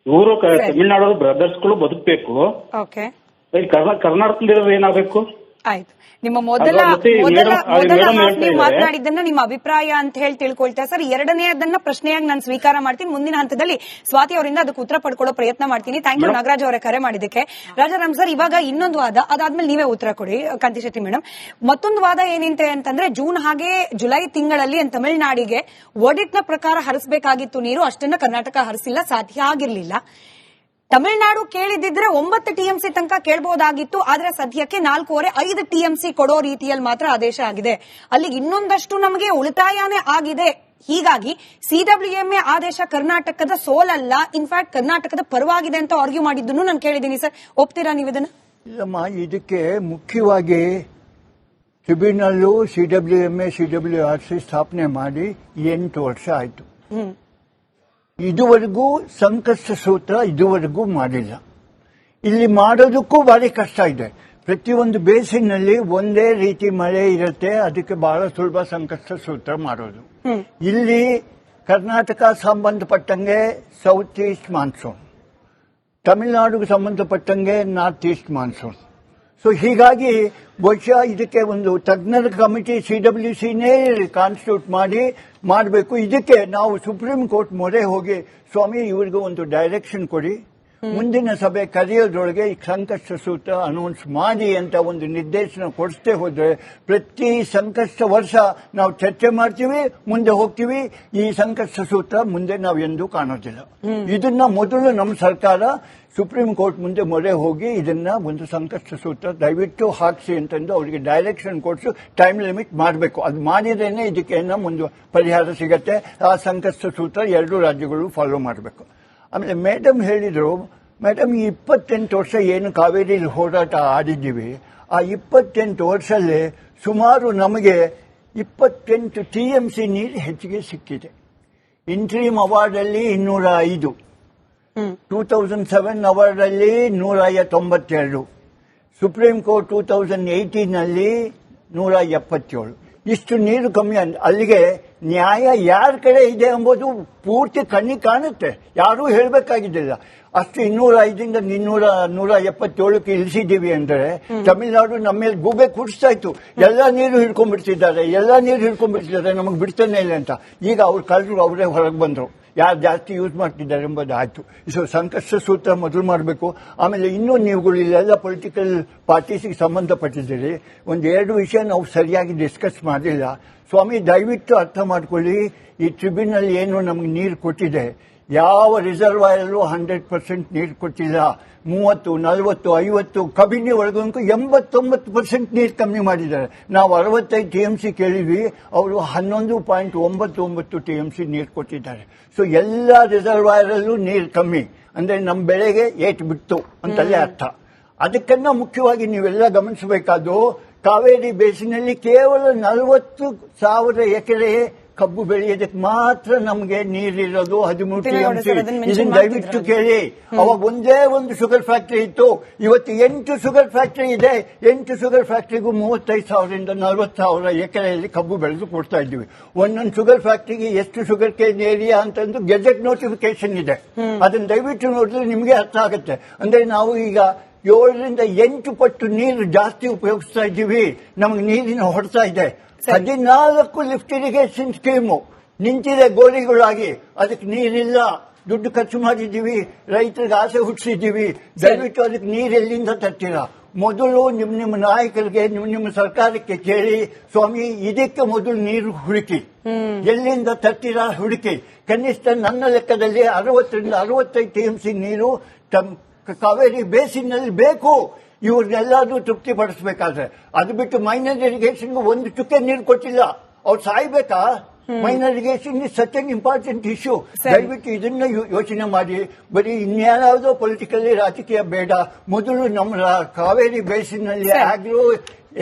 ಇವರು ತಮಿಳ್ನಾಡವರು ಬ್ರದರ್ಸ್ಗಳು ಬದುಕಬೇಕು, ಕರ್ನಾಟಕದಲ್ಲಿರೋರು ಏನಾಗಬೇಕು? ಆಯ್ತು. ನಿಮ್ಮ ಮೊದಲ ನೀವು ಮಾತನಾಡಿದ್ದನ್ನ ನಿಮ್ಮ ಅಭಿಪ್ರಾಯ ಅಂತ ಹೇಳಿ ತಿಳ್ಕೊಳ್ತಾ ಸರ್. ಎರಡನೆಯದನ್ನ ಪ್ರಶ್ನೆಯಾಗಿ ನಾನು ಸ್ವೀಕಾರ ಮಾಡ್ತೀನಿ. ಮುಂದಿನ ಹಂತದಲ್ಲಿ ಸ್ವಾತಿ ಅವರಿಂದ ಅದಕ್ಕೆ ಉತ್ತರ ಪಡ್ಕೊಳ್ಳೋ ಪ್ರಯತ್ನ ಮಾಡ್ತೀನಿ. ಥ್ಯಾಂಕ್ ಯು ನಾಗರಾಜ್ ಅವರೇ ಕರೆ ಮಾಡಿದ್ದಕ್ಕೆ. ರಾಜಾರಾಮ್ ಸರ್, ಇವಾಗ ಇನ್ನೊಂದು ವಾದ, ಅದಾದ್ಮೇಲೆ ನೀವೇ ಉತ್ತರ ಕೊಡಿ ಕಾಂತಿಶೆಟ್ಟಿ ಮೇಡಮ್. ಮತ್ತೊಂದು ವಾದ ಏನಿಂತೆ ಅಂತಂದ್ರೆ ಜೂನ್ ಹಾಗೆ ಜುಲೈ ತಿಂಗಳಲ್ಲಿ ತಮಿಳುನಾಡಿಗೆ ಒಡಿಟ್ ನ ಪ್ರಕಾರ ಹರಿಸಬೇಕಾಗಿತ್ತು ನೀರು, ಅಷ್ಟನ್ನ ಕರ್ನಾಟಕ ಹರಿಸಿಲ್ಲ, ಸಾಧ್ಯ ಆಗಿರ್ಲಿಲ್ಲ. ತಮಿಳುನಾಡು ಕೇಳಿದ್ರೆ 9 TMC ತನಕ ಕೇಳಬಹುದಾಗಿತ್ತು. ಆದ್ರೆ ಸದ್ಯಕ್ಕೆ 4.5 TMC ಕೊಡೋ ರೀತಿಯಲ್ಲಿ ಮಾತ್ರ ಆದೇಶ ಆಗಿದೆ. ಅಲ್ಲಿಗೆ ಇನ್ನೊಂದಷ್ಟು ನಮಗೆ ಉಳಿತಾಯನೇ ಆಗಿದೆ. ಹೀಗಾಗಿ CWMA ಆದೇಶ ಕರ್ನಾಟಕದ ಸೋಲಲ್ಲ, ಇನ್ಫ್ಯಾಕ್ಟ್ ಕರ್ನಾಟಕದ ಪರವಾಗಿದೆ ಅಂತ ಆರ್ಗ್ಯೂ ಮಾಡಿದ್ದನ್ನು ನಾನು ಕೇಳಿದ್ದೀನಿ ಸರ್. ಒಪ್ತೀರಾ ನೀವು ಇದನ್ನ? ಇಲ್ಲಮ್ಮ, ಇದಕ್ಕೆ ಮುಖ್ಯವಾಗಿ ಟ್ರಿಬ್ಯುನಲ್ CWMA CWRC ಸ್ಥಾಪನೆ ಮಾಡಿ 8 ವರ್ಷ ಆಯ್ತು. ಇದುವರೆಗೂ ಸಂಕಷ್ಟ ಸೂತ್ರ ಇದುವರೆಗೂ ಮಾಡಿಲ್ಲ. ಇಲ್ಲಿ ಮಾಡೋದಕ್ಕೂ ಭಾರಿ ಕಷ್ಟ ಇದೆ. ಪ್ರತಿಯೊಂದು ಬೇಸಿನಲ್ಲಿ ಒಂದೇ ರೀತಿ ಮಳೆ ಇರುತ್ತೆ, ಅದಕ್ಕೆ ಬಹಳ ಸುಲಭ ಸಂಕಷ್ಟ ಸೂತ್ರ ಮಾಡೋದು. ಇಲ್ಲಿ ಕರ್ನಾಟಕ ಸಂಬಂಧಪಟ್ಟಂಗೆ ಸೌತ್ ಈಸ್ಟ್ ಮಾನ್ಸೂನ್, ತಮಿಳುನಾಡಿಗೆ ಸಂಬಂಧಪಟ್ಟಂಗೆ ನಾರ್ತ್ ಈಸ್ಟ್ ಮಾನ್ಸೂನ್. ಸೊ ಹೀಗಾಗಿ ಬಹುಶಃ ಇದಕ್ಕೆ ಒಂದು ತಜ್ಞರ ಕಮಿಟಿ CWCನೇ ಕಾನ್ಸ್ಟಿಟ್ಯೂಟ್ ಮಾಡಬೇಕು. ಇದಕ್ಕೆ ನಾವು ಸುಪ್ರೀಂ ಕೋರ್ಟ್ ಮೊರೆ ಹೋಗಿ ಸ್ವಾಮಿ ಇವ್ರಿಗೂ ಒಂದು ಡೈರೆಕ್ಷನ್ ಕೊಡಿ, ಮುಂದಿನ ಸಭೆ ಕರೆಯೋದ್ರೊಳಗೆ ಈ ಸಂಕಷ್ಟ ಸೂತ್ರ ಅನೌನ್ಸ್ ಮಾಡಿ ಅಂತ ಒಂದು ನಿರ್ದೇಶನ ಕೊಡಿಸದೆ ಹೋದ್ರೆ ಪ್ರತಿ ಸಂಕಷ್ಟ ವರ್ಷ ನಾವು ಚರ್ಚೆ ಮಾಡ್ತೀವಿ, ಮುಂದೆ ಹೋಗ್ತೀವಿ. ಈ ಸಂಕಷ್ಟ ಸೂತ್ರ ಮುಂದೆ ನಾವು ಎಂದೂ ಕಾಣೋದಿಲ್ಲ. ಇದನ್ನ ಮೊದಲು ನಮ್ಮ ಸರ್ಕಾರ ಸುಪ್ರೀಂ ಕೋರ್ಟ್ ಮುಂದೆ ಮೊರೆ ಹೋಗಿ ಇದನ್ನ ಒಂದು ಸಂಕಷ್ಟ ಸೂತ್ರ ದಯವಿಟ್ಟು ಹಾಕಿಸಿ ಅಂತಂದು ಅವರಿಗೆ ಡೈರೆಕ್ಷನ್ ಕೊಡಿಸು, ಟೈಮ್ ಲಿಮಿಟ್ ಮಾಡಬೇಕು. ಅದು ಮಾಡಿದ್ರೇನೆ ಇದಕ್ಕೆ ಮುಂದೆ ಪರಿಹಾರ ಸಿಗತ್ತೆ. ಆ ಸಂಕಷ್ಟ ಸೂತ್ರ 2 ರಾಜ್ಯಗಳು ಫಾಲೋ ಮಾಡಬೇಕು. ಆಮೇಲೆ ಮೇಡಮ್ ಹೇಳಿದ್ರು, ಮೇಡಮ್ ಈ 28 ವರ್ಷ ಏನು ಕಾವೇರಿಯಲ್ಲಿ ಹೋರಾಟ ಆಡಿದ್ದೀವಿ, ಆ 28 ವರ್ಷದಲ್ಲಿ ಸುಮಾರು ನಮಗೆ 28 TMC ನೀರು ಹೆಚ್ಚಿಗೆ ಸಿಕ್ಕಿದೆ. ಇಂಟ್ರೀಮ್ ಅವಾರ್ಡ್ ಅಲ್ಲಿ 205, 2007 ಅವಾರ್ಡ್ ಅಲ್ಲಿ 192, ಸುಪ್ರೀಂ ಕೋರ್ಟ್ 2018 177. ಇಷ್ಟು ನೀರು ಕಮ್ಮಿ. ಅಲ್ಲಿಗೆ ನ್ಯಾಯ ಯಾರ ಕಡೆ ಇದೆ ಎಂಬುದು ಪೂರ್ತಿ ಕಣ್ಣಿಗೆ ಕಾಣುತ್ತೆ, ಯಾರೂ ಹೇಳಬೇಕಾಗಿದ್ದಿಲ್ಲ. ಅಷ್ಟು 205ರಿಂದ 177ಕ್ಕೆ ಇಳಿಸಿದ್ದೀವಿ ಅಂದ್ರೆ ತಮಿಳುನಾಡು ನಮ್ಮ ಮೇಲೆ ಗೂಬೆ ಕುಡಿಸ್ತಾ ಇತ್ತು. ಎಲ್ಲಾ ನೀರು ಹಿಡ್ಕೊಂಡ್ಬಿಡ್ತಿದ್ದಾರೆ, ನಮಗೆ ಬಿಡ್ತಾನೆ ಇಲ್ಲ ಅಂತ. ಈಗ ಅವ್ರ ಕಳ್ಳರು ಅವರೇ ಹೊರಗೆ ಬಂದ್ರು, ಯಾರು ಜಾಸ್ತಿ ಯೂಸ್ ಮಾಡ್ತಿದ್ದಾರೆ ಎಂಬುದು ಆಯ್ತು. ಸೊ ಸಂಕಷ್ಟ ಸೂತ್ರ ಮೊದಲು ಮಾಡಬೇಕು. ಆಮೇಲೆ ಇನ್ನೂ ನೀವುಗಳು ಇಲ್ಲೆಲ್ಲ ಪೊಲಿಟಿಕಲ್ ಪಾರ್ಟೀಸ್ಗೆ ಸಂಬಂಧಪಟ್ಟಿದ್ದೀರಿ, 1-2 ವಿಷಯ ನಾವು ಸರಿಯಾಗಿ ಡಿಸ್ಕಸ್ ಮಾಡಿಲ್ಲ. ಸ್ವಾಮಿ ದಯವಿಟ್ಟು ಅರ್ಥ ಮಾಡ್ಕೊಳ್ಳಿ, ಈ ಟ್ರಿಬ್ಯುನಲ್ ಏನು ನಮಗೆ ನೀರು ಕೊಟ್ಟಿದೆ, ಯಾವ ರಿಸರ್ವಾಯರ್ಲ್ಲೂ 100% ನೀರು ಕೊಟ್ಟಿಲ್ಲ. 30, 40, 50 ಕಬಿನಿ ಒಳಗಂತೂ 89% ನೀರು ಕಮ್ಮಿ ಮಾಡಿದ್ದಾರೆ. ನಾವು 65 TMC ಕೇಳಿದ್ವಿ, ಅವರು 11.99 TMC ನೀರು ಕೊಟ್ಟಿದ್ದಾರೆ. ಸೊ ಎಲ್ಲ ರಿಸರ್ವಾಯರಲ್ಲೂ ನೀರು ಕಮ್ಮಿ ಅಂದ್ರೆ ನಮ್ಮ ಬೆಳೆಗೆ ಏಟು ಬಿಟ್ಟು ಅಂತಲೇ ಅರ್ಥ. ಅದಕ್ಕನ್ನ ಮುಖ್ಯವಾಗಿ ನೀವೆಲ್ಲ ಗಮನಿಸಬೇಕಾದ್ದು, ಕಾವೇರಿ ಬೇಸಿನಲ್ಲಿ ಕೇವಲ 40,000 ಎಕರೆ ಕಬ್ಬು ಬೆಳೆಯೋದಕ್ಕೆ ಮಾತ್ರ ನಮಗೆ ನೀರಿರೋದು 13 TMC. ಇದನ್ನ ದಯವಿಟ್ಟು ಕೇಳಿ. ಅವಾಗ ಒಂದೇ ಒಂದು ಶುಗರ್ ಫ್ಯಾಕ್ಟರಿ ಇತ್ತು, ಇವತ್ತು 8 ಶುಗರ್ ಫ್ಯಾಕ್ಟರಿ ಇದೆ. 8 ಶುಗರ್ ಫ್ಯಾಕ್ಟರಿಗೂ 35,000ರಿಂದ 40,000 ಎಕರೆಯಲ್ಲಿ ಕಬ್ಬು ಬೆಳೆದು ಕೊಡ್ತಾ ಇದ್ದೀವಿ. ಒಂದೊಂದು ಶುಗರ್ ಫ್ಯಾಕ್ಟರಿಗೆ ಎಷ್ಟು ಶುಗರ್ ಕೇನ್ ಏರಿಯಾ ಅಂತಂದು ಗೆಜೆಟ್ ನೋಟಿಫಿಕೇಶನ್ ಇದೆ, ಅದನ್ನ ದಯವಿಟ್ಟು ನೋಡಿದ್ರೆ ನಿಮಗೆ ಅರ್ಥ ಆಗುತ್ತೆ. ಅಂದ್ರೆ ನಾವು ಈಗ 7ರಿಂದ 8 ಪಟ್ಟು ನೀರು ಜಾಸ್ತಿ ಉಪಯೋಗಿಸ್ತಾ ಇದ್ದೀವಿ, ನಮಗೆ ನೀರಿನ ಹೊಡ್ತಾ ಇದೆ. 14 ಲಿಫ್ಟ್ ಇರಿಗೇಷನ್ ಸ್ಕೀಮು ನಿಂತಿದೆ ಗೋರಿಗಳಾಗಿ, ಅದಕ್ಕೆ ನೀರಿಲ್ಲ. ದುಡ್ಡು ಖರ್ಚು ಮಾಡಿದ್ದೀವಿ, ರೈತರಿಗೆ ಆಸೆ ಹುಟ್ಟಿಸಿದ್ದೀವಿ. ದಯವಿಟ್ಟು ಅದಕ್ಕೆ ನೀರು ಎಲ್ಲಿಂದ ತರ್ತೀರಾ? ಮೊದಲು ನಿಮ್ಮ ನಾಯಕರಿಗೆ, ನಿಮ್ಮ ಸರ್ಕಾರಕ್ಕೆ ಕೇಳಿ, ಸ್ವಾಮಿ ಇದಕ್ಕೆ ಮೊದಲು ನೀರು ಹುಡುಕಿ, ಎಲ್ಲಿಂದ ತರ್ತೀರಾ ಹುಡುಕಿ. ಕನಿಷ್ಠ ನನ್ನ ಲೆಕ್ಕದಲ್ಲಿ 60ರಿಂದ 65 TMC ನೀರು ಕಾವೇರಿ ಬೇಸಿನಲ್ಲಿ ಬೇಕು. ಇವ್ರನ್ನೆಲ್ಲಾದ್ರೂ ತೃಪ್ತಿ ಪಡಿಸಬೇಕಾದ್ರೆ ಅದು ಬಿಟ್ಟು ಮೈನರ್ ಇರಿಗೇಷನ್ಗೆ 1 ಚುಕ್ಕೆ ನೀರು ಕೊಟ್ಟಿಲ್ಲ, ಅವ್ರು ಸಾಯ್ಬೇಕಾ? Minor irrigation is such an important issue. ದಯವಿಟ್ಟು ಇದನ್ನ ಯೋಚನೆ ಮಾಡಿ. ಬರೀ ಇನ್ಯಾವುದೋ ಪೊಲಿಟಿಕಲಿ ರಾಜಕೀಯ ಬೇಡ. ಮೊದಲು ನಮ್ಮ ಕಾವೇರಿ ಬೇಸಿನಲ್ಲಿ ಆಗ್ರೋ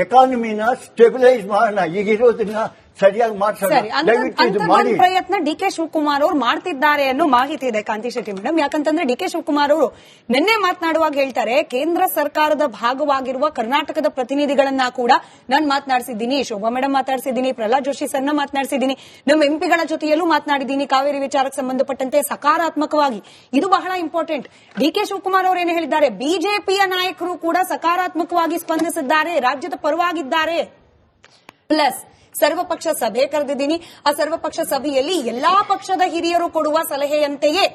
ಎಕಾನಮಿನ ಸ್ಟೆಬಿಲೈಸ್ ಮಾಡೋಣ. ಈಗಿರೋದನ್ನ ಸರಿಯಾಗಿ ಮಾಡ್ಸೋಣ. ಸರಿ, ದಯವಿಟ್ಟು ಇದು ಅಂತ ಮಾಡಿ. ಒಂದು ಪ್ರಯತ್ನ ಡಿ ಕೆ ಶಿವಕುಮಾರ್ ಅವರು ಮಾಡ್ತಿದ್ದಾರೆ ಅನ್ನೋ ಮಾಹಿತಿ ಇದೆ ಕಾಂತಿ ಶೆಟ್ಟಿ ಮೇಡಮ್. ಯಾಕಂತಂದ್ರೆ ಡಿ ಕೆ ಶಿವಕುಮಾರ್ ಅವರು ನಿನ್ನೆ ಮಾತನಾಡುವಾಗ ಹೇಳ್ತಾರೆ, ಕೇಂದ್ರ ಸರ್ಕಾರದ ಭಾಗವಾಗಿರುವ ಕರ್ನಾಟಕದ ಪ್ರತಿನಿಧಿಗಳನ್ನ ಕೂಡ ನಾನು ಮಾತನಾಡಿಸಿದ್ದೀನಿ, ಶೋಭಾ ಮೇಡಮ್ ಮಾತಾಡಿಸಿದ್ದೀನಿ, ಪ್ರಹ್ಲಾದ್ ಜೋಶಿ ಸರ್ನ ಮಾತನಾಡಿಸಿದ್ದೀನಿ, ನಮ್ಮ ಎಂಪಿಗಳ ಜೊತೆಯಲ್ಲೂ ಮಾತನಾಡಿದ್ದೀನಿ ಕಾವೇರಿ ವಿಚಾರಕ್ಕೆ ಸಂಬಂಧಪಟ್ಟಂತೆ ಸಕಾರಾತ್ಮಕವಾಗಿ. ಇದು ಬಹಳ ಇಂಪಾರ್ಟೆಂಟ್. ಡಿ ಕೆ ಶಿವಕುಮಾರ್ ಅವರು ಏನು ಹೇಳಿದ್ದಾರೆ, ಬಿಜೆಪಿಯ ನಾಯಕರು ಕೂಡ ಸಕಾರಾತ್ಮಕವಾಗಿ ಸ್ಪಂದಿಸಿದ್ದಾರೆ, ರಾಜ್ಯದ ಪರವಾಗಿದ್ದಾರೆ. ಪ್ಲಸ್ ಸರ್ವಪಕ್ಷ ಸಭೆ ಕರೆದಿದ್ದೀನಿ, ಆ ಸರ್ವಪಕ್ಷ ಸಭೆಯಲ್ಲಿ ಎಲ್ಲಾ ಪಕ್ಷದ ಹಿರಿಯರು ಕೊಡುವ ಸಲಹೆಯಂತೆಯೇ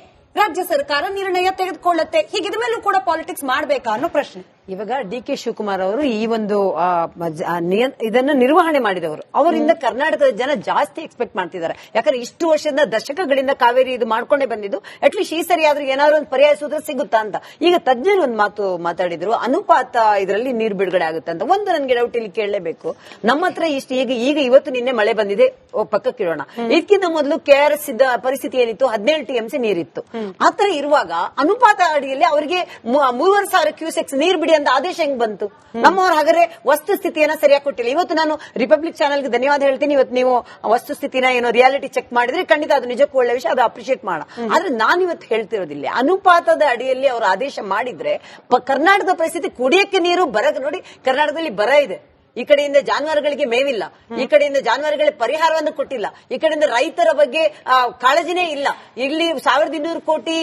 ರಾಜ್ಯ ಸರ್ಕಾರ ನಿರ್ಣಯ ತೆಗೆದುಕೊಳ್ಳುತ್ತೆ. ಹೀಗಿದ ಮೇಲೂ ಕೂಡ ಪಾಲಿಟಿಕ್ಸ್ ಮಾಡಬೇಕಾ ಅನ್ನೋ ಪ್ರಶ್ನೆ. ಇವಾಗ ಡಿ ಕೆ ಶಿವಕುಮಾರ್ ಅವರು ಈ ಒಂದು ಇದನ್ನು ನಿರ್ವಹಣೆ ಮಾಡಿದವರು, ಅವರಿಂದ ಕರ್ನಾಟಕದ ಜನ ಜಾಸ್ತಿ ಎಕ್ಸ್ಪೆಕ್ಟ್ ಮಾಡ್ತಿದ್ದಾರೆ. ಯಾಕಂದ್ರೆ ಇಷ್ಟು ವರ್ಷದ ದಶಕಗಳಿಂದ ಕಾವೇರಿ ಇದು ಮಾಡ್ಕೊಂಡೇ ಬಂದಿದ್ದು, ಅಟ್ಲೀಸ್ಟ್ ಈ ಸರಿ ಆದ್ರೂ ಏನಾದ್ರು ಒಂದು ಪರ್ಯಾಯ ಸೂತ್ರ ಸಿಗುತ್ತಾ ಅಂತ. ಈಗ ತಜ್ಞರು ಒಂದು ಮಾತು ಮಾತಾಡಿದ್ರು, ಅನುಪಾತ ಇದರಲ್ಲಿ ನೀರು ಬಿಡುಗಡೆ ಆಗುತ್ತೆ ಅಂತ. ಒಂದು ನನ್ಗೆ ಡೌಟ್ ಇಲ್ಲಿ ಕೇಳಲೇಬೇಕು, ನಮ್ಮ ಹತ್ರ ಇಷ್ಟು ಈಗ ಇವತ್ತು ನಿನ್ನೆ ಮಳೆ ಬಂದಿದೆ, ಪಕ್ಕಕ್ಕಿರೋಣ. ಇದಕ್ಕಿಂತ ಮೊದಲು KRS ಇದ್ದ ಪರಿಸ್ಥಿತಿ ಏನಿತ್ತು, 17 TMC ನೀರಿತ್ತು. ಆತರ ಇರುವಾಗ ಅನುಪಾತ ಅಡಿಯಲ್ಲಿ ಅವರಿಗೆ 3,500 ಕ್ಯೂಸೆಕ್ಸ್ ನೀರು ಬಿಡಿ ಅಂತ ಆದೇಶ ಹೆಂಗ್ ಬಂತು? ನಮ್ಮವ್ರು ಹಾಗಾದ್ರೆ ವಸ್ತುಸ್ಥಿತಿಯನ್ನ ಸರಿಯಾಗಿ ಕೊಟ್ಟಿಲ್ಲ. ಇವತ್ತು ನಾನು ರಿಪಬ್ಲಿಕ್ ಚಾನೆಲ್ಗೆ ಧನ್ಯವಾದ ಹೇಳ್ತೀನಿ. ಇವತ್ತು ನೀವು ವಸ್ತುಸ್ಥಿತಿನ ಏನೋ ರಿಯಾಲಿಟಿ ಚೆಕ್ ಮಾಡಿದ್ರೆ ಖಂಡಿತ ಅದು ನಿಜಕ್ಕೂ ಒಳ್ಳೆ ವಿಷಯ, ಅದು ಅಪ್ರಿಶಿಯೇಟ್ ಮಾಡ. ಆದ್ರೆ ನಾನು ಇವತ್ತು ಹೇಳ್ತಿರೋದಿಲ್ಲ, ಅನುಪಾತದ ಅಡಿಯಲ್ಲಿ ಅವರು ಆದೇಶ ಮಾಡಿದ್ರೆ ಕರ್ನಾಟಕದ ಪರಿಸ್ಥಿತಿ ಕುಡಿಯಕ್ಕೆ ನೀರು ನೋಡಿ, ಕರ್ನಾಟಕದಲ್ಲಿ ಬರ ಇದೆ. ಈ ಕಡೆಯಿಂದ ಜಾನುವಾರುಗಳಿಗೆ ಮೇವಿಲ್ಲ, ಈ ಕಡೆಯಿಂದ ಜಾನುವಾರುಗಳಿಗೆ ಪರಿಹಾರವನ್ನು ಕೊಟ್ಟಿಲ್ಲ, ಈ ಕಡೆಯಿಂದ ರೈತರ ಬಗ್ಗೆ ಕಾಳಜಿನೇ ಇಲ್ಲ. ಇಲ್ಲಿ 1,200 ಕೋಟಿ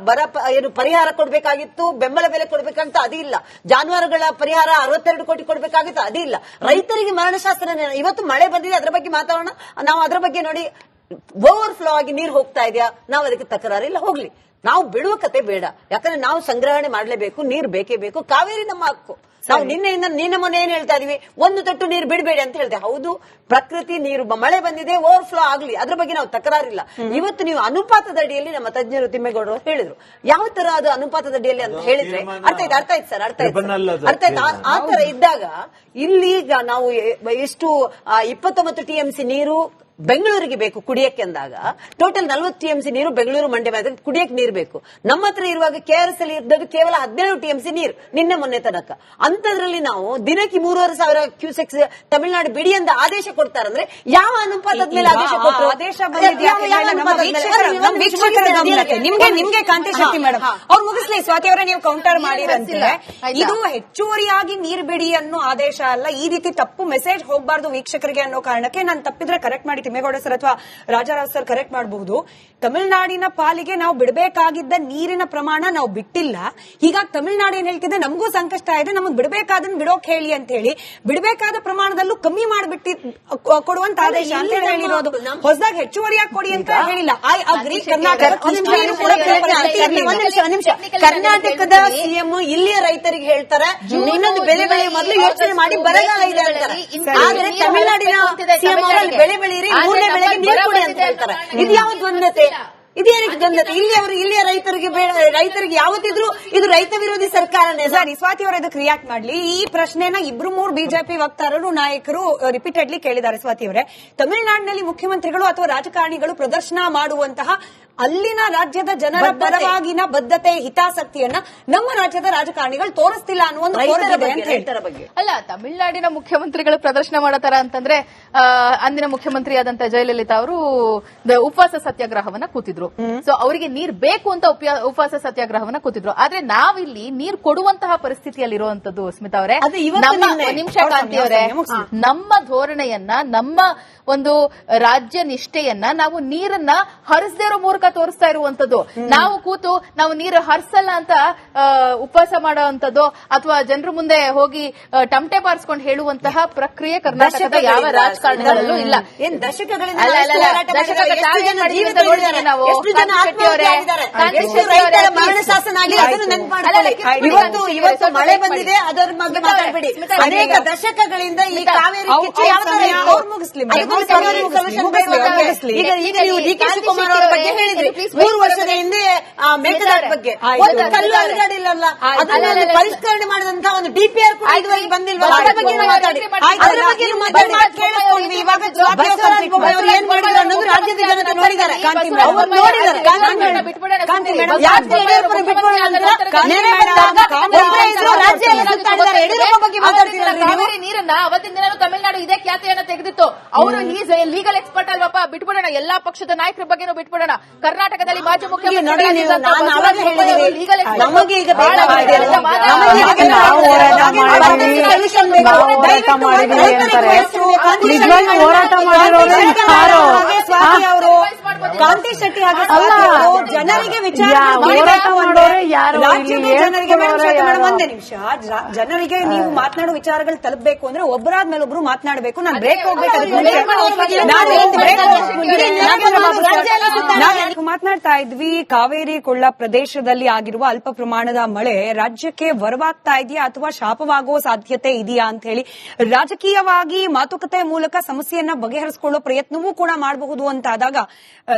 ಬರ ಏನು ಪರಿಹಾರ ಕೊಡಬೇಕಾಗಿತ್ತು, ಬೆಂಬಲ ಬೆಲೆ ಕೊಡಬೇಕಂತ ಅದು ಇಲ್ಲ. ಜಾನುವಾರುಗಳ ಪರಿಹಾರ 62 ಕೋಟಿ ಕೊಡಬೇಕಾಗಿತ್ತು, ಅದು ಇಲ್ಲ. ರೈತರಿಗೆ ಮರಣಶಾಸ್ತ್ರ. ಇವತ್ತು ಮಳೆ ಬಂದಿದೆ, ಅದರ ಬಗ್ಗೆ ಮಾತಾಡೋಣ. ನಾವು ಅದರ ಬಗ್ಗೆ ನೋಡಿ, ಓವರ್ಫ್ಲೋ ಆಗಿ ನೀರು ಹೋಗ್ತಾ ಇದೆಯಾ, ನಾವು ಅದಕ್ಕೆ ತಕರಾರಿಲ್ಲ, ಹೋಗ್ಲಿ. ನಾವು ಬಿಡುವ ಕತೆ ಬೇಡ, ಯಾಕಂದ್ರೆ ನಾವು ಸಂಗ್ರಹಣೆ ಮಾಡಲೇಬೇಕು, ನೀರು ಬೇಕೇ ಬೇಕು. ಕಾವೇರಿ ನಮ್ಮ ಹಕ್ಕು. ನಾವು ನಿನ್ನೆ ಮೊನ್ನೆ ಏನ್ ಹೇಳ್ತಾ ಇದೀವಿ, ಒಂದು ತೊಟ್ಟು ನೀರು ಬಿಡಬೇಡಿ ಅಂತ ಹೇಳ್ತೇವೆ. ಹೌದು, ಪ್ರಕೃತಿ ನೀರು ಮಳೆ ಬಂದಿದೆ, ಓವರ್ಫ್ಲೋ ಆಗ್ಲಿ, ಅದ್ರ ಬಗ್ಗೆ ನಾವು ತಕರಾರಿಲ್ಲ. ಇವತ್ತು ನೀವು ಅನುಪಾತದ ಅಡಿಯಲ್ಲಿ, ನಮ್ಮ ತಜ್ಞರು ತಿಮ್ಮೇಗೌಡರು ಹೇಳಿದ್ರು, ಯಾವ ತರ ಅದು ಅನುಪಾತದ ಅಡಿಯಲ್ಲಿ ಅಂತ ಹೇಳಿದ್ರೆ ಅರ್ಥ ಆಯ್ತು ಸರ್, ಅರ್ಥ ಆಯ್ತು. ಆ ತರ ಇದ್ದಾಗ ಇಲ್ಲಿಗ ನಾವು ಎಷ್ಟು 29 TMC ನೀರು ಬೆಂಗಳೂರಿಗೆ ಬೇಕು ಕುಡಿಯಕ್ಕೆ ಅಂದಾಗ, ಟೋಟಲ್ 40 TMC ನೀರು ಬೆಂಗಳೂರು ಮಂಡ್ಯ ಕುಡಿಯಕ್ಕೆ ನೀರು ಬೇಕು. ನಮ್ಮ ಹತ್ರ ಇರುವಾಗ KRS ಅಲ್ಲಿ ಇದ್ದದ್ದು ಕೇವಲ 17 TMC ನೀರು ನಿನ್ನೆ ಮೊನ್ನೆ ತನಕ. ಅಂತದ್ರಲ್ಲಿ ನಾವು ದಿನಕ್ಕೆ 3,500 ಕ್ಯೂಸೆಕ್ಸ್ ತಮಿಳುನಾಡು ಬಿಡಿ ಅಂತ ಆದೇಶ ಕೊಡ್ತಾರಂದ್ರೆ ಯಾವ ಅನುಪಾತದ ಮೇಲೆ ಆದೇಶ ಕೊಟ್ಟರು? ನಿಮ್ಗೆ ಕಾಂತಿ ಶೆಟ್ಟಿ ಮೇಡಮ್ ಅವ್ರು ಮುಗಿಸ್ಲಿ. ಸ್ವಾತಿ ಅವರೇ, ನೀವು ಕೌಂಟರ್ ಮಾಡಿರಂತೆ, ಇದು ಹೆಚ್ಚುವರಿಯಾಗಿ ನೀರು ಬಿಡಿ ಅನ್ನೋ ಆದೇಶ ಅಲ್ಲ, ಈ ರೀತಿ ತಪ್ಪು ಮೆಸೇಜ್ ಹೋಗಬಾರ್ದು ವೀಕ್ಷಕರಿಗೆ ಅನ್ನೋ ಕಾರಣಕ್ಕೆ. ನಾನು ತಪ್ಪಿದ್ರೆ ಕರೆಕ್ಟ್ ಮಾಡಿ, ತಿಮ್ಮೇಗೌಡ ಸರ್ ಅಥವಾ ರಾಜಾರಾವ್ ಸರ್ ಕರೆಕ್ಟ್ ಮಾಡಬಹುದು. ತಮಿಳುನಾಡಿನ ಪಾಲಿಗೆ ನಾವು ಬಿಡಬೇಕಾಗಿದ್ದ ನೀರಿನ ಪ್ರಮಾಣ ನಾವು ಬಿಟ್ಟಿಲ್ಲ. ಹೀಗಾಗಿ ತಮಿಳುನಾಡು ಏನ್ ಹೇಳ್ತಿದೆ, ನಮಗೂ ಸಂಕಷ್ಟ ಇದೆ, ನಮಗ್ ಬಿಡಬೇಕಾದನ್ನ ಬಿಡೋಕ್ ಹೇಳಿ ಅಂತ ಹೇಳಿ ಬಿಡಬೇಕಾದ ಪ್ರಮಾಣದಲ್ಲೂ ಕಮ್ಮಿ ಮಾಡಿಬಿಟ್ಟಿ ಕೊಡುವಂತ ಆದೇಶ ಅಂತ ಹೇಳಿರೋದು. ಹೊಸದಾಗಿ ಹೆಚ್ಚುವರಿಯಾಗಿ ಕೊಡಿ ಅಂತ ಹೇಳಿಲ್ಲ. I agree. ಕರ್ನಾಟಕದ ಸಿಎಂ ಇಲ್ಲಿಯ ರೈತರಿಗೆ ಹೇಳ್ತಾರೆ, ಇನ್ನೊಂದು ಬೆಳೆ ಬೆಳೆಯುವ ಮೊದಲು ಯೋಚನೆ ಮಾಡಿ ಬರಗಾಲ ಇದೆ ಅಂತಾರೆ. ಆದ್ರೆ ತಮಿಳುನಾಡಿನ ಸಿಎಂ ಅವರಲ್ಲಿ ಬೆಳೆ ಬೆಳೆಯಿರಿ, ಮೂರನೇ ಬೆಳೆಗೆ ನೀರು ಕೊಡಿ ಅಂತ ಹೇಳ್ತಾರೆ. ಇದು ಯಾವ ದ್ವಂದ್ವತೆ? ಇದೇನಕ್ಕೆ ದ್ವಂದ್ವತೆ? ಇಲ್ಲಿಯ ರೈತರಿಗೆ ಯಾವತ್ತಿದ್ರು ಇದು ರೈತ ವಿರೋಧಿ ಸರ್ಕಾರನೇ. ಸರಿ, ಸ್ವಾತಿ ಅವರು ಇದಕ್ಕೆ ರಿಯಾಕ್ಟ್ ಮಾಡ್ಲಿ. ಈ ಪ್ರಶ್ನೆನ 2-3 ಬಿಜೆಪಿ ವಕ್ತಾರರು, ನಾಯಕರು ರಿಪೀಟೆಡ್ಲಿ ಕೇಳಿದ್ದಾರೆ. ಸ್ವಾತಿ ಅವರೇ, ತಮಿಳುನಾಡಿನಲ್ಲಿ ಮುಖ್ಯಮಂತ್ರಿಗಳು ಅಥವಾ ರಾಜಕಾರಣಿಗಳು ಪ್ರದರ್ಶನ ಮಾಡುವಂತಹ ಅಲ್ಲಿನ ರಾಜ್ಯದ ಜನರ ಪರವಾಗಿನ ಬದ್ಧತೆ, ಹಿತಾಸಕ್ತಿಯನ್ನ ನಮ್ಮ ರಾಜ್ಯದ ರಾಜಕಾರಣಿಗಳು ತೋರಿಸ್ತಿಲ್ಲ ಅನ್ನೋ ಒಂದು ಅಲ್ಲ. ತಮಿಳುನಾಡಿನ ಮುಖ್ಯಮಂತ್ರಿಗಳು ಪ್ರದರ್ಶನ ಮಾಡತಾರ ಅಂತಂದ್ರೆ, ಅಂದಿನ ಮುಖ್ಯಮಂತ್ರಿ ಆದಂತ ಜಯಲಲಿತಾ ಅವರು ಉಪವಾಸ ಸತ್ಯಾಗ್ರಹವನ್ನ ಕೂತಿದ್ರು. ಸೊ ಅವರಿಗೆ ನೀರ್ ಬೇಕು ಅಂತ ಉಪವಾಸ ಸತ್ಯಾಗ್ರಹವನ್ನ ಕೂತಿದ್ರು. ಆದ್ರೆ ನಾವಿಲ್ಲಿ ನೀರ್ ಕೊಡುವಂತಹ ಪರಿಸ್ಥಿತಿಯಲ್ಲಿರುವಂತದ್ದು ಸ್ಮಿತಾ ಅವರೇ, ನಿಮಿಷ ಕಾಂತಿ ಅವರೇ, ನಮ್ಮ ಧೋರಣೆಯನ್ನ, ನಮ್ಮ ಒಂದು ರಾಜ್ಯ ನಿಷ್ಠೆಯನ್ನ, ನಾವು ನೀರನ್ನ ಹರಿಸದೇ ಇರೋ ಮೂಲಕ ತೋರಿಸ್ತಾ ಇರುವಂತದ್ದು. ನಾವು ಕೂತು ನಾವು ನೀರು ಹರಿಸಲ್ಲ ಅಂತ ಉಪವಾಸ ಮಾಡುವಂತದ್ದು ಅಥವಾ ಜನರ ಮುಂದೆ ಹೋಗಿ ಟಮಟೆ ಬಾರಿಸ್ಕೊಂಡು ಹೇಳುವಂತಹ ಪ್ರಕ್ರಿಯೆ ಕರ್ನಾಟಕದ ಯಾವ ರಾಜಕಾರಣಗಳಲ್ಲೂ ಇಲ್ಲ. ಇವತ್ತು ಮಳೆ ಬಂದಿದೆ, ಅದರ ಬಗ್ಗೆ ಮಾತಾಡಬೇಡಿ. ಅನೇಕ ದಶಕಗಳಿಂದ ಈ ಕಾವೇರಿ ಈಗ ನೀವು ಡಿ ಕೆ ಶಿವಕುಮಾರ್ ಅವರ ಬಗ್ಗೆ ಹೇಳಿದ್ರೆ ಮಾತಾಡಿದ್ವಿ 3 ವರ್ಷದ ಹಿಂದೆ ಮೇಕೆದಾಟು ಬಗ್ಗೆ ಒಂದು ಕಲ್ಲು ಅಲುಗಾಡಿಲ್ಲಲ್ಲ, ಅದನ್ನ ಪರಿಷ್ಕರಣೆ ಮಾಡಿದಂತ ಒಂದು DPR ಕೂಡ ಇದುವರೆಗೆ ಬಂದಿಲ್ವಲ್ಲ, ಅದ್ರ ಬಗ್ಗೆ ಮಾತಾಡಿ. ಕೇಳಿಸ್ಕೊಂಡ್ವಿ. ಇವಾಗ ಅವರು ಏನ್ ಮಾಡಿದ್ರು ಅನ್ನೋದು ರಾಜ್ಯದ ಜನತೆ ನೋಡಿದ್ದಾರೆ. ನೀರನ್ನ ಅವತ್ತಿನ ದಿನ ತಮಿಳುನಾಡು ಇದೇ ಖ್ಯಾತಿಯನ್ನ ತೆಗೆದಿತ್ತು. ಅವರು ಲೀಗಲ್ ಎಕ್ಸ್ಪರ್ಟ್ ಅಲ್ವಪ್ಪ, ಬಿಟ್ಬಿಡೋಣ. ಎಲ್ಲಾ ಪಕ್ಷದ ನಾಯಕರ ಬಗ್ಗೆನೂ ಬಿಟ್ಬಿಡೋಣ. ಕರ್ನಾಟಕದಲ್ಲಿ ಮಾಜಿ ಮುಖ್ಯಮಂತ್ರಿ ಕಾಂತಿ ಶೆಟ್ಟಿ ಜನರಿಗೆ ವಿಚಾರ ಒಂದೇ ನಿಮಿಷ, ಜನರಿಗೆ ನೀವು ಮಾತನಾಡುವ ವಿಚಾರಗಳು ತಲುಪಬೇಕು ಅಂದ್ರೆ ಒಬ್ಬರಾದ್ಮೇಲೆ ಒಬ್ರು ಮಾತನಾಡಬೇಕು. ನಾನು ಬ್ರೇಕ್ ಮಾತನಾಡ್ತಾ ಇದ್ವಿ. ಕಾವೇರಿ ಕೊಳ್ಳ ಪ್ರದೇಶದಲ್ಲಿ ಆಗಿರುವ ಅಲ್ಪ ಪ್ರಮಾಣದ ಮಳೆ ರಾಜ್ಯಕ್ಕೆ ವರವಾಗ್ತಾ ಇದೆಯಾ ಅಥವಾ ಶಾಪವಾಗುವ ಸಾಧ್ಯತೆ ಇದೆಯಾ ಅಂತ ಹೇಳಿ ರಾಜಕೀಯವಾಗಿ ಮಾತುಕತೆ ಮೂಲಕ ಸಮಸ್ಯೆಯನ್ನ ಬಗೆಹರಿಸಿಕೊಳ್ಳೋ ಪ್ರಯತ್ನವೂ ಕೂಡ ಮಾಡಬಹುದು ಅಂತ ಆದಾಗ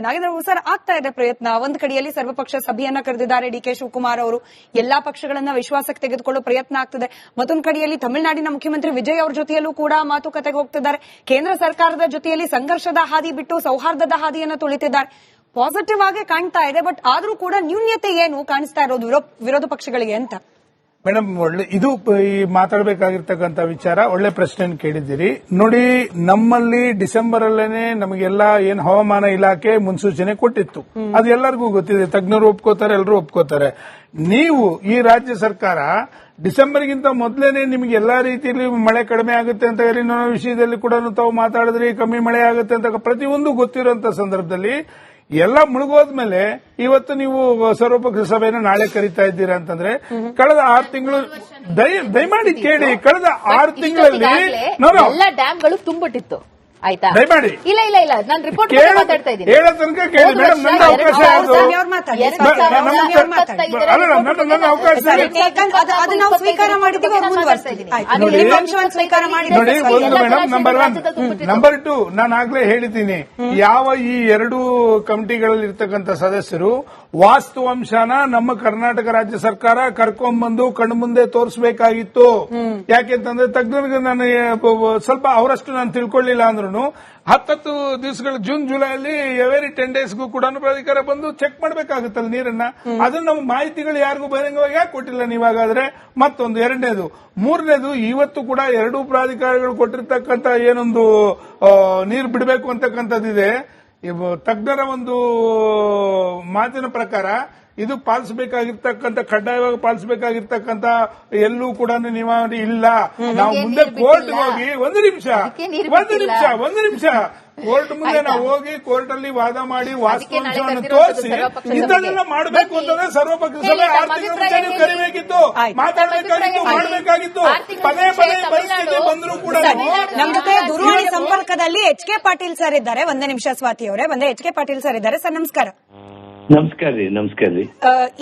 ನಾಗೇಂದ್ರ ಸರ್ ಆಗ್ತಾ ಇದೆ ಪ್ರಯತ್ನ. ಒಂದ್ ಕಡೆಯಲ್ಲಿ ಸರ್ವಪಕ್ಷ ಸಭೆಯನ್ನ ಕರೆದಿದ್ದಾರೆ DK ಶಿವಕುಮಾರ್ ಅವರು, ಎಲ್ಲಾ ಪಕ್ಷಗಳನ್ನ ವಿಶ್ವಾಸಕ್ಕೆ ತೆಗೆದುಕೊಳ್ಳೋ ಪ್ರಯತ್ನ ಆಗ್ತದೆ. ಮತ್ತೊಂದು ಕಡೆಯಲ್ಲಿ ತಮಿಳುನಾಡಿನ ಮುಖ್ಯಮಂತ್ರಿ ವಿಜಯ್ ಅವರ ಜೊತೆಯಲ್ಲೂ ಕೂಡ ಮಾತುಕತೆಗೆ ಹೋಗ್ತಿದ್ದಾರೆ. ಕೇಂದ್ರ ಸರ್ಕಾರದ ಜೊತೆಯಲ್ಲಿ ಸಂಘರ್ಷದ ಹಾದಿ ಬಿಟ್ಟು ಸೌಹಾರ್ದದ ಹಾದಿಯನ್ನು ತುಳಿತಿದ್ದಾರೆ. ಪಾಸಿಟಿವ್ ಆಗಿ ಕಾಣ್ತಾ ಇದೆ. ಬಟ್ ಆದ್ರೂ ಕೂಡ ನ್ಯೂನ್ಯತೆ ಏನು ಕಾಣಿಸ್ತಾ ಇರೋದು ವಿರೋಧ ಪಕ್ಷಗಳಿಗೆ ಅಂತ? ಮೇಡಮ್, ಒಳ್ಳೆ ಇದು ಈ ಮಾತಾಡಬೇಕಾಗಿರ್ತಕ್ಕಂಥ ವಿಚಾರ. ಒಳ್ಳೆ ಪ್ರಶ್ನೆ ಕೇಳಿದ್ದೀರಿ. ನೋಡಿ, ನಮ್ಮಲ್ಲಿ ಡಿಸೆಂಬರ್ ಅಲ್ಲೇನೆ ನಮಗೆಲ್ಲ ಏನ್ ಹವಾಮಾನ ಇಲಾಖೆ ಮುನ್ಸೂಚನೆ ಕೊಟ್ಟಿತ್ತು. ಅದು ಎಲ್ಲರಿಗೂ ಗೊತ್ತಿದೆ. ತಜ್ಞರು ಒಪ್ಕೋತಾರೆ, ಎಲ್ಲರೂ ಒಪ್ಕೋತಾರೆ. ನೀವು ಈ ರಾಜ್ಯ ಸರ್ಕಾರ ಡಿಸೆಂಬರ್ಗಿಂತ ಮೊದಲೇನೆ ನಿಮಗೆ ಎಲ್ಲಾ ರೀತಿಯಲ್ಲಿ ಮಳೆ ಕಡಿಮೆ ಆಗುತ್ತೆ ಅಂತ ಹೇಳಿ ವಿಷಯದಲ್ಲಿ ಕೂಡ ತಾವು ಮಾತಾಡಿದ್ರಿ. ಕಮ್ಮಿ ಮಳೆ ಆಗುತ್ತೆ ಅಂತ ಪ್ರತಿಯೊಂದು ಗೊತ್ತಿರುವಂತ ಸಂದರ್ಭದಲ್ಲಿ ಎಲ್ಲ ಮುಳುಗೋದ್ಮೇಲೆ ಇವತ್ತು ನೀವು ಸರ್ವಪಕ್ಷ ಸಭೆಯನ್ನು ನಾಳೆ ಕರೀತಾ ಇದ್ದೀರಾ ಅಂತಂದ್ರೆ ಕಳೆದ 6 ತಿಂಗಳು ದಯಮಾಡಿ ಕೇಳಿ. ಕಳೆದ 6 ತಿಂಗಳಲ್ಲಿ ಎಲ್ಲ ಡ್ಯಾಮ್ಗಳು ತುಂಬಿಟ್ಟಿತ್ತು. ಆಯ್ತಾ? ದಯಮಾಡಿ ಇಲ್ಲ ಇಲ್ಲ ಇಲ್ಲ, ನಾನು ರಿಪೋರ್ಟ್ ಮಾತಾಡ್ತಾ ಇದ್ದೀನಿ. ಹೇಳೋ ತನಕ ಕೇಳಿ ಮೇಡಮ್. ನನ್ನ ಅವಕಾಶ ಯಾವುದು? ನನ್ನ ಅವಕಾಶ ನೋಡಿ. ಒಂದು ಮೇಡಮ್, ನಂಬರ್ 1. ನಂಬರ್ 2, ನಾನು ಆಗ್ಲೇ ಹೇಳಿದ್ದೀನಿ, ಯಾವ ಈ 2 ಕಮಿಟಿಗಳಲ್ಲಿ ಇರ್ತಕ್ಕಂಥ ಸದಸ್ಯರು ವಾಸ್ತವಾಂಶನ ನಮ್ಮ ಕರ್ನಾಟಕ ರಾಜ್ಯ ಸರ್ಕಾರ ಕರ್ಕೊಂಡ್ಬಂದು ಕಣ್ಮುಂದೆ ತೋರಿಸಬೇಕಾಗಿತ್ತು. ಯಾಕೆಂತಂದ್ರೆ ತಜ್ಞರಿಗೆ ನಾನು ಸ್ವಲ್ಪ ಅವರಷ್ಟು ನಾನು ತಿಳ್ಕೊಳ್ಳಿಲ್ಲ ಅಂದ್ರೂ 10 ದಿವಸಗಳ ಜೂನ್ ಜುಲೈಯಲ್ಲಿ ಎವರಿ 10 ಡೇಸ್ಗೂ ಕೂಡ ಪ್ರಾಧಿಕಾರ ಬಂದು ಚೆಕ್ ಮಾಡಬೇಕಾಗುತ್ತಲ್ಲ ನೀರನ್ನ. ಅದನ್ನ ನಮ್ಮ ಮಾಹಿತಿಗಳು ಯಾರಿಗೂ ಬಹಿರಂಗವಾಗಿ ಯಾಕೆ ಕೊಟ್ಟಿಲ್ಲ ನೀವಾಗಾದ್ರೆ? ಮತ್ತೊಂದು 2ನೇದು. 3ನೇದು, ಇವತ್ತು ಕೂಡ 2 ಪ್ರಾಧಿಕಾರಗಳು ಕೊಟ್ಟಿರ್ತಕ್ಕಂಥ ಏನೊಂದು ನೀರು ಬಿಡಬೇಕು ಅಂತಕ್ಕಂಥದ್ದಿದೆ. ತಜ್ಞರ ಒಂದು ಮಾತಿನ ಪ್ರಕಾರ ಇದು ಪಾಲಿಸಬೇಕಾಗಿರ್ತಕ್ಕಂಥ, ಕಡ್ಡಾಯವಾಗಿ ಪಾಲಿಸಬೇಕಾಗಿರ್ತಕ್ಕಂಥ ಎಲ್ಲೂ ಕೂಡ ನಿಯಮಾವಳಿ ಇಲ್ಲ. ನಾವು ಮುಂದೆ ಕೋರ್ಟ್ ಹೋಗಿ ಒಂದು ನಿಮಿಷ ಕೋರ್ಟ್ ಮುಂದೆ ನಾವು ಹೋಗಿ ಕೋರ್ಟ್ ಅಲ್ಲಿ ವಾದ ಮಾಡಿ ವಾಸ್ತವಾಂಶವನ್ನು ತೋರಿಸಿ ಇದನ್ನೆಲ್ಲ ಮಾಡಬೇಕು ಅಂತಂದ್ರೆ ಸರ್ವಪಕ್ಷ ಸಭೆ 6 ತಿಂಗಳ ಮುಂಚೆ ನೀವು ಕರಿಬೇಕಿತ್ತು, ಮಾತಾಡಬೇಕಾಗಿತ್ತು, ಮಾಡಬೇಕಾಗಿತ್ತು. ಪದೇ ಪದೇ ಪರಿಸ್ಥಿತಿ ಬಂದರೂ ಕೂಡ ನಮ್ಮ ಜೊತೆ ದೂರವಾಣಿ ಸಂಪರ್ಕದಲ್ಲಿ HK ಪಾಟೀಲ್ ಸರ್ ಇದ್ದಾರೆ. ಒಂದೇ ನಿಮಿಷ ಸ್ವಾತಿ ಅವರೇ, HK ಪಾಟೀಲ್ ಸರ್ ಇದ್ದಾರೆ. ಸರ್ ನಮಸ್ಕಾರ. ನಮಸ್ಕಾರ ರೀ.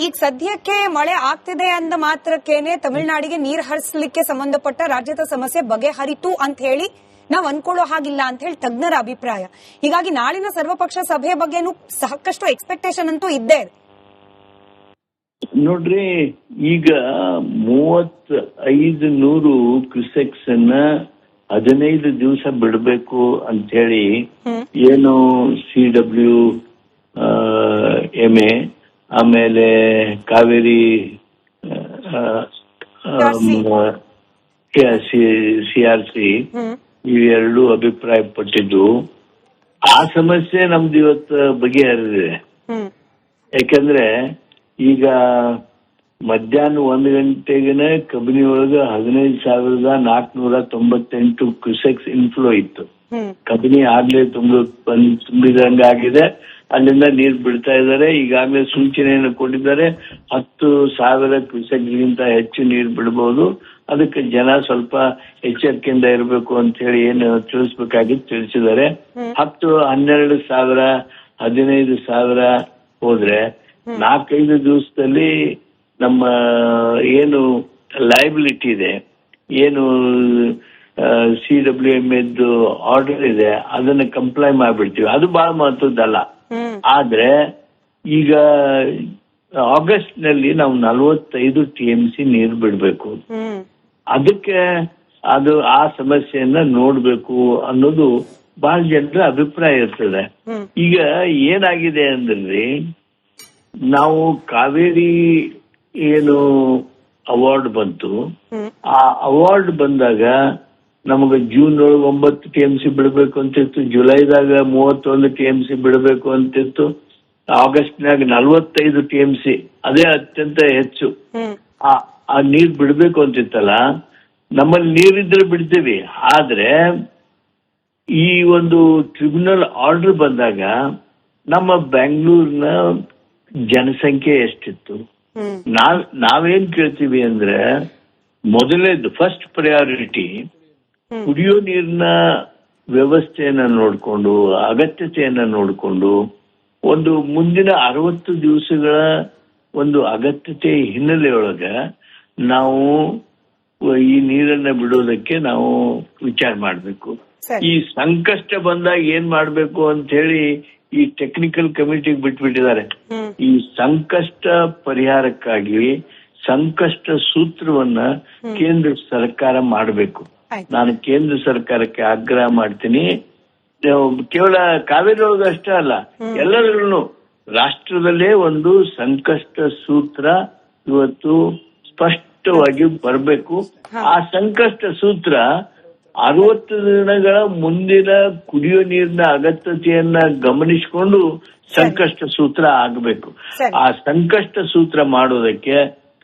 ಈಗ ಸದ್ಯಕ್ಕೆ ಮಳೆ ಆಗ್ತಿದೆ ಅಂದ ಮಾತ್ರಕ್ಕೇನೆ ತಮಿಳುನಾಡಿಗೆ ನೀರು ಹರಿಸಲಿಕ್ಕೆ ಸಂಬಂಧಪಟ್ಟ ರಾಜ್ಯದ ಸಮಸ್ಯೆ ಬಗೆಹರಿತು ಅಂತ ಹೇಳಿ ನಾವು ಅನ್ಕೊಳ್ಳೋ ಹಾಗಿಲ್ಲ ಅಂತ ಹೇಳಿ ತಜ್ಞರ ಅಭಿಪ್ರಾಯ. ಹೀಗಾಗಿ ನಾಳಿನ ಸರ್ವಪಕ್ಷ ಸಭೆ ಬಗ್ಗೆನೂ ಸಾಕಷ್ಟು ಎಕ್ಸ್ಪೆಕ್ಟೇಷನ್ ಅಂತೂ ಇದ್ದೇ ಇದೆ. ನೋಡ್ರಿ, ಈಗ 3500 ಕ್ಯೂಸೆಕ್ಸ್ ಅನ್ನ 15 ದಿವಸ ಬಿಡಬೇಕು ಅಂತ ಹೇಳಿ ಏನು CWMA ಆಮೇಲೆ ಕಾವೇರಿ CRC ಇವೆರಡು ಅಭಿಪ್ರಾಯ ಪಟ್ಟಿದ್ದು. ಆ ಸಮಸ್ಯೆ ನಮ್ದು ಇವತ್ತು ಬಗೆಹರಿದಿದೆ. ಯಾಕಂದ್ರೆ ಈಗ ಮಧ್ಯಾಹ್ನ 1 ಗಂಟೆಗೆ ಕಬಿನಿ ಒಳಗ 15,498 ಕ್ಯೂಸೆಕ್ಸ್ ಇನ್ಫ್ಲೋ ಇತ್ತು. ಕಬಿನಿ ಆಗ್ಲೇ ತುಂಬಿದಂಗಾಗಿದೆ. ಅಲ್ಲಿಂದ ನೀರು ಬಿಡ್ತಾ ಇದ್ದಾರೆ. ಈಗಾಗಲೇ ಸೂಚನೆಯನ್ನು ಕೊಟ್ಟಿದ್ದಾರೆ, 10,000 ಕ್ಯೂಸೆಕ್ಗಿಂತ ಹೆಚ್ಚು ನೀರು ಬಿಡಬಹುದು. ಅದಕ್ಕೆ ಜನ ಸ್ವಲ್ಪ ಎಚ್ಚರಿಕೆಯಿಂದ ಇರಬೇಕು ಅಂತ ಹೇಳಿ ಏನು ತಿಳಿಸ್ಬೇಕಾಗಿತ್ತು ತಿಳಿಸಿದ್ದಾರೆ. 10, 12,000, 15,000 ಹೋದ್ರೆ 4-5 ದಿವಸದಲ್ಲಿ ನಮ್ಮ ಏನು ಲಯಬಿಲಿಟಿ ಇದೆ, ಏನು CWMA ಆರ್ಡರ್ ಇದೆ, ಅದನ್ನ ಕಂಪ್ಲೈ ಮಾಡ್ಬಿಡ್ತೀವಿ. ಅದು ಬಹಳ ಮಹತ್ವದ್ದಲ್ಲ. ಆದ್ರೆ ಈಗ ಆಗಸ್ಟ್ ನಲ್ಲಿ ನಾವು 45 TMC ನೀರು ಬಿಡಬೇಕು. ಅದಕ್ಕೆ ಅದು ಆ ಸಮಸ್ಯೆಯನ್ನ ನೋಡ್ಬೇಕು ಅನ್ನೋದು ಬಹಳ ಜನರ ಅಭಿಪ್ರಾಯ ಇರ್ತದೆ. ಈಗ ಏನಾಗಿದೆ ಅಂದ್ರೆ ನಾವು ಕಾವೇರಿ ಏನು ಅವಾರ್ಡ್ ಬಂತು, ಆ ಅವಾರ್ಡ್ ಬಂದಾಗ ನಮಗೆ ಜೂನ್ 9 TMC ಬಿಡಬೇಕು ಅಂತಿತ್ತು, ಜುಲೈದಾಗ 31 TMC ಬಿಡಬೇಕು ಅಂತಿತ್ತು, ಆಗಸ್ಟ್ನಾಗ 45 TMC ಅದೇ ಅತ್ಯಂತ ಹೆಚ್ಚು ಆ ನೀರ್ ಬಿಡಬೇಕು ಅಂತಿತ್ತಲ್ಲ. ನಮ್ಮಲ್ಲಿ ನೀರಿದ್ರೆ ಬಿಡ್ತೀವಿ, ಆದ್ರೆ ಈ ಒಂದು ಟ್ರಿಬ್ಯುನಲ್ ಆರ್ಡರ್ ಬಂದಾಗ ನಮ್ಮ ಬೆಂಗಳೂರಿನ ಜನಸಂಖ್ಯೆ ಎಷ್ಟಿತ್ತು, ನಾವೇನ್ ಕೇಳ್ತೀವಿ ಅಂದ್ರೆ ಮೊದಲನೇದು ಫಸ್ಟ್ ಪ್ರಯಾರಿಟಿ ಕುಡಿಯೋ ನೀರಿನ ವ್ಯವಸ್ಥೆಯನ್ನ ನೋಡ್ಕೊಂಡು ಅಗತ್ಯತೆಯನ್ನ ನೋಡ್ಕೊಂಡು ಒಂದು ಮುಂದಿನ 60 ದಿವಸಗಳ ಒಂದು ಅಗತ್ಯತೆ ಹಿನ್ನೆಲೆಯೊಳಗ ನಾವು ಈ ನೀರನ್ನ ಬಿಡೋದಕ್ಕೆ ನಾವು ವಿಚಾರ ಮಾಡಬೇಕು. ಈ ಸಂಕಷ್ಟ ಬಂದಾಗ ಏನ್ ಮಾಡ್ಬೇಕು ಅಂತ ಹೇಳಿ ಈ ಟೆಕ್ನಿಕಲ್ ಕಮಿಟಿಗೆ ಬಿಟ್ಬಿಟ್ಟಿದ್ದಾರೆ. ಈ ಸಂಕಷ್ಟ ಪರಿಹಾರಕ್ಕಾಗಿ ಸಂಕಷ್ಟ ಸೂತ್ರವನ್ನ ಕೇಂದ್ರ ಸರ್ಕಾರ ಮಾಡಬೇಕು. ನಾನು ಕೇಂದ್ರ ಸರ್ಕಾರಕ್ಕೆ ಆಗ್ರಹ ಮಾಡ್ತೀನಿ. ಕೇವಲ ಕಾವೇರಿ ಒಳಗ ಅಷ್ಟೇ ಅಲ್ಲ, ಎಲ್ಲರೂ ರಾಷ್ಟ್ರದಲ್ಲೇ ಒಂದು ಸಂಕಷ್ಟ ಸೂತ್ರ ಇವತ್ತು ಸ್ಪಷ್ಟವಾಗಿ ಬರಬೇಕು. ಆ ಸಂಕಷ್ಟ ಸೂತ್ರ 60 ದಿನಗಳ ಮುಂದಿನ ಕುಡಿಯೋ ನೀರಿನ ಅಗತ್ಯತೆಯನ್ನ ಗಮನಿಸಿಕೊಂಡು ಸಂಕಷ್ಟ ಸೂತ್ರ ಆಗಬೇಕು. ಆ ಸಂಕಷ್ಟ ಸೂತ್ರ ಮಾಡೋದಕ್ಕೆ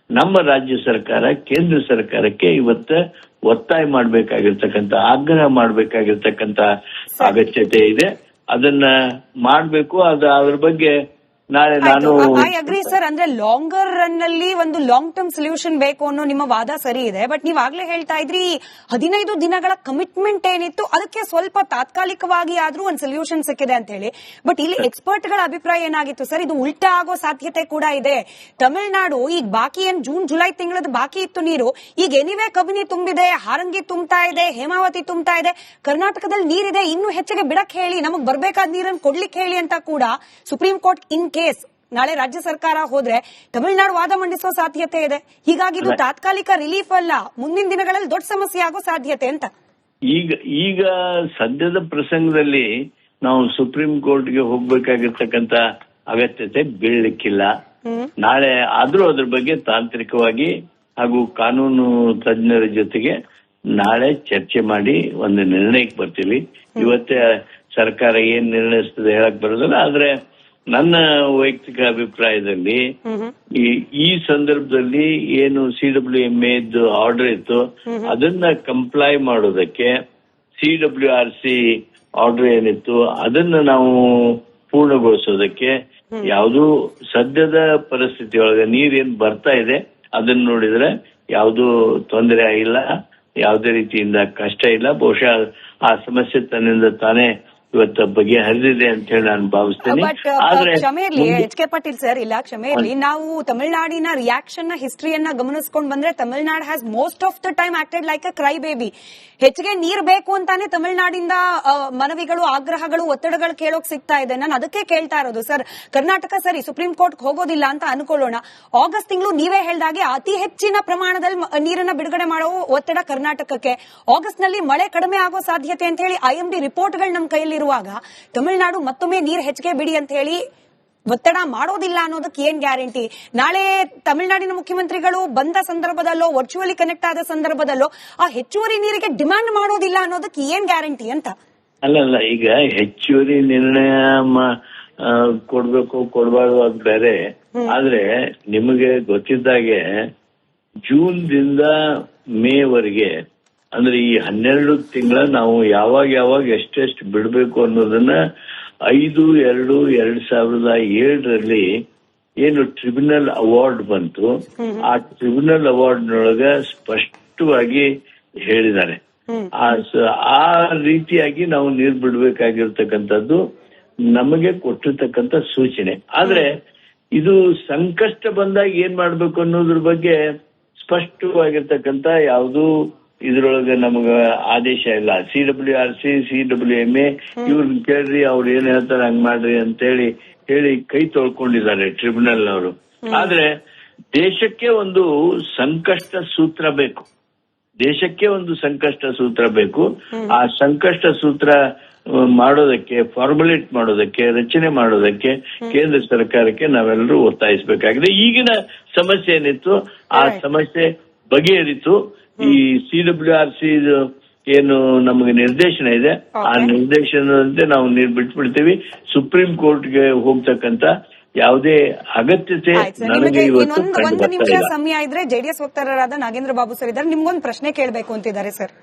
ನಮ್ಮ ರಾಜ್ಯ ಸರ್ಕಾರ ಕೇಂದ್ರ ಸರ್ಕಾರಕ್ಕೆ ಇವತ್ತ ಒತ್ತಾಯ ಮಾಡಬೇಕಾಗಿರ್ತಕ್ಕಂಥ, ಆಗ್ರಹ ಮಾಡಬೇಕಾಗಿರ್ತಕ್ಕಂಥ ಅಗತ್ಯತೆ ಇದೆ. ಅದನ್ನ ಮಾಡಬೇಕು. ಅದ್ರ ಬಗ್ಗೆ ನಾಳೆ ನಾನು ಐ ಅಗ್ರಿ ಸರ್. ಅಂದ್ರೆ ಲಾಂಗರ್ ರನ್ ನಲ್ಲಿ ಒಂದು ಲಾಂಗ್ ಟರ್ಮ್ ಸೊಲ್ಯೂಷನ್ ಬೇಕು ಅನ್ನೋ ನಿಮ್ಮ ವಾದ ಸರಿ ಇದೆ. ಬಟ್ ನೀವ್ ಆಗ್ಲೇ ಹೇಳ್ತಾ ಇದ್ರಿ 15 ದಿನಗಳ ಕಮಿಟ್ಮೆಂಟ್ ಏನಿತ್ತು ಅದಕ್ಕೆ ಸ್ವಲ್ಪ ತಾತ್ಕಾಲಿಕವಾಗಿ ಆದ್ರೂ ಒಂದು ಸೊಲ್ಯೂಷನ್ ಸಿಕ್ಕಿದೆ ಅಂತ ಹೇಳಿ. ಬಟ್ ಇಲ್ಲಿ ಎಕ್ಸ್ಪರ್ಟ್ ಗಳ ಅಭಿಪ್ರಾಯ ಏನಾಗಿತ್ತು ಸರ್, ಇದು ಉಲ್ಟಾ ಆಗೋ ಸಾಧ್ಯತೆ ಕೂಡ ಇದೆ. ತಮಿಳುನಾಡು ಈಗ ಬಾಕಿ ಏನ್ ಜೂನ್ ಜುಲೈ ತಿಂಗಳದ ಬಾಕಿ ಇತ್ತು ನೀರು, ಈಗ ಎನಿವೆ ಕಬಿನಿ ತುಂಬಿದೆ, ಹಾರಂಗಿ ತುಂಬ್ತಾ ಇದೆ, ಹೇಮಾವತಿ ತುಂಬ್ತಾ ಇದೆ, ಕರ್ನಾಟಕದಲ್ಲಿ ನೀರಿದೆ, ಇನ್ನೂ ಹೆಚ್ಚಿಗೆ ಬಿಡಕ್ ಹೇಳಿ, ನಮಗ್ ಬರ್ಬೇಕಾದ ನೀರನ್ನು ಕೊಡ್ಲಿಕ್ಕೆ ಹೇಳಿ ಅಂತ ಕೂಡ ಸುಪ್ರೀಂ ಕೋರ್ಟ್ ಇನ್ ಕೇಸ್ ನಾಳೆ ರಾಜ್ಯ ಸರ್ಕಾರ ಹೋದ್ರೆ ತಮಿಳುನಾಡು ವಾದ ಮಂಡಿಸೋ ಸಾಧ್ಯತೆ ಇದೆ. ಹೀಗಾಗಿ ಇದು ತಾತ್ಕಾಲಿಕ ರಿಲೀಫ್ ಅಲ್ಲ, ಮುಂದಿನ ದಿನಗಳಲ್ಲಿ ದೊಡ್ಡ ಸಮಸ್ಯೆ ಆಗೋ ಸಾಧ್ಯತೆ ಅಂತ. ಈಗ ಸದ್ಯದ ಪ್ರಸಂಗದಲ್ಲಿ ನಾವು ಸುಪ್ರೀಂ ಕೋರ್ಟ್ಗೆ ಹೋಗ್ಬೇಕಾಗಿರ್ತಕ್ಕಂತ ಅಗತ್ಯತೆ ಬೀಳಲಿಕ್ಕಿಲ್ಲ. ನಾಳೆ ಆದ್ರೂ ಅದ್ರ ಬಗ್ಗೆ ತಾಂತ್ರಿಕವಾಗಿ ಹಾಗೂ ಕಾನೂನು ತಜ್ಞರ ಜೊತೆಗೆ ನಾಳೆ ಚರ್ಚೆ ಮಾಡಿ ಒಂದು ನಿರ್ಣಯಕ್ಕೆ ಬರ್ತೀವಿ. ಇವತ್ತೇ ಸರ್ಕಾರ ಏನ್ ನಿರ್ಣಯಿಸ್ತದೆ ಹೇಳಕ್ ಬರೋದಿಲ್ಲ. ಆದ್ರೆ ನನ್ನ ವೈಯಕ್ತಿಕ ಅಭಿಪ್ರಾಯದಲ್ಲಿ ಈ ಸಂದರ್ಭದಲ್ಲಿ ಏನು CWMA ಆರ್ಡರ್ ಇತ್ತು ಅದನ್ನ ಕಂಪ್ಲೈ ಮಾಡೋದಕ್ಕೆ CWRC ಆರ್ಡರ್ ಏನಿತ್ತು ಅದನ್ನ ನಾವು ಪೂರ್ಣಗೊಳಿಸೋದಕ್ಕೆ ಯಾವುದು ಸದ್ಯದ ಪರಿಸ್ಥಿತಿ ಒಳಗೆ ನೀರೇನ್ ಬರ್ತಾ ಇದೆ ಅದನ್ನ ನೋಡಿದ್ರೆ ಯಾವುದು ತೊಂದರೆ ಆಗಿಲ್ಲ, ಯಾವುದೇ ರೀತಿಯಿಂದ ಕಷ್ಟ ಇಲ್ಲ. ಬಹುಶಃ ಆ ಸಮಸ್ಯೆ ತನ್ನಿಂದ ತಾನೇ ಇವತ್ತು ಬಗೆಹರಿದಿದೆ ಅಂತ ಹೇಳಿ ನಾನು ಭಾವಿಸ್ತೇನೆ. ಕ್ಷಮೆ ಇರ್ಲಿ ಎಚ್ ಕೆ ಪಾಟೀಲ್ ಸರ್, ಇಲ್ಲ ಕ್ಷಮೆ ಇರ್ಲಿ, ನಾವು ತಮಿಳುನಾಡಿನ ರಿಯಾಕ್ಷನ್ ನ ಹಿಸ್ಟ್ರಿಯನ್ನ ಗಮನಿಸ್ಕೊಂಡ್ ಬಂದ್ರೆ Tamil Nadu has most of the time acted like a CRY baby. ಹೆಚ್ಚಿಗೆ ನೀರ್ ಬೇಕು ಅಂತಾನೆ ತಮಿಳುನಾಡಿಂದ ಮನವಿಗಳು, ಆಗ್ರಹಗಳು, ಒತ್ತಡಗಳು ಕೇಳೋಕ್ ಸಿಗ್ತಾ ಇದೆ. ನಾನು ಅದಕ್ಕೆ ಕೇಳ್ತಾ ಇರೋದು ಸರ್, ಕರ್ನಾಟಕ ಸರಿ ಸುಪ್ರೀಂ ಕೋರ್ಟ್ ಹೋಗೋದಿಲ್ಲ ಅಂತ ಅನ್ಕೊಳ್ಳೋಣ, ಆಗಸ್ಟ್ ತಿಂಗಳು ನೀವೇ ಹೇಳ್ದಾಗೆ ಅತಿ ಹೆಚ್ಚಿನ ಪ್ರಮಾಣದಲ್ಲಿ ನೀರನ್ನ ಬಿಡುಗಡೆ ಮಾಡೋ ಒತ್ತಡ ಕರ್ನಾಟಕಕ್ಕೆ, ಆಗಸ್ಟ್ ನಲ್ಲಿ ಮಳೆ ಕಡಿಮೆ ಆಗೋ ಸಾಧ್ಯತೆ ಅಂತ ಹೇಳಿ IMD ರಿಪೋರ್ಟ್ಗಳು ನಮ್ಮ ಕೈಯಲ್ಲಿರುವಾಗ ತಮಿಳುನಾಡು ಮತ್ತೊಮ್ಮೆ ನೀರ್ ಹೆಚ್ಚಿಗೆ ಬಿಡಿ ಅಂತ ಹೇಳಿ ಒತ್ತಡ ಮಾಡೋದಿಲ್ಲ ಅನ್ನೋದಕ್ಕೆ ಏನ್ ಗ್ಯಾರಂಟಿ? ನಾಳೆ ತಮಿಳುನಾಡಿನ ಮುಖ್ಯಮಂತ್ರಿಗಳು ಬಂದ ಸಂದರ್ಭದಲ್ಲೋ ವರ್ಚುವಲಿ ಕನೆಕ್ಟ್ ಆದ ಸಂದರ್ಭದಲ್ಲೋ ಆ ಹೆಚ್ಚುವರಿ ನೀರಿಗೆ ಡಿಮ್ಯಾಂಡ್ ಮಾಡೋದಿಲ್ಲ ಅನ್ನೋದಕ್ಕೆ ಏನ್ ಗ್ಯಾರಂಟಿ ಅಂತ? ಅಲ್ಲ, ಈಗ ಹೆಚ್ಚುವರಿ ನಿರ್ಣಯ ಕೊಡ್ಬೇಕು ಕೊಡಬಾರ್ದು ಅದು ಬೇರೆ. ಆದ್ರೆ ನಿಮಗೆ ಗೊತ್ತಿದ್ದಾಗೆ ಜೂನ್ ದಿಂದ ಮೇವರೆಗೆ ಅಂದ್ರೆ ಈ 12 ತಿಂಗಳ ನಾವು ಯಾವಾಗ ಎಷ್ಟೆಷ್ಟು ಬಿಡಬೇಕು ಅನ್ನೋದನ್ನ 5/2/2007 ಏನು ಟ್ರಿಬ್ಯುನಲ್ ಅವಾರ್ಡ್ ಬಂತು, ಆ ಟ್ರಿಬ್ಯುನಲ್ ಅವಾರ್ಡ್ನೊಳಗ ಸ್ಪಷ್ಟವಾಗಿ ಹೇಳಿದ್ದಾರೆ. ಆ ರೀತಿಯಾಗಿ ನಾವು ನೀರು ಬಿಡಬೇಕಾಗಿರ್ತಕ್ಕಂಥದ್ದು ನಮಗೆ ಕೊಟ್ಟಿರ್ತಕ್ಕಂಥ ಸೂಚನೆ. ಆದ್ರೆ ಇದು ಸಂಕಷ್ಟ ಬಂದಾಗ ಏನ್ ಮಾಡ್ಬೇಕು ಅನ್ನೋದ್ರ ಬಗ್ಗೆ ಸ್ಪಷ್ಟವಾಗಿರ್ತಕ್ಕಂಥ ಯಾವುದು ಇದ್ರೊಳಗೆ ನಮಗ ಆದೇಶ ಇಲ್ಲ. CWRC CWMA ಇವ್ರನ್ನ ಕೇಳ್ರಿ, ಅವ್ರು ಏನ್ ಹೇಳ್ತಾರೆ ಹಂಗ್ ಮಾಡ್ರಿ ಅಂತೇಳಿ ಕೈ ತೊಳ್ಕೊಂಡಿದ್ದಾರೆ ಟ್ರಿಬ್ಯುನಲ್ನವರು. ಆದ್ರೆ ದೇಶಕ್ಕೆ ಒಂದು ಸಂಕಷ್ಟ ಸೂತ್ರ ಬೇಕು, ದೇಶಕ್ಕೆ ಒಂದು ಸಂಕಷ್ಟ ಸೂತ್ರ ಬೇಕು. ಆ ಸಂಕಷ್ಟ ಸೂತ್ರ ಮಾಡೋದಕ್ಕೆ, ಫಾರ್ಮುಲೇಟ್ ಮಾಡೋದಕ್ಕೆ, ರಚನೆ ಮಾಡೋದಕ್ಕೆ ಕೇಂದ್ರ ಸರ್ಕಾರಕ್ಕೆ ನಾವೆಲ್ಲರೂ ಒತ್ತಾಯಿಸಬೇಕಾಗಿದೆ. ಈಗಿನ ಸಮಸ್ಯೆ ಏನಿತ್ತು ಆ ಸಮಸ್ಯೆ ಬಗೆಹರಿತು. ಈ CWRC ಏನು ನಮಗೆ ನಿರ್ದೇಶನ ಇದೆ ಆ ನಿರ್ದೇಶನದಂತೆ ನಾವು ನೀರು ಬಿಟ್ಬಿಡ್ತೀವಿ. ಸುಪ್ರೀಂ ಕೋರ್ಟ್ಗೆ ಹೋಗ್ತಕ್ಕಂತ ಯಾವುದೇ ಅಗತ್ಯತೆ ನನಗೆ ಇವತ್ತು ಒಂದು ನಿಮಿಷ ಸಮಯ ಇದ್ರೆ ಜೆಡಿಎಸ್ ವಕ್ತಾರರಾದ ನಾಗೇಂದ್ರ ಬಾಬು ಸರ್ ಇದ್ದಾರೆ, ನಿಮ್ಗೊಂದು ಪ್ರಶ್ನೆ ಕೇಳಬೇಕು ಅಂತಿದ್ದಾರೆ ಸರ್.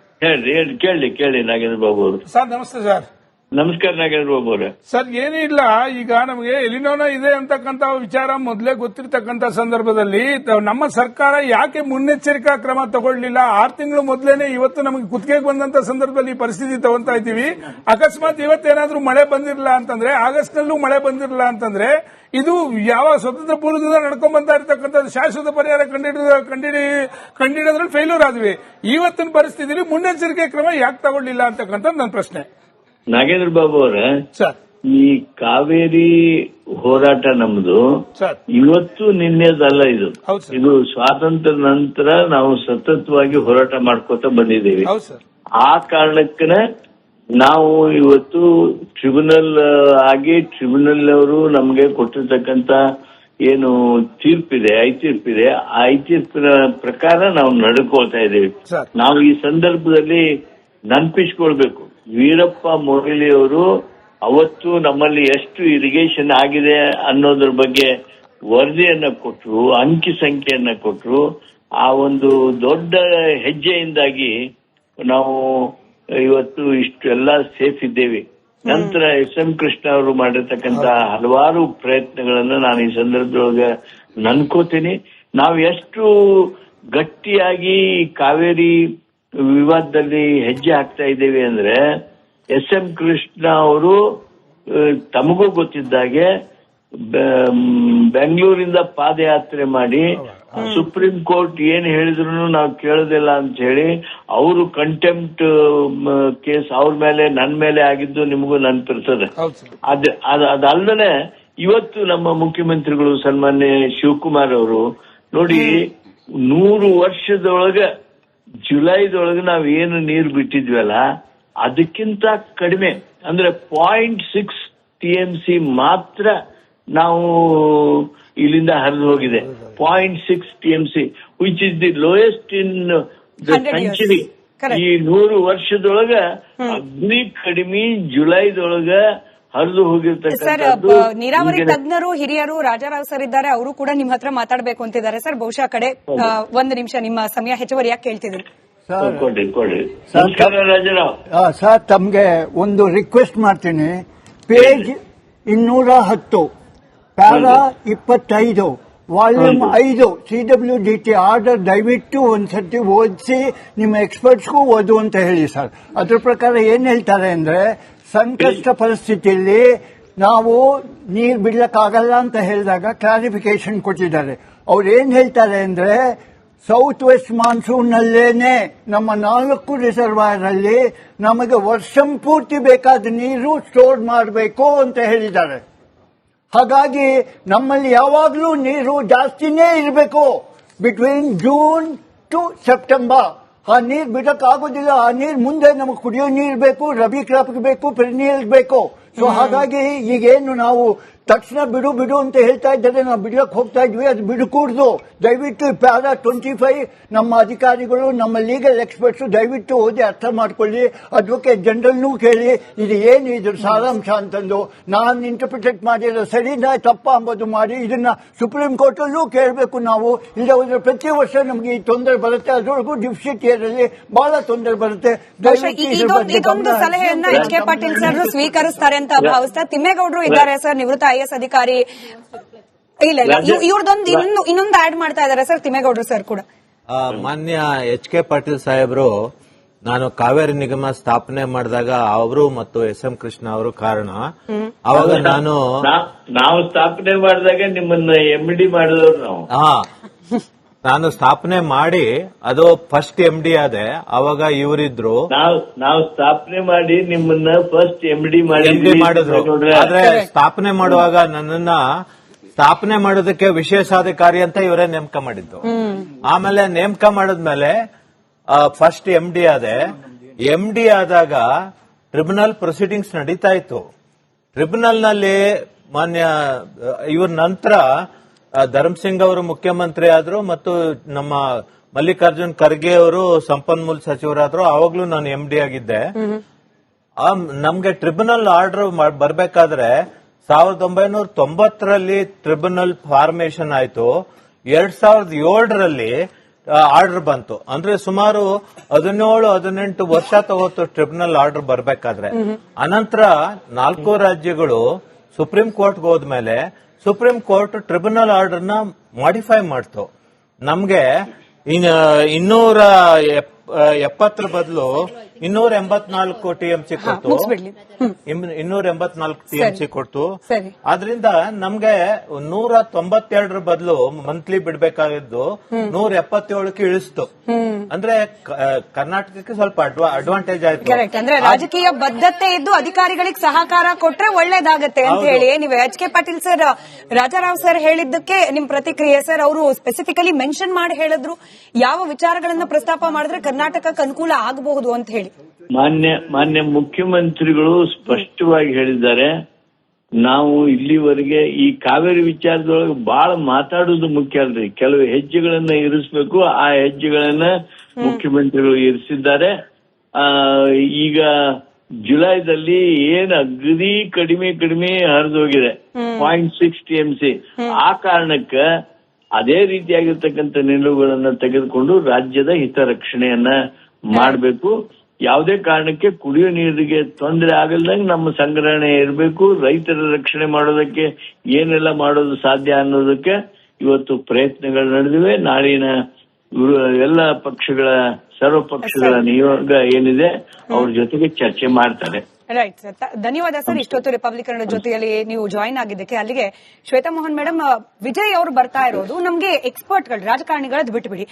ಕೇಳಿ ನಾಗೇಂದ್ರ ಬಾಬು ಅವರು. ಸರ್ ನಮಸ್ತೆ ಸರ್. ನಮಸ್ಕಾರ ನಾಗೇಂದ್ರ ಬಾಬು ಅವರೇ. ಸರ್ ಏನಿಲ್ಲ, ಈಗ ನಮಗೆ ಎಲಿನೋನಾ ಇದೆ ಅಂತಕ್ಕಂತ ವಿಚಾರ ಮೊದಲೇ ಗೊತ್ತಿರತಕ್ಕಂತ ಸಂದರ್ಭದಲ್ಲಿ ನಮ್ಮ ಸರ್ಕಾರ ಯಾಕೆ ಮುನ್ನೆಚ್ಚರಿಕಾ ಕ್ರಮ ತಗೊಳ್ಳಿಲ್ಲ? 6 ತಿಂಗಳು ಮೊದಲೇನೆ ಇವತ್ತು ನಮಗೆ ಕುತ್ತಿಗೆಗೆ ಬಂದಂತ ಸಂದರ್ಭದಲ್ಲಿ ಈ ಪರಿಸ್ಥಿತಿ ತಗೊಂತಾ ಇದ್ದೀವಿ. ಅಕಸ್ಮಾತ್ ಇವತ್ತೇನಾದ್ರೂ ಮಳೆ ಬಂದಿರಲಿಲ್ಲ ಅಂತಂದ್ರೆ, ಆಗಸ್ಟ್ ನಲ್ಲೂ ಮಳೆ ಬಂದಿರಲಿಲ್ಲ ಅಂತಂದ್ರೆ, ಇದು ಯಾವ ಸ್ವತಂತ್ರ ಪೂರ್ವದಿಂದ ನಡ್ಕೊಂಡ್ ಬಂತಾ ಇರತಕ್ಕಂಥ ಶಾಶ್ವತ ಪರಿಹಾರ ಕಂಡಿಡೋದ್ರಲ್ಲಿ ಫೇಲ್ಯೂರ್ ಆದ್ವಿ. ಇವತ್ತಿನ ಪರಿಸ್ಥಿತಿಯಲ್ಲಿ ಮುನ್ನೆಚ್ಚರಿಕೆ ಕ್ರಮ ಯಾಕೆ ತಗೊಳ್ಳಿಲ್ಲ ಅಂತಕ್ಕಂಥ ನನ್ನ ಪ್ರಶ್ನೆ. ನಾಗೇಂದ್ರ ಬಾಬು ಅವರೇ, ಈ ಕಾವೇರಿ ಹೋರಾಟ ನಮ್ದು ಇವತ್ತು ನಿನ್ನೆದಲ್ಲ. ಇದು ಸ್ವಾತಂತ್ರ್ಯ ನಂತರ ನಾವು ಸತತವಾಗಿ ಹೋರಾಟ ಮಾಡ್ಕೋತಾ ಬಂದಿದ್ದೀವಿ. ಆ ಕಾರಣಕ್ಕನ ನಾವು ಇವತ್ತು ಟ್ರಿಬ್ಯುನಲ್ ಆಗಿ ಟ್ರಿಬ್ಯುನಲ್ ಅವರು ನಮಗೆ ಕೊಟ್ಟಿರ್ತಕ್ಕಂತ ಏನು ತೀರ್ಪಿದೆ, ಐತೀರ್ಪಿದೆ, ಆ ಐತೀರ್ಪಿನ ಪ್ರಕಾರ ನಾವು ನಡ್ಕೊಳ್ತಾ ಇದ್ದೀವಿ. ನಾವು ಈ ಸಂದರ್ಭದಲ್ಲಿ ನೆನಪಿಸ್ಕೊಳ್ಬೇಕು, ವೀರಪ್ಪ ಮೊಯ್ಲಿ ಅವರು ಅವತ್ತು ನಮ್ಮಲ್ಲಿ ಎಷ್ಟು ಇರಿಗೇಷನ್ ಆಗಿದೆ ಅನ್ನೋದ್ರ ಬಗ್ಗೆ ವರದಿಯನ್ನ ಕೊಟ್ಟರು, ಅಂಕಿ ಸಂಖ್ಯೆಯನ್ನ ಕೊಟ್ಟರು. ಆ ಒಂದು ದೊಡ್ಡ ಹೆಜ್ಜೆಯಿಂದಾಗಿ ನಾವು ಇವತ್ತು ಇಷ್ಟೆಲ್ಲ ಸೇಫ್ ಇದ್ದೇವೆ. ನಂತರ SM ಕೃಷ್ಣ ಅವರು ಮಾಡಿರ್ತಕ್ಕಂತ ಹಲವಾರು ಪ್ರಯತ್ನಗಳನ್ನ ನಾನು ಈ ಸಂದರ್ಭದೊಳಗೆ ನನ್ಕೋತೀನಿ. ನಾವು ಎಷ್ಟು ಗಟ್ಟಿಯಾಗಿ ಕಾವೇರಿ ವಿವಾದದಲ್ಲಿ ಹೆಜ್ಜೆ ಹಾಕ್ತಾ ಇದ್ದೇವೆ ಅಂದ್ರೆ, SM ಕೃಷ್ಣ ಅವರು ತಮಗೂ ಗೊತ್ತಿದ್ದಾಗೆ ಬೆಂಗಳೂರಿಂದ ಪಾದಯಾತ್ರೆ ಮಾಡಿ ಸುಪ್ರೀಂ ಕೋರ್ಟ್ ಏನ್ ಹೇಳಿದ್ರು ನಾವು ಕೇಳೋದಿಲ್ಲ ಅಂತ ಹೇಳಿ ಅವರು ಕಂಟೆಂಪ್ಟ್ ಕೇಸ್ ಅವ್ರ ಮೇಲೆ ನನ್ನ ಮೇಲೆ ಆಗಿದ್ದು ನಿಮಗೂ ನೆನಪಿರ್ತದೆ. ಅದಲ್ಲದೆ ಇವತ್ತು ನಮ್ಮ ಮುಖ್ಯಮಂತ್ರಿಗಳು ಸನ್ಮಾನ್ಯ ಶಿವಕುಮಾರ್ ಅವರು ನೋಡಿ, 100 ವರ್ಷದೊಳಗೆ ಜುಲೈದೊಳಗೆ ನಾವ್ ಏನು ನೀರು ಬಿಟ್ಟಿದ್ವಲ್ಲ ಅದಕ್ಕಿಂತ ಕಡಿಮೆ ಅಂದ್ರೆ 0.6 TMC ಮಾತ್ರ ನಾವು ಇಲ್ಲಿಂದ ಹರಿದು ಹೋಗಿದೆ. 0.6 TMC which is the lowest in the century. ಈ 100 ವರ್ಷದೊಳಗ ಅಗ್ನಿ ಕಡಿಮೆ ಜುಲೈದೊಳಗ ಹರಿದು ಹೋಗಿರ್ತಕ್ಕಂಥದ್ದು. ನೀರಾವರಿ ತಜ್ಞರು ಹಿರಿಯರು ರಾಜಾರಾವ್ ಸರ್ ಇದ್ದಾರೆ, ಅವರು ಕೂಡ ನಿಮ್ ಹತ್ರ ಮಾತಾಡಬೇಕು ಅಂತಿದ್ದಾರೆ ಸರ್. ಬಹುಶಃ ಕಡೆ 1 ನಿಮಿಷ ನಿಮ್ಮ ಸಮಯ ಹೆಚ್ಚುವರಿಯಾಗಿ ಕೇಳ್ತಿದ್ದೀನಿ ಸರ್. ತಮ್ಗೆ ಒಂದು ರಿಕ್ವೆಸ್ಟ್ ಮಾಡ್ತೀನಿ, page 210 para 25 volume 5 CWDT order ದಯವಿಟ್ಟು ಒಂದ್ಸತಿ ಓದಿಸಿ ನಿಮ್ಮ ಎಕ್ಸ್ಪರ್ಟ್ಸ್ಗೂ ಓದು ಅಂತ ಹೇಳಿ ಸರ್. ಅದ್ರ ಪ್ರಕಾರ ಏನ್ ಹೇಳ್ತಾರೆ ಅಂದ್ರೆ, ಸಂಕಷ್ಟ ಪರಿಸ್ಥಿತಿಯಲ್ಲಿ ನಾವು ನೀರು ಬಿಡ್ಲಕ್ಕಾಗಲ್ಲ ಅಂತ ಹೇಳಿದಾಗ ಕ್ಲಾರಿಫಿಕೇಶನ್ ಕೊಟ್ಟಿದ್ದಾರೆ. ಅವ್ರು ಏನ್ ಹೇಳ್ತಾರೆ ಅಂದ್ರೆ, ಸೌತ್ ವೆಸ್ಟ್ ಮಾನ್ಸೂನ್ ನಲ್ಲೇನೆ ನಮ್ಮ 4 ರಿಸರ್ವಾಯರ್ ಅಲ್ಲಿ ನಮಗೆ ವರ್ಷ ಪೂರ್ತಿ ಬೇಕಾದ ನೀರು ಸ್ಟೋರ್ ಮಾಡಬೇಕು ಅಂತ ಹೇಳಿದ್ದಾರೆ. ಹಾಗಾಗಿ ನಮ್ಮಲ್ಲಿ ಯಾವಾಗಲೂ ನೀರು ಜಾಸ್ತಿನೇ ಇರಬೇಕು. ಬಿಟ್ವೀನ್ ಜೂನ್ ಟು ಸೆಪ್ಟೆಂಬರ್ ಆ ನೀರು ಬಿಡಕ್ಕಾಗೋದಿಲ್ಲ. ಆ ನೀರು ಮುಂದೆ ನಮಗೆ ಕುಡಿಯೋ ನೀರು ಬೇಕು, ರಬಿ ಕ್ರಾಪ್ಗೆ ಬೇಕು, ಪೆರಿನಿಯಲ್ ಬೇಕು. ಸೊ ಹಾಗಾಗಿ ಈಗೇನು ನಾವು ತಕ್ಷಣ ಬಿಡು ಅಂತ ಹೇಳ್ತಾ ಇದ್ದಾರೆ, ನಾವು ಬಿಡಕ್ಕೆ ಹೋಗ್ತಾ ಇದ್ವಿ, ಅದು ಬಿಡಕೂಡ್ದು. ದಯವಿಟ್ಟು ಪ್ಯಾರಾ 25 ನಮ್ಮ ಅಧಿಕಾರಿಗಳು, ನಮ್ಮ ಲೀಗಲ್ ಎಕ್ಸ್ಪರ್ಟ್ಸ್ ದಯವಿಟ್ಟು ಓದಿ ಅರ್ಥ ಮಾಡ್ಕೊಳ್ಳಿ. ಅಡ್ವೊಕೇಟ್ ಜನರಲ್ನೂ ಕೇಳಿ ಇದು ಏನು ಇದ್ರ ಸಾರಾಂಶ ಅಂತಂದು. ನಾನು ಇಂಟರ್ಪ್ರಿಟೇಟ್ ಮಾಡಿರೋ ಸರಿನಾ ತಪ್ಪ ಅಂಬೋದು ಮಾಡಿ ಇದನ್ನ ಸುಪ್ರೀಂ ಕೋರ್ಟ್ ಅಲ್ಲೂ ಕೇಳಬೇಕು ನಾವು. ಇಲ್ಲ ಹೋದ್ರೆ ಪ್ರತಿ ವರ್ಷ ನಮ್ಗೆ ಈ ತೊಂದರೆ ಬರುತ್ತೆ. ಅದರೊಳಗೂ ಡಿಫಿಸಿಟ್ ಇಯರ್ ಅಲ್ಲಿ ಬಹಳ ತೊಂದರೆ ಬರುತ್ತೆ. ಇದೊಂದು ಸಲಹೆಯನ್ನ HK ಪಾಟೀಲ್ ಸರ್ ಸ್ವೀಕರಿಸ್ತಾರೆ ಅಂತ ಭಾವಿಸ್ತಾ, ತಿಮ್ಮೇಗೌಡರು ಇದ್ದಾರೆ ಸರ್, ನಿವೃತ್ತ IAS ಅಧಿಕಾರಿ. ಇಲ್ಲ ಇವ್ರದೊಂದು ಇನ್ನೊಂದು ಆಡ್ ಮಾಡ್ತಾ ಇದ್ದಾರೆ ಸರ್ ತಿಮ್ಮೇಗೌಡರು ಸರ್ ಕೂಡ. ಮಾನ್ಯ HK ಪಾಟೀಲ್ ಸಾಹೇಬರು ನಾನು ಕಾವೇರಿ ನಿಗಮ ಸ್ಥಾಪನೆ ಮಾಡಿದಾಗ ಅವರು ಮತ್ತು SM ಕೃಷ್ಣ ಅವರು ಕಾರಣ. ಅವಾಗ ನಾವು ಸ್ಥಾಪನೆ ಮಾಡಿದಾಗ ನಿಮ್ಮನ್ನ MD ಮಾಡಿದವ್ರು ನಾವು. ನಾನು ಸ್ಥಾಪನೆ ಮಾಡಿ ಅದು ಫಸ್ಟ್ MD ಆದೆ. ಅವಾಗ ಇವರಿದ್ರು, ನಾವು ಸ್ಥಾಪನೆ ಮಾಡಿ ನಿಮ್ಮನ್ನ ಫಸ್ಟ್ MD ಮಾಡಿದ್ರು. ಆದ್ರೆ ಸ್ಥಾಪನೆ ಮಾಡುವಾಗ ನನ್ನನ್ನ ಸ್ಥಾಪನೆ ಮಾಡೋದಕ್ಕೆ ವಿಶೇಷಾಧಿಕಾರಿ ಅಂತ ಇವರೇ ನೇಮಕ ಮಾಡಿದ್ದು. ಆಮೇಲೆ ನೇಮಕ ಮಾಡಿದ್ಮೇಲೆ ಫಸ್ಟ್ MD ಆದೆ. MD ಆದಾಗ ಟ್ರಿಬ್ಯುನಲ್ ಪ್ರೊಸೀಡಿಂಗ್ಸ್ ನಡೀತಾ ಇತ್ತು. ಟ್ರಿಬ್ಯುನಲ್ ನಲ್ಲಿ ಮಾನ್ಯ ಇವ್ರ ನಂತರ ಧರ್ಮಸಿಂಗ್ ಅವರು ಮುಖ್ಯಮಂತ್ರಿ ಆದ್ರು ಮತ್ತು ನಮ್ಮ ಮಲ್ಲಿಕಾರ್ಜುನ್ ಖರ್ಗೆ ಅವರು ಸಂಪನ್ಮೂಲ ಸಚಿವರಾದ್ರು. ಆವಾಗ್ಲೂ ನಾನು MD ಆಗಿದ್ದೆ. ನಮ್ಗೆ ಟ್ರಿಬ್ಯುನಲ್ ಆರ್ಡರ್ ಬರ್ಬೇಕಾದ್ರೆ 1990ರಲ್ಲಿ ಟ್ರಿಬ್ಯುನಲ್ ಫಾರ್ಮೇಶನ್ ಆಯ್ತು. 2007ರಲ್ಲಿ ಆರ್ಡರ್ ಬಂತು. ಅಂದ್ರೆ ಸುಮಾರು 17-18 ವರ್ಷ ತಗೋತು ಟ್ರಿಬ್ಯುನಲ್ ಆರ್ಡರ್ ಬರ್ಬೇಕಾದ್ರೆ. ಅನಂತರ 4 ರಾಜ್ಯಗಳು ಸುಪ್ರೀಂ ಕೋರ್ಟ್ಗೆ ಹೋದ್ಮೇಲೆ ಸುಪ್ರೀಂ ಕೋರ್ಟ್ ಟ್ರಿಬ್ಯುನಲ್ ಆರ್ಡರ್ ನ ಮಾಡಿಫೈ ಮಾಡ್ತು. ನಮ್ಗೆ 270 ಬದಲು 284 TMC ಕೊಡ್ತು. 284 TMC ಕೊಡ್ತು. ಆದ್ರಿಂದ ನಮ್ಗೆ 192 ಬದಲು ಮಂತ್ಲಿ ಬಿಡ್ಬೇಕಾಗಿದ್ದು 177ಕ್ಕೆ ಇಳಿಸ್ತು. ಅಂದ್ರೆ ಕರ್ನಾಟಕಕ್ಕೆ ಸ್ವಲ್ಪ ಅಡ್ವಾಂಟೇಜ್ ಆಯ್ತು. ಕರೆಕ್ಟ್. ಅಂದ್ರೆ ರಾಜಕೀಯ ಬದ್ಧತೆ ಇದ್ದು ಅಧಿಕಾರಿಗಳಿಗೆ ಸಹಕಾರ ಕೊಟ್ರೆ ಒಳ್ಳೇದಾಗತ್ತೆ ಅಂತ ಹೇಳಿ ನೀವು HK Patil sir, Raja Rao sir ಹೇಳಿದ್ದಕ್ಕೆ ನಿಮ್ ಪ್ರತಿಕ್ರಿಯೆ ಸರ್? ಅವರು ಸ್ಪೆಸಿಫಿಕಲಿ ಮೆನ್ಷನ್ ಮಾಡಿ ಹೇಳಿದ್ರು ಯಾವ ವಿಚಾರಗಳನ್ನ ಪ್ರಸ್ತಾಪ ಮಾಡಿದ್ರೆ ಕರ್ನಾಟಕಕ್ಕೆ ಅನುಕೂಲ ಆಗಬಹುದು ಅಂತ ಹೇಳಿ. ಮಾನ್ಯ ಮುಖ್ಯಮಂತ್ರಿಗಳು ಸ್ಪಷ್ಟವಾಗಿ ಹೇಳಿದ್ದಾರೆ, ನಾವು ಇಲ್ಲಿವರೆಗೆ ಈ ಕಾವೇರಿ ವಿಚಾರದೊಳಗೆ ಬಹಳ ಮಾತಾಡೋದು ಮುಖ್ಯ ಅಲ್ರಿ, ಕೆಲವು ಹೆಜ್ಜೆಗಳನ್ನ ಇರಿಸಬೇಕು. ಆ ಹೆಜ್ಜೆಗಳನ್ನ ಮುಖ್ಯಮಂತ್ರಿಗಳು ಇರಿಸಿದ್ದಾರೆ. ಈಗ ಜುಲೈದಲ್ಲಿ ಏನ್ ಅಗದಿ ಕಡಿಮೆ ಹರಿದೋಗಿದೆ 0.6 TMC. ಆ ಕಾರಣಕ್ಕೆ ಅದೇ ರೀತಿಯಾಗಿರ್ತಕ್ಕಂಥ ನಿಲುವುಗಳನ್ನ ತೆಗೆದುಕೊಂಡು ರಾಜ್ಯದ ಹಿತರಕ್ಷಣೆಯನ್ನ ಮಾಡಬೇಕು. ಯಾವುದೇ ಕಾರಣಕ್ಕೆ ಕುಡಿಯೋ ನೀರಿಗೆ ತೊಂದರೆ ಆಗಲ್ದಂಗೆ ನಮ್ಮ ಸಂಗ್ರಹಣೆ ಇರಬೇಕು. ರೈತರ ರಕ್ಷಣೆ ಮಾಡೋದಕ್ಕೆ ಏನೆಲ್ಲ ಮಾಡೋದು ಸಾಧ್ಯ ಅನ್ನೋದಕ್ಕೆ ಇವತ್ತು ಪ್ರಯತ್ನಗಳು ನಡೆದಿವೆ. ನಾಳಿನ ಎಲ್ಲ ಪಕ್ಷಗಳ ಸರ್ವ ಪಕ್ಷಗಳ ನಿಯೋಗ ಏನಿದೆ ಅವ್ರ ಜೊತೆಗೆ ಚರ್ಚೆ ಮಾಡ್ತಾರೆ. ರೈಟ್ ಸರ್, ಧನ್ಯವಾದ ಸರ್. ಇಷ್ಟೊತ್ತು ರಿಪಬ್ಲಿಕನ್ ಜೊತೆಯಲ್ಲಿ ನೀವು ಜಾಯಿನ್ ಆಗಿದ್ದಕ್ಕೆ. ಅಲ್ಲಿಗೆ ಶ್ವೇತಾ ಮೋಹನ್ ಮೇಡಮ್, ವಿಜಯ್ ಅವರು ಬರ್ತಾ ಇರೋದು ನಮ್ಗೆ ಎಕ್ಸ್ಪರ್ಟ್ಗಳು, ರಾಜಕಾರಣಿಗಳದ್ದು ಬಿಟ್ಟುಬಿಡಿ,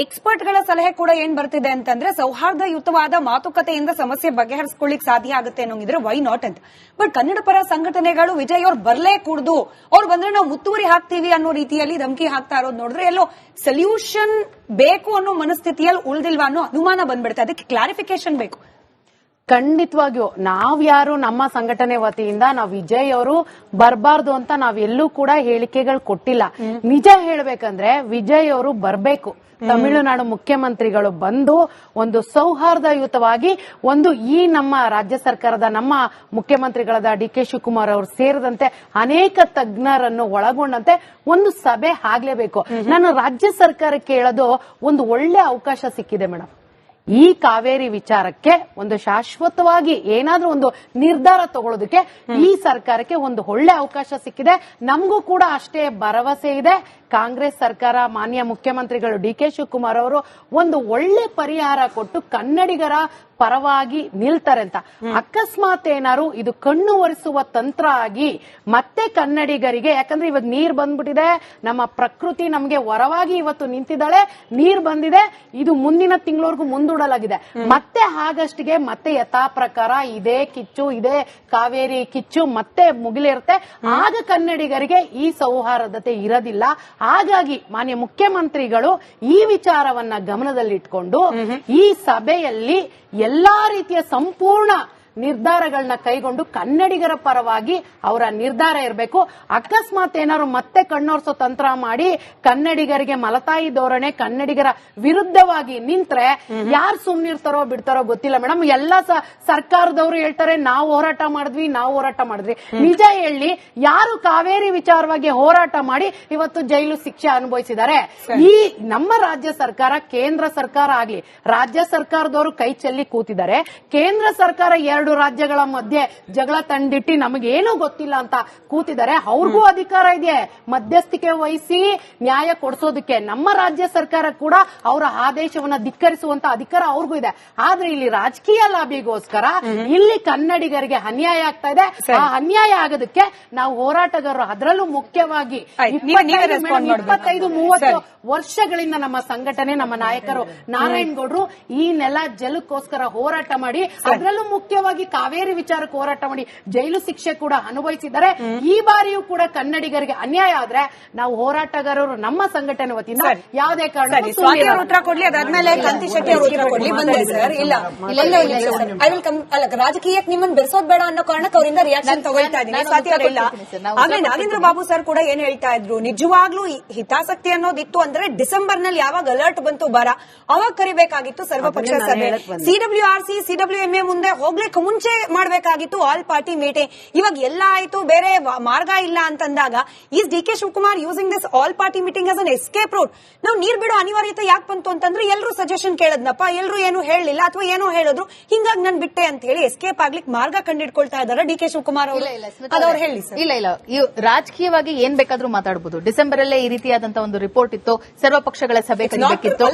ಎಕ್ಸ್ಪರ್ಟ್ಗಳ ಸಲಹೆ ಕೂಡ ಏನ್ ಬರ್ತಿದೆ ಅಂತಂದ್ರೆ ಸೌಹಾರ್ದಯುತವಾದ ಮಾತುಕತೆಯಿಂದ ಸಮಸ್ಯೆ ಬಗೆಹರಿಸಿಕೊಳ್ಳಿಕ್ ಸಾಧ್ಯ ಆಗುತ್ತೆ ಅನ್ನೋಂಗಿದ್ರೆ ವೈ ನಾಟ್ ಅಂತ. ಬಟ್ ಕನ್ನಡ ಪರ ಸಂಘಟನೆಗಳು ವಿಜಯ್ ಅವ್ರು ಬರ್ಲೇ ಕೂಡ್ದು, ಅವ್ರು ಬಂದ್ರೆ ನಾವು ಮುತ್ತುವರಿ ಹಾಕ್ತೀವಿ ಅನ್ನೋ ರೀತಿಯಲ್ಲಿ ಧಮಕಿ ಹಾಕ್ತಾ ಇರೋದು ನೋಡಿದ್ರೆ ಎಲ್ಲೋ ಸೊಲ್ಯೂಷನ್ ಬೇಕು ಅನ್ನೋ ಮನಸ್ಥಿತಿಯಲ್ಲಿ ಉಳಿದಿಲ್ವಾ ಅನ್ನೋ ಅನುಮಾನ ಬಂದ್ಬಿಡುತ್ತೆ. ಅದಕ್ಕೆ ಕ್ಲಾರಿಫಿಕೇಶನ್ ಬೇಕು. ಖಂಡಿತವಾಗಿಯೂ ನಾವ್ಯಾರು ನಮ್ಮ ಸಂಘಟನೆ ವತಿಯಿಂದ ನಾವು ವಿಜಯ್ ಅವರು ಬರಬಾರ್ದು ಅಂತ ನಾವೆಲ್ಲೂ ಕೂಡ ಹೇಳಿಕೆಗಳು ಕೊಟ್ಟಿಲ್ಲ. ನಿಜ ಹೇಳ್ಬೇಕಂದ್ರೆ ವಿಜಯ್ ಅವರು ಬರಬೇಕು. ತಮಿಳುನಾಡು ಮುಖ್ಯಮಂತ್ರಿಗಳು ಬಂದು ಒಂದು ಸೌಹಾರ್ದಯುತವಾಗಿ ಒಂದು ಈ ನಮ್ಮ ರಾಜ್ಯ ಸರ್ಕಾರದ ನಮ್ಮ ಮುಖ್ಯಮಂತ್ರಿಗಳಾದ DK ಶಿವಕುಮಾರ್ ಅವರು ಸೇರಿದಂತೆ ಅನೇಕ ತಜ್ಞರನ್ನು ಒಳಗೊಂಡಂತೆ ಒಂದು ಸಭೆ ಆಗ್ಲೇಬೇಕು. ನಾನು ರಾಜ್ಯ ಸರ್ಕಾರಕ್ಕೆ ಹೇಳೋದು, ಒಂದು ಒಳ್ಳೆ ಅವಕಾಶ ಸಿಕ್ಕಿದೆ ಮೇಡಮ್. ಈ ಕಾವೇರಿ ವಿಚಾರಕ್ಕೆ ಒಂದು ಶಾಶ್ವತವಾಗಿ ಏನಾದ್ರೂ ಒಂದು ನಿರ್ಧಾರ ತಗೊಳ್ಳೋದಕ್ಕೆ ಈ ಸರ್ಕಾರಕ್ಕೆ ಒಂದು ಒಳ್ಳೆ ಅವಕಾಶ ಸಿಕ್ಕಿದೆ. ನಮಗೂ ಕೂಡ ಅಷ್ಟೇ ಭರವಸೆ ಇದೆ. ಕಾಂಗ್ರೆಸ್ ಸರ್ಕಾರ, ಮಾನ್ಯ ಮುಖ್ಯಮಂತ್ರಿಗಳು DK ಶಿವಕುಮಾರ್ ಅವರು ಒಂದು ಒಳ್ಳೆ ಪರಿಹಾರ ಕೊಟ್ಟು ಕನ್ನಡಿಗರ ಪರವಾಗಿ ನಿಲ್ತಾರೆ ಅಂತ. ಅಕಸ್ಮಾತ್ ಏನಾರು ಇದು ಕಣ್ಣು ಒರೆಸುವ ತಂತ್ರ ಆಗಿ ಮತ್ತೆ ಕನ್ನಡಿಗರಿಗೆ, ಯಾಕಂದ್ರೆ ಇವಾಗ ನೀರ್ ಬಂದ್ಬಿಟ್ಟಿದೆ, ನಮ್ಮ ಪ್ರಕೃತಿ ನಮಗೆ ವರವಾಗಿ ಇವತ್ತು ನಿಂತಿದ್ದಾಳೆ, ನೀರ್ ಬಂದಿದೆ, ಇದು ಮುಂದಿನ ತಿಂಗಳವರೆಗೂ ಮುಂದೂಡಲಾಗಿದೆ. ಮತ್ತೆ ಆಗಸ್ಟ್ಗೆ ಮತ್ತೆ ಯಥಾ ಪ್ರಕಾರ ಇದೇ ಕಿಚ್ಚು, ಇದೇ ಕಾವೇರಿ ಕಿಚ್ಚು ಮತ್ತೆ ಮುಗಿಲಿರುತ್ತೆ. ಆಗ ಕನ್ನಡಿಗರಿಗೆ ಈ ಸೌಹಾರ್ದತೆ ಇರೋದಿಲ್ಲ. ಹಾಗಾಗಿ ಮಾನ್ಯ ಮುಖ್ಯಮಂತ್ರಿಗಳು ಈ ವಿಚಾರವನ್ನ ಗಮನದಲ್ಲಿಟ್ಕೊಂಡು ಈ ಸಭೆಯಲ್ಲಿ ಎಲ್ಲಾ ರೀತಿಯ ಸಂಪೂರ್ಣ ನಿರ್ಧಾರಗಳನ್ನ ಕೈಗೊಂಡು ಕನ್ನಡಿಗರ ಪರವಾಗಿ ಅವರ ನಿರ್ಧಾರ ಇರಬೇಕು. ಅಕಸ್ಮಾತ್ ಏನಾದ್ರು ಮತ್ತೆ ಕಣ್ಣೋರ್ಸೋ ತಂತ್ರ ಮಾಡಿ ಕನ್ನಡಿಗರಿಗೆ ಮಲತಾಯಿ ಧೋರಣೆ, ಕನ್ನಡಿಗರ ವಿರುದ್ಧವಾಗಿ ನಿಂತ್ರೆ ಯಾರು ಸುಮ್ನಿರ್ತಾರೋ ಬಿಡ್ತಾರೋ ಗೊತ್ತಿಲ್ಲ ಮೇಡಮ್. ಎಲ್ಲಾ ಸರ್ಕಾರದವರು ಹೇಳ್ತಾರೆ ನಾವು ಹೋರಾಟ ಮಾಡಿದ್ವಿ. ನಿಜ ಹೇಳಿ, ಯಾರು ಕಾವೇರಿ ವಿಚಾರವಾಗಿ ಹೋರಾಟ ಮಾಡಿ ಇವತ್ತು ಜೈಲು ಶಿಕ್ಷೆ ಅನುಭವಿಸಿದ್ದಾರೆ? ಈ ನಮ್ಮ ರಾಜ್ಯ ಸರ್ಕಾರ, ಕೇಂದ್ರ ಸರ್ಕಾರ ಆಗ್ಲಿ, ರಾಜ್ಯ ಸರ್ಕಾರದವರು ಕೈ ಚೆಲ್ಲಿ ಕೂತಿದ್ದಾರೆ. ಕೇಂದ್ರ ಸರ್ಕಾರ 2 ಎರಡು ರಾಜ್ಯಗಳ ಮಧ್ಯೆ ಜಗಳ ತಂದಿಟ್ಟು ನಮಗೇನೂ ಗೊತ್ತಿಲ್ಲ ಅಂತ ಕೂತಿದ್ದಾರೆ. ಅವ್ರಿಗೂ ಅಧಿಕಾರ ಇದೆ ಮಧ್ಯಸ್ಥಿಕೆ ವಹಿಸಿ ನ್ಯಾಯ ಕೊಡಿಸೋದಕ್ಕೆ. ನಮ್ಮ ರಾಜ್ಯ ಸರ್ಕಾರ ಕೂಡ ಅವರ ಆದೇಶವನ್ನ ಧಿಕ್ಕರಿಸುವಂತ ಅಧಿಕಾರ ಅವ್ರಿಗೂ ಇದೆ. ಆದ್ರೆ ಇಲ್ಲಿ ರಾಜಕೀಯ ಲಾಬಿಗೋಸ್ಕರ ಇಲ್ಲಿ ಕನ್ನಡಿಗರಿಗೆ ಅನ್ಯಾಯ ಆಗ್ತಾ ಇದೆ. ಆ ಅನ್ಯಾಯ ಆಗೋದಕ್ಕೆ ನಾವು ಹೋರಾಟಗಾರರು, ಅದರಲ್ಲೂ ಮುಖ್ಯವಾಗಿ 25-30 ವರ್ಷಗಳಿಂದ ನಮ್ಮ ಸಂಘಟನೆ, ನಮ್ಮ ನಾಯಕರು ನಾರಾಯಣಗೌಡರು ಈ ನೆಲ ಜಲಕ್ಕೋಸ್ಕರ ಹೋರಾಟ ಮಾಡಿ, ಅದರಲ್ಲೂ ಮುಖ್ಯವಾಗಿ ಕಾವೇರಿ ವಿಚಾರಕ್ಕೆ ಹೋರಾಟ ಮಾಡಿ ಜೈಲು ಶಿಕ್ಷೆ ಕೂಡ ಅನುಭವಿಸಿದ್ದಾರೆ. ಈ ಬಾರಿಯೂ ಕೂಡ ಕನ್ನಡಿಗರಿಗೆ ಅನ್ಯಾಯ ಆದ್ರೆ ನಾವು ಹೋರಾಟಗಾರರು ನಮ್ಮ ಸಂಘಟನೆ ವತಿಯಿಂದ ಯಾವುದೇ ಕಾರಣ ಉತ್ತರ ಕೊಡ್ಲಿ. ಅದಾದ್ಮೇಲೆ ಕಾಂತಿ ಶೆಟ್ಟಿ ಅವರು ಉತ್ತರ ಕೊಡ್ಲಿ. ಬಂದೆ ಸರ್. ಇಲ್ಲ ಐ ವಿಲ್ ಕಮ್. ಅಲ್ಲ, ರಾಜಕೀಯಕ್ಕೆ ನಿಮ್ಮನ್ನು ಬೆರೆಸೋದ್ ಬೇಡ ಅನ್ನೋ ಕಾರಣಕ್ಕೆ ಅವರಿಂದ ರಿಯಾಕ್ಷನ್ ತಗೊಳ್ತಾ ಇದ್ದೀನಿ. ಸ್ವಾತಿ ಅವರಿಲ್ಲ. ಆಮೇಲೆ ನಾಗೇಂದ್ರ ಬಾಬು ಸರ್ ಕೂಡ ಏನ್ ಹೇಳ್ತಾ ಇದ್ರು, ನಿಜವಾಗ್ಲೂ ಹಿತಾಸಕ್ತಿ ಅನ್ನೋದಿತ್ತು ಅಂದ್ರೆ ಡಿಸೆಂಬರ್ ನಲ್ಲಿ ಯಾವಾಗ ಅಲರ್ಟ್ ಬಂತು ಬರ, ಅವಾಗ ಕರಿಬೇಕಾಗಿತ್ತು ಸರ್ವಪಕ್ಷ ಸಭೆ. ಸಿಡಬ್ಲ್ಯೂಆರ್ಸಿ ಸಿಡಬ್ಲ್ಯೂಎಂಎ ಮುಂದೆ ಹೋಗ್ಲಿಕ್ಕೆ ಮುಂಚೆ ಮಾಡಬೇಕಾಗಿತ್ತು ಆಲ್ ಪಾರ್ಟಿ ಮೀಟಿಂಗ್. ಇವಾಗ ಎಲ್ಲ ಆಯ್ತು, ಬೇರೆ ಮಾರ್ಗ ಇಲ್ಲ ಅಂತಂದಾಗ is D K Shivakumar using this all party meeting as an escape route. ನಾವು ನೀರ್ ಬಿಡೋ ಅನಿವಾರ್ಯತೆ ಯಾಕೆ ಬಂತು ಅಂತಂದ್ರೆ ಎಲ್ಲರೂ ಸಜೆಷನ್ ಕೇಳದ್ನಪ್ಪ, ಎಲ್ಲರೂ ಏನು ಹೇಳಲಿಲ್ಲ ಅಥವಾ ಏನೋ ಹೇಳಿದ್ರು, ಹಿಂಗಾಗಿ ನಾನು ಬಿಟ್ಟೆ ಅಂತ ಹೇಳಿ ಎಸ್ಕೇಪ್ ಆಗ್ಲಿಕ್ಕೆ ಮಾರ್ಗ ಕಂಡಿಡ್ಕೊಳ್ತಾ ಇದ್ದಾರೆ ಡಿ ಕೆ ಶಿವಕುಮಾರ್ ಅವರು. ಅದವ್ರು ಹೇಳಿ ಸರ್. ಇಲ್ಲ ರಾಜಕೀಯವಾಗಿ ಏನ್ ಬೇಕಾದ್ರೂ ಮಾತಾಡಬಹುದು. ಡಿಸೆಂಬರ್ ಅಲ್ಲೇ ಈ ರೀತಿಯಾದಂತಹ ಒಂದು ರಿಪೋರ್ಟ್ ಇತ್ತು, ಸರ್ವಪಕ್ಷಗಳ ಸಭೆ ಕರೆಯಬೇಕಿತ್ತು.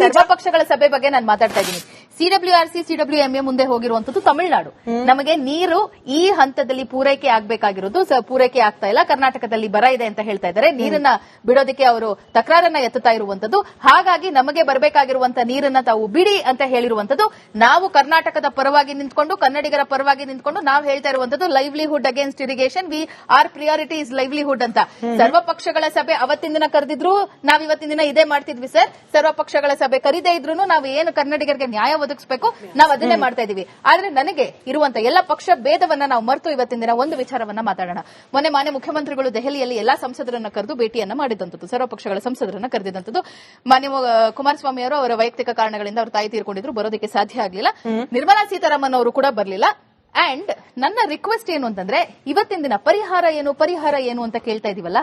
ಸರ್ವಪಕ್ಷಗಳ ಸಭೆ ಬಗ್ಗೆ ನಾನು ಮಾತಾಡ್ತಾ ಇದ್ದೀನಿ. ಸಿಡಬ್ಲ್ಯೂಆರ್ಸಿ ಸಿಡಬ್ಲ್ಯೂಎಂಎ ಮುಂದೆ ಹೋಗಿರುವಂತದ್ದು ತಮಿಳುನಾಡು. ನಮಗೆ ನೀರು ಈ ಹಂತದಲ್ಲಿ ಪೂರೈಕೆ ಆಗ್ಬೇಕಾಗಿರೋದು ಪೂರೈಕೆ ಆಗ್ತಾ ಇಲ್ಲ, ಕರ್ನಾಟಕದಲ್ಲಿ ಬರ ಇದೆ ಅಂತ ಹೇಳ್ತಾ ಇದ್ದಾರೆ. ನೀರನ್ನ ಬಿಡೋದಕ್ಕೆ ಅವರು ತಕರಾರನ್ನ ಎತ್ತುತ್ತಾ ಇರುವಂತದ್ದು. ಹಾಗಾಗಿ ನಮಗೆ ಬರಬೇಕಾಗಿರುವಂತಹ ನೀರನ್ನ ತಾವು ಬಿಡಿ ಅಂತ ಹೇಳಿರುವಂತದ್ದು. ನಾವು ಕರ್ನಾಟಕದ ಪರವಾಗಿ ನಿಂತ್ಕೊಂಡು, ಕನ್ನಡಿಗರ ಪರವಾಗಿ ನಿಂತ್ಕೊಂಡು ನಾವು ಹೇಳ್ತಾ ಇರುವಂತದ್ದು livelihood against irrigation, we are priority is livelihood ಅಂತ. ಸರ್ವಪಕ್ಷಗಳ ಸಭೆ ಅವತ್ತಿನ ದಿನ ಕರೆದಿದ್ರು, ನಾವ್ ಇವತ್ತಿನ ದಿನ ಇದೇ ಮಾಡ್ತಿದ್ವಿ ಸರ್. ಸರ್ವಪಕ್ಷಗಳ ಸಭೆ ಕರೀದೇ ಇದ್ರು ನಾವು ಏನು ಕನ್ನಡಿಗರಿಗೆ ನ್ಯಾಯ ಒದಗಿಸಬೇಕು ನಾವು ಅದನ್ನೇ ಮಾಡ್ತಾ ಇದೀವಿ. ಆದ್ರೆ ನನಗೆ ಇರುವಂತ ಎಲ್ಲ ಪಕ್ಷ ಭೇದವನ್ನ ನಾವು ಮರೆತು ಇವತ್ತಿನ ದಿನ ಒಂದು ವಿಚಾರವನ್ನ ಮಾತಾಡೋಣ. ಮೊನ್ನೆ ಮಾನ್ಯ ಮುಖ್ಯಮಂತ್ರಿಗಳು ದೆಹಲಿಯಲ್ಲಿ ಎಲ್ಲಾ ಸಂಸದರನ್ನ ಕರೆದು ಭೇಟಿಯನ್ನ ಮಾಡಿದಂತದ್ದು, ಸರ್ವಪಕ್ಷಗಳ ಸಂಸದರನ್ನ ಕರೆದಿದ್ದಂತದ್ದು. ಮಾನ್ಯ ಕುಮಾರಸ್ವಾಮಿ ಅವರು ಅವರ ವೈಯಕ್ತಿಕ ಕಾರಣಗಳಿಂದ ಅವ್ರ ತಾಯಿ ತೀರ್ಕೊಂಡಿದ್ರು, ಬರೋದಕ್ಕೆ ಸಾಧ್ಯ ಆಗಲಿಲ್ಲ. ನಿರ್ಮಲಾ ಸೀತಾರಾಮನ್ ಅವರು ಕೂಡ ಬರಲಿಲ್ಲ. ಅಂಡ್ ನನ್ನ ರಿಕ್ವೆಸ್ಟ್ ಏನು ಅಂತಂದ್ರೆ, ಇವತ್ತಿನ ದಿನ ಪರಿಹಾರ ಏನು ಅಂತ ಕೇಳ್ತಾ ಇದೀವಲ್ಲ,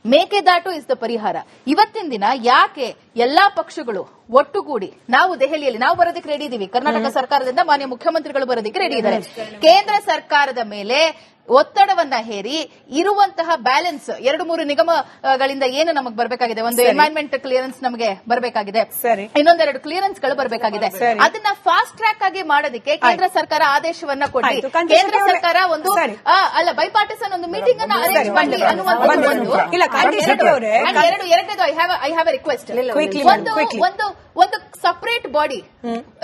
ಮೇಕೆದಾಟು ಇಸ್ ದ ಪರಿಹಾರ. ಇವತ್ತಿನ ದಿನ ಯಾಕೆ ಎಲ್ಲಾ ಪಕ್ಷಗಳು ಒಟ್ಟುಗೂಡಿ ನಾವು ದೆಹಲಿಯಲ್ಲಿ ನಾವು ಬರೋದಕ್ಕೆ ರೆಡಿ ಇದೀವಿ. ಕರ್ನಾಟಕ ಸರ್ಕಾರದಿಂದ ಮಾನ್ಯ ಮುಖ್ಯಮಂತ್ರಿಗಳು ಬರೋದಕ್ಕೆ ರೆಡಿ ಇದ್ದಾರೆ. ಕೇಂದ್ರ ಸರ್ಕಾರದ ಮೇಲೆ ಒತ್ತಡವನ್ನ ಹೇರಿ ಇರುವಂತಹ ಬ್ಯಾಲೆನ್ಸ್ 2-3 ನಿಗಮಗಳಿಂದ ಏನು ನಮಗೆ ಬರಬೇಕಾಗಿದೆ, ಒಂದು ಎನ್ವೈರನ್ಮೆಂಟ್ ಕ್ಲಿಯರೆನ್ಸ್ ನಮಗೆ ಬರಬೇಕಾಗಿದೆ, ಇನ್ನೊಂದೆರಡು ಕ್ಲಿಯರೆನ್ಸ್ ಗಳು ಬರಬೇಕಾಗಿದೆ. ಅದನ್ನ ಫಾಸ್ಟ್ ಟ್ರ್ಯಾಕ್ ಆಗಿ ಮಾಡೋದಕ್ಕೆ ಕೇಂದ್ರ ಸರ್ಕಾರ ಆದೇಶವನ್ನ ಕೊಡಿ. ಕೇಂದ್ರ ಸರ್ಕಾರ ಒಂದು ಬೈಪಾರ್ಟಿಸನ್ ಒಂದು ಮೀಟಿಂಗ್ ಅನ್ನ ಅರೇಂಜ್ ಮಾಡಿ ಅನ್ನುವಂಥದ್ದು. ಎರಡನೇದು ಐ ಹ್ಯಾವ್ ಎ ರಿಕ್ವೆಸ್ಟ್, ಒಂದು ಸಪರೇಟ್ ಬಾಡಿ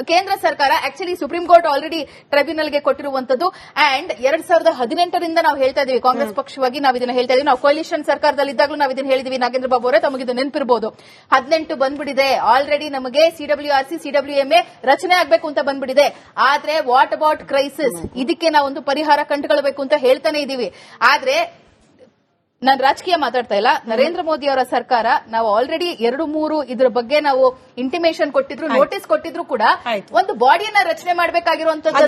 ಕೇಂದ್ರ ಸರ್ಕಾರ ಆಕ್ಚುಲಿ ಸುಪ್ರೀಂ ಕೋರ್ಟ್ ಆಲ್ರೆಡಿ ಟ್ರೈಬ್ಯುನಲ್ಗೆ ಕೊಟ್ಟಿರುವಂತದ್ದು. ಅಂಡ್ 2018ರಿಂದ ನಾವು ಹೇಳ್ತಾ ಇದೀವಿ, ಕಾಂಗ್ರೆಸ್ ಪಕ್ಷವಾಗಿ ನಾವು ಇದನ್ನ ಹೇಳ್ತಾ ಇದೀವಿ. ನಾವು ಕೊಲಿಷನ್ ಸರ್ಕಾರದಲ್ಲಿ ಇದ್ದಾಗಲೂ ನಾವು ಇದನ್ನ ಹೇಳಿದೀವಿ. ನಾಗೇಂದ್ರ ಬಾಬು ಅವರೇ ತಮಗಿದು ನೆನಪಿರಬಹುದು. 18 ಬಂದ್ಬಿಟ್ಟಿದೆ ಆಲ್ರೆಡಿ, ನಮಗೆ ಸಿಡಬ್ಲ್ಯೂಆರ್ಸಿ ಸಿಡಬ್ಲ್ಯೂಎಂಎ ರಚನೆ ಆಗ್ಬೇಕು ಅಂತ ಬಂದ್ಬಿಟ್ಟಿದೆ. ಆದ್ರೆ ವಾಟ್ ಅಬೌಟ್ ಕ್ರೈಸಿಸ್, ಇದಕ್ಕೆ ನಾವೊಂದು ಪರಿಹಾರ ಕಂಡುಕೊಳ್ಬೇಕು ಅಂತ ಹೇಳ್ತಾನೆ ಇದೀವಿ. ಆದ್ರೆ ನಾನು ರಾಜಕೀಯ ಮಾತಾಡ್ತಾ ಇಲ್ಲ. ನರೇಂದ್ರ ಮೋದಿ ಅವರ ಸರ್ಕಾರ ನಾವು ಆಲ್ರೆಡಿ 2-3 ಇದ್ರ ಬಗ್ಗೆ ನಾವು ಇಂಟಿಮೇಷನ್ ಕೊಟ್ಟಿದ್ರು, ನೋಟಿಸ್ ಕೊಟ್ಟಿದ್ರು ಕೂಡ ಒಂದು ಬಾಡಿಯನ್ನ ರಚನೆ ಮಾಡಬೇಕಾಗಿರುವಂತದ್ದು.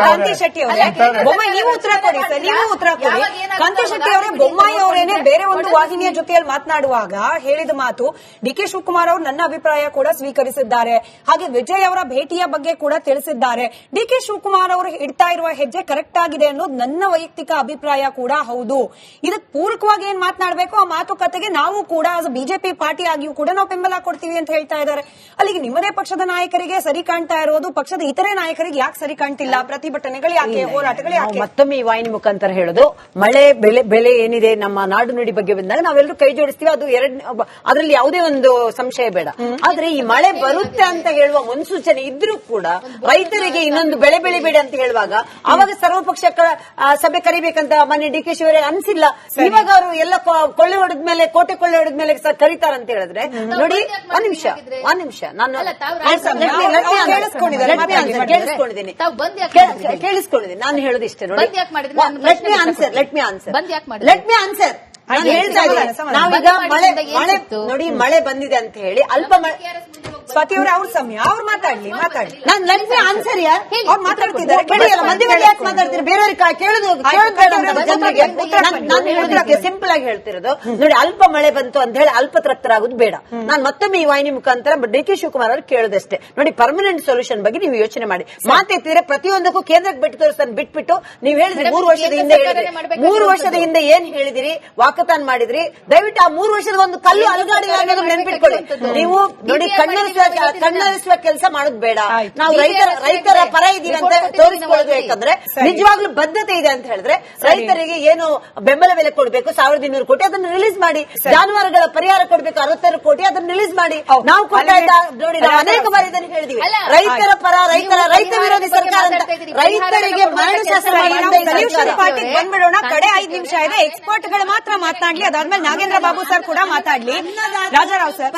ಕಾಂತಿ ಶೆಟ್ಟಿ ಅವರೇ, ಬೊಮ್ಮಾಯಿ ನೀವು ಉತ್ತರ ಕೊಡಿ ಸರ್, ನೀವು ಉತ್ತರ ಕೊಡಿ. ಕಾಂತಿ ಶೆಟ್ಟಿ ಅವರೇ, ಬೊಮ್ಮಾಯಿ ಅವರೇನೆ ಬೇರೆ ಒಂದು ವಾಹಿನಿಯ ಜೊತೆಯಲ್ಲಿ ಮಾತನಾಡುವಾಗ ಹೇಳಿದ ಮಾತು, ಡಿ ಕೆ ಶಿವಕುಮಾರ್ ಅವರು ನನ್ನ ಅಭಿಪ್ರಾಯ ಕೂಡ ಸ್ವೀಕರಿಸಿದ್ದಾರೆ, ಹಾಗೆ ವಿಜಯ್ ಅವರ ಭೇಟಿಯ ಬಗ್ಗೆ ಕೂಡ ತಿಳಿಸಿದ್ದಾರೆ. ಡಿ ಕೆ ಶಿವಕುಮಾರ್ ಅವರು ಇಡ್ತಾ ಇರುವ ಹೆಜ್ಜೆ ಕರೆಕ್ಟ್ ಆಗಿದೆ ಅನ್ನೋದು ನನ್ನ ವೈಯಕ್ತಿಕ ಅಭಿಪ್ರಾಯ ಕೂಡ ಹೌದು. ಇದಕ್ಕೆ ಪೂರಕವಾಗಿ ಏನ್ ಮಾತನಾಡಬೇಕು ಆ ಮಾತುಕತೆಗೆ ನಾವು ಕೂಡ ಬಿಜೆಪಿ ಪಾರ್ಟಿ ಆಗಿಯೂ ಕೂಡ ನಾವು ಬೆಂಬಲ ಕೊಡ್ತೀವಿ ಅಂತ ಹೇಳ್ತಾ ಇದ್ದಾರೆ. ಅಲ್ಲಿಗೆ ನಿಮ್ಮದೇ ಪಕ್ಷದ ನಾಯಕರಿಗೆ ಸರಿ ಕಾಣ್ತಾ ಇರೋದು, ಪಕ್ಷದ ಇತರೆ ನಾಯಕರಿಗೆ ಯಾಕೆ ಸರಿ ಕಾಣ್ತಿಲ್ಲ? ಪ್ರತಿಭಟನೆಗಳು ಯಾಕೆ, ಹೋರಾಟಗಳು ಯಾಕೆ? ಮತ್ತೊಮ್ಮೆ ಈ ವಾಹಿನಿ ಮುಖಾಂತರ ಹೇಳೋದು, ಮಳೆ ಬೆಲೆ ಏನಿದೆ ನಮ್ಮ ನಾಡು ನುಡಿ ಬಗ್ಗೆ ಬಂದಾಗ ನಾವೆಲ್ಲರೂ ಕೈ ಜೋಡಿಸ್ತೀವಿ, ಅದು ಅದರಲ್ಲಿ ಯಾವುದೇ ಒಂದು ಸಂಶಯ ಬೇಡ. ಆದ್ರೆ ಈ ಮಳೆ ಬರುತ್ತೆ ಅಂತ ಹೇಳುವ ಮುನ್ಸೂಚನೆ ಇದ್ರೂ ಕೂಡ ರೈತರಿಗೆ ಇನ್ನೊಂದು ಬೆಳೆ ಬೆಳಿಬೇಡಿ ಅಂತ ಹೇಳುವಾಗ ಅವಾಗ ಸರ್ವಪಕ್ಷ ಸಭೆ ಕರಿಬೇಕಂತ ಮಾನ್ಯ ಡಿ ಕೆ ಶಿವರೇ ಅನ್ಸಿಲ್ಲ. ಇವಾಗ ಅವರು ಎಲ್ಲ ಕೊಳ್ಳೆ ಹೊಡೆದ್ಮೇಲೆ, ಕೋಟೆ ಕೊಳ್ಳೆ ಹೊಡೆದ್ಮೇಲೆ ಕರೀತಾರಂತ ಹೇಳಿದ್ರೆ ನೋಡಿ, ಒಂದ್ ನಿಮಿಷ ನಾನು ಕೇಳಿಸ್ಕೊಂಡಿದ್ದೀನಿ. ನಾನು ಹೇಳೋದಿಷ್ಟೇ ನೋಡಿ, ಲೆಟ್ ಮಿ ಆನ್ಸರ್. ನಾನು ಹೇಳ್ತಾ ಇದ್ದೀನಿ, ನಾವೀಗ ಮಳೆ ನೋಡಿ, ಮಳೆ ಬಂದಿದೆ ಅಂತ ಹೇಳಿ ಸ್ವಾತಿ ಅವರೇ ಅವ್ರ ಸಮಯ ಅವ್ರು ಮಾತಾಡ್ಲಿ ನಾನು ಲೈಫ್ ಆನ್ಸರ್ ಅವ್ರು ಮಾತಾಡ್ತಿದ್ದಾರೆ. ಮಧ್ಯೆ ಯಾಕೆ ಮಾತಾಡ್ತೀರಿ? ಬೇರೆಯವ್ರಿಗೆ ಕೇಳೋದು ಜನರಿಗೆ ಸಿಂಪಲ್ ಆಗಿ ಹೇಳ್ತಿರೋದು ನೋಡಿ, ಅಲ್ಪ ಮಳೆ ಬಂತು ಅಂತ ಹೇಳಿ ಅಲ್ಪತೃಪ್ತರಾಗೋದು ಬೇಡ. ನಾನು ಮತ್ತೊಮ್ಮೆ ಈ ವಾಹಿನಿ ಮುಖಾಂತರ ಡಿ ಕೆ ಶಿವಕುಮಾರ್ ಅವರು ಕೇಳೋದಷ್ಟೇ. ನೋಡಿ, ಪರ್ಮನೆಂಟ್ ಸೊಲ್ಯೂಷನ್ ಬಗ್ಗೆ ನೀವು ಯೋಚನೆ ಮಾಡಿ. ಮಾತೆತ್ತಿದ್ರೆ ಪ್ರತಿಯೊಂದಕ್ಕೂ ಕೇಂದ್ರಕ್ಕೆ ಬಿಟ್ಟು ತೋರಿಸ್ತಾನೆ ಬಿಟ್ಬಿಟ್ಟು ನೀವು ಹೇಳಿದ್ರಿ 3 ವರ್ಷದ ಹಿಂದೆ ಹೇಳಿದ್ರಿ. 3 ವರ್ಷದ ಹಿಂದೆ ಏನ್ ಹೇಳಿದಿರಿ? ವಾಕತಾನ್ ಮಾಡಿದ್ರಿ. ದಯವಿಟ್ಟು ಆ 3 ವರ್ಷದ ಒಂದು ಕಲ್ಲು ಅಲುಗಾಡಿಲ್ಲ ಅನ್ನೋದು ನೆನ್ಪಿಟ್ಕೊಳ್ಳಿ. ನೀವು ನೋಡಿ, ಕಣ್ಣರಿಸುವ ಕೆಲಸ ಮಾಡೋದು ಬೇಡ. ನಾವು ರೈತರ ಪರ ಇದೀವಿ ಅಂತ ತೋರಿಸಿಕೊಳ್ಳೋದು. ಯಾಕಂದ್ರೆ ನಿಜವಾಗ್ಲೂ ಬದ್ಧತೆ ಇದೆ ಅಂತ ಹೇಳಿದ್ರೆ ರೈತರಿಗೆ ಏನು ಬೆಂಬಲ ಬೆಲೆ ಕೊಡಬೇಕು 1200 ಕೋಟಿ ಅದನ್ನು ರಿಲೀಸ್ ಮಾಡಿ. ಜಾನುವಾರುಗಳ ಪರಿಹಾರ ಕೊಡಬೇಕು 62 ಕೋಟಿ ಅದನ್ನು ರಿಲೀಸ್ ಮಾಡಿ. ನಾವು ನೋಡಿ, ನಾವು ಅನೇಕ ಬಾರಿ ಇದನ್ನು ಹೇಳಿದೀವಿ. ರೈತರ ಪರ ರೈತ ವಿರೋಧಿ ಸರ್ಕಾರ ಅಂತ ರೈತರಿಗೆ ಮರಣಶಾಸನ ಬಂದ್ಬಿಡೋಣ. ಕಡೆ 5 ನಿಮಿಷ ಇದೆ. ಎಕ್ಸ್ಪರ್ಟ್ ಗಳು ಮಾತ್ರ ಮಾತನಾಡ್ಲಿ. ಅದಾದ್ಮೇಲೆ ನಾಗೇಂದ್ರ ಬಾಬು ಸರ್ ಕೂಡ ಮಾತಾಡ್ಲಿ. ರಾಜಾರಾವ್ ಸರ್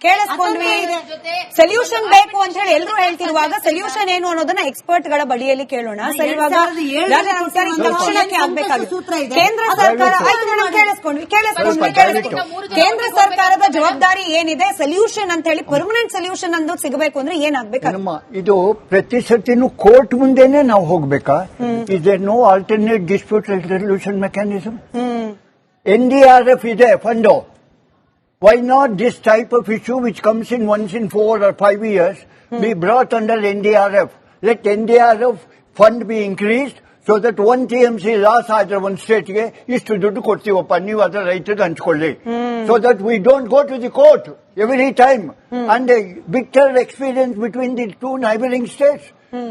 ಕೇಳಿಸ್ಕೊಂಡ್ವಿ. ಸೊಲ್ಯೂಷನ್ ಬೇಕು ಅಂತ ಹೇಳಿ ಎಲ್ಲರೂ ಹೇಳ್ತಿರುವಾಗ ಸೊಲ್ಯೂಷನ್ ಏನು ಅನ್ನೋದನ್ನ ಎಕ್ಸ್ಪರ್ಟ್ ಗಳ ಬಳಿಯಲ್ಲಿ ಕೇಳೋಣ. ಸರ್, ಇವಾಗ ರಾಜಾರಾವ್ ಸರ್ ತಕ್ಷಣಕ್ಕೆ ಆಗ್ಬೇಕಾಗುತ್ತೆ. ಕೇಂದ್ರ ಸರ್ಕಾರ ಕೇಂದ್ರ ಸರ್ಕಾರದ ಜವಾಬ್ದಾರಿ ಏನಿದೆ? ಸೊಲ್ಯೂಷನ್ ಅಂತ ಹೇಳಿ ಪರ್ಮನೆಂಟ್ ಸೊಲ್ಯೂಷನ್ ಅನ್ನೋದು ಸಿಗಬೇಕು ಅಂದ್ರೆ ಏನಾಗ್ಬೇಕು? ಇದು ಪ್ರತಿ ಸತಿನೂ ಕೋರ್ಟ್ ಮುಂದೆನೆ ನಾವು ಹೋಗ್ಬೇಕಾ? Is there no alternate dispute resolution mechanism? NDRF ಇದೆ fund. Why not this type of issue which comes in once in 4 or 5 years be brought under NDRF? Let NDRF fund be increased so that one TMC loss ಆದ್ರೆ ಒಂದು ಸ್ಟೇಟ್ಗೆ ಇಷ್ಟು ದುಡ್ಡು ಕೊಡ್ತೀವಪ್ಪ, ನೀವು ಅದರ ರೈತರಿಗೆ ಹಂಚ್ಕೊಳ್ಳಿ. So that we don't go to the court every time. And a bitter experience between the 2 neighboring states.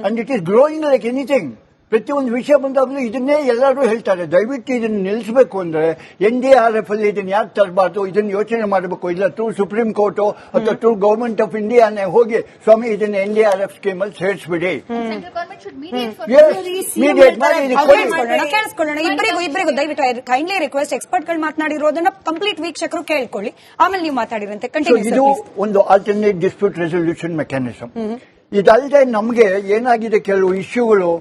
And it is growing like anything. ಪ್ರತಿಯೊಂದು ವಿಷಯ ಬಂದಾಗಲೂ ಇದನ್ನೇ ಎಲ್ಲರೂ ಹೇಳ್ತಾರೆ. ದಯವಿಟ್ಟು ಇದನ್ನು ನಿಲ್ಲಿಸಬೇಕು ಅಂದ್ರೆ NDRF ಅಲ್ಲಿ ಇದನ್ನು ಯಾಕೆ ತರಬಾರ್ದು? ಇದನ್ನು ಯೋಚನೆ ಮಾಡಬೇಕು. ಇಲ್ಲ ಥ್ರೂ ಸುಪ್ರೀಂ ಕೋರ್ಟ್ ಅಥವಾ ಥ್ರೂ ಗವರ್ಮೆಂಟ್ ಆಫ್ ಇಂಡಿಯಾನೇ ಹೋಗಿ ಸ್ವಾಮಿ ಇದನ್ನ NDRF ಸ್ಕೀಮ್ ಅಲ್ಲಿ ಸೇರಿಸ್ಬಿಡಿ. ಕೇಳಿಸ್ಕೊಳ್ಳೋಣ ಇಬ್ಬರಿಗೂ ದಯವಿಟ್ಟು ಕೈಂಡ್ಲಿ ರಿಕ್ವೆಸ್ಟ್. ಎಕ್ಸ್ಪರ್ಟ್ ಗಳು ಮಾತನಾಡಿರೋದನ್ನ ಕಂಪ್ಲೀಟ್ ವೀಕ್ಷಕರು ಕೇಳ್ಕೊಳ್ಳಿ, ಆಮೇಲೆ ನೀವು ಮಾತಾಡಿರಂತೆ. ಇದು ಒಂದು ಆಲ್ಟರ್ನೇಟ್ ಡಿಸ್ಪ್ಯೂಟ್ ರೆಸಲ್ಯೂಷನ್ ಮೆಕ್ಯಾನಿಸಮ್. ಇದಲ್ಲದೆ ನಮಗೆ ಏನಾಗಿದೆ, ಕೆಲವು ಇಶ್ಯೂಗಳು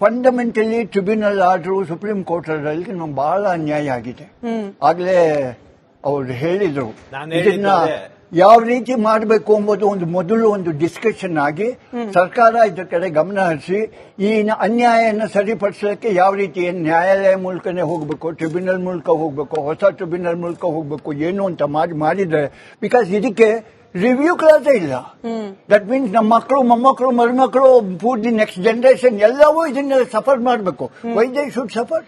fundamentally tribunal order supreme court ಅಲ್ಲಿ ನಮ್ಗೆ ಬಹಳ ಅನ್ಯಾಯ ಆಗಿದೆ. ಆಗ್ಲೇ ಅವ್ರು ಹೇಳಿದ್ರು ಇದನ್ನ ಯಾವ ರೀತಿ ಮಾಡಬೇಕು ಎಂಬುದು ಮೊದಲು ಒಂದು ಡಿಸ್ಕಷನ್ ಆಗಿ ಸರ್ಕಾರ ಇದರ ಕಡೆ ಗಮನ ಹರಿಸಿ ಈ ಅನ್ಯಾಯನ ಸರಿಪಡಿಸಲಿಕ್ಕೆ ಯಾವ ರೀತಿ ನ್ಯಾಯಾಲಯ ಮೂಲಕನೇ ಹೋಗ್ಬೇಕು, ಟ್ರಿಬ್ಯುನಲ್ ಮೂಲಕ ಹೋಗ್ಬೇಕು, ಹೊಸ ಟ್ರಿಬ್ಯುನಲ್ ಮೂಲಕ ಹೋಗ್ಬೇಕು ಏನು ಅಂತ ಮಾಡಿದ್ರೆ, ಬಿಕಾಸ್ ಇದಕ್ಕೆ ರಿವ್ಯೂ ಕ್ಲಾಸೇ ಇಲ್ಲ. ದಟ್ ಮೀನ್ಸ್ ನಮ್ಮ ಮಕ್ಕಳು, ಮೊಮ್ಮಕ್ಕಳು, ಮರುಮಕ್ಕಳು, ಫುಡ್ ದಿ ನೆಕ್ಸ್ಟ್ ಜನರೇಷನ್ ಎಲ್ಲವೂ ಇದನ್ನ ಸಫರ್ ಮಾಡಬೇಕು. Why they should suffer?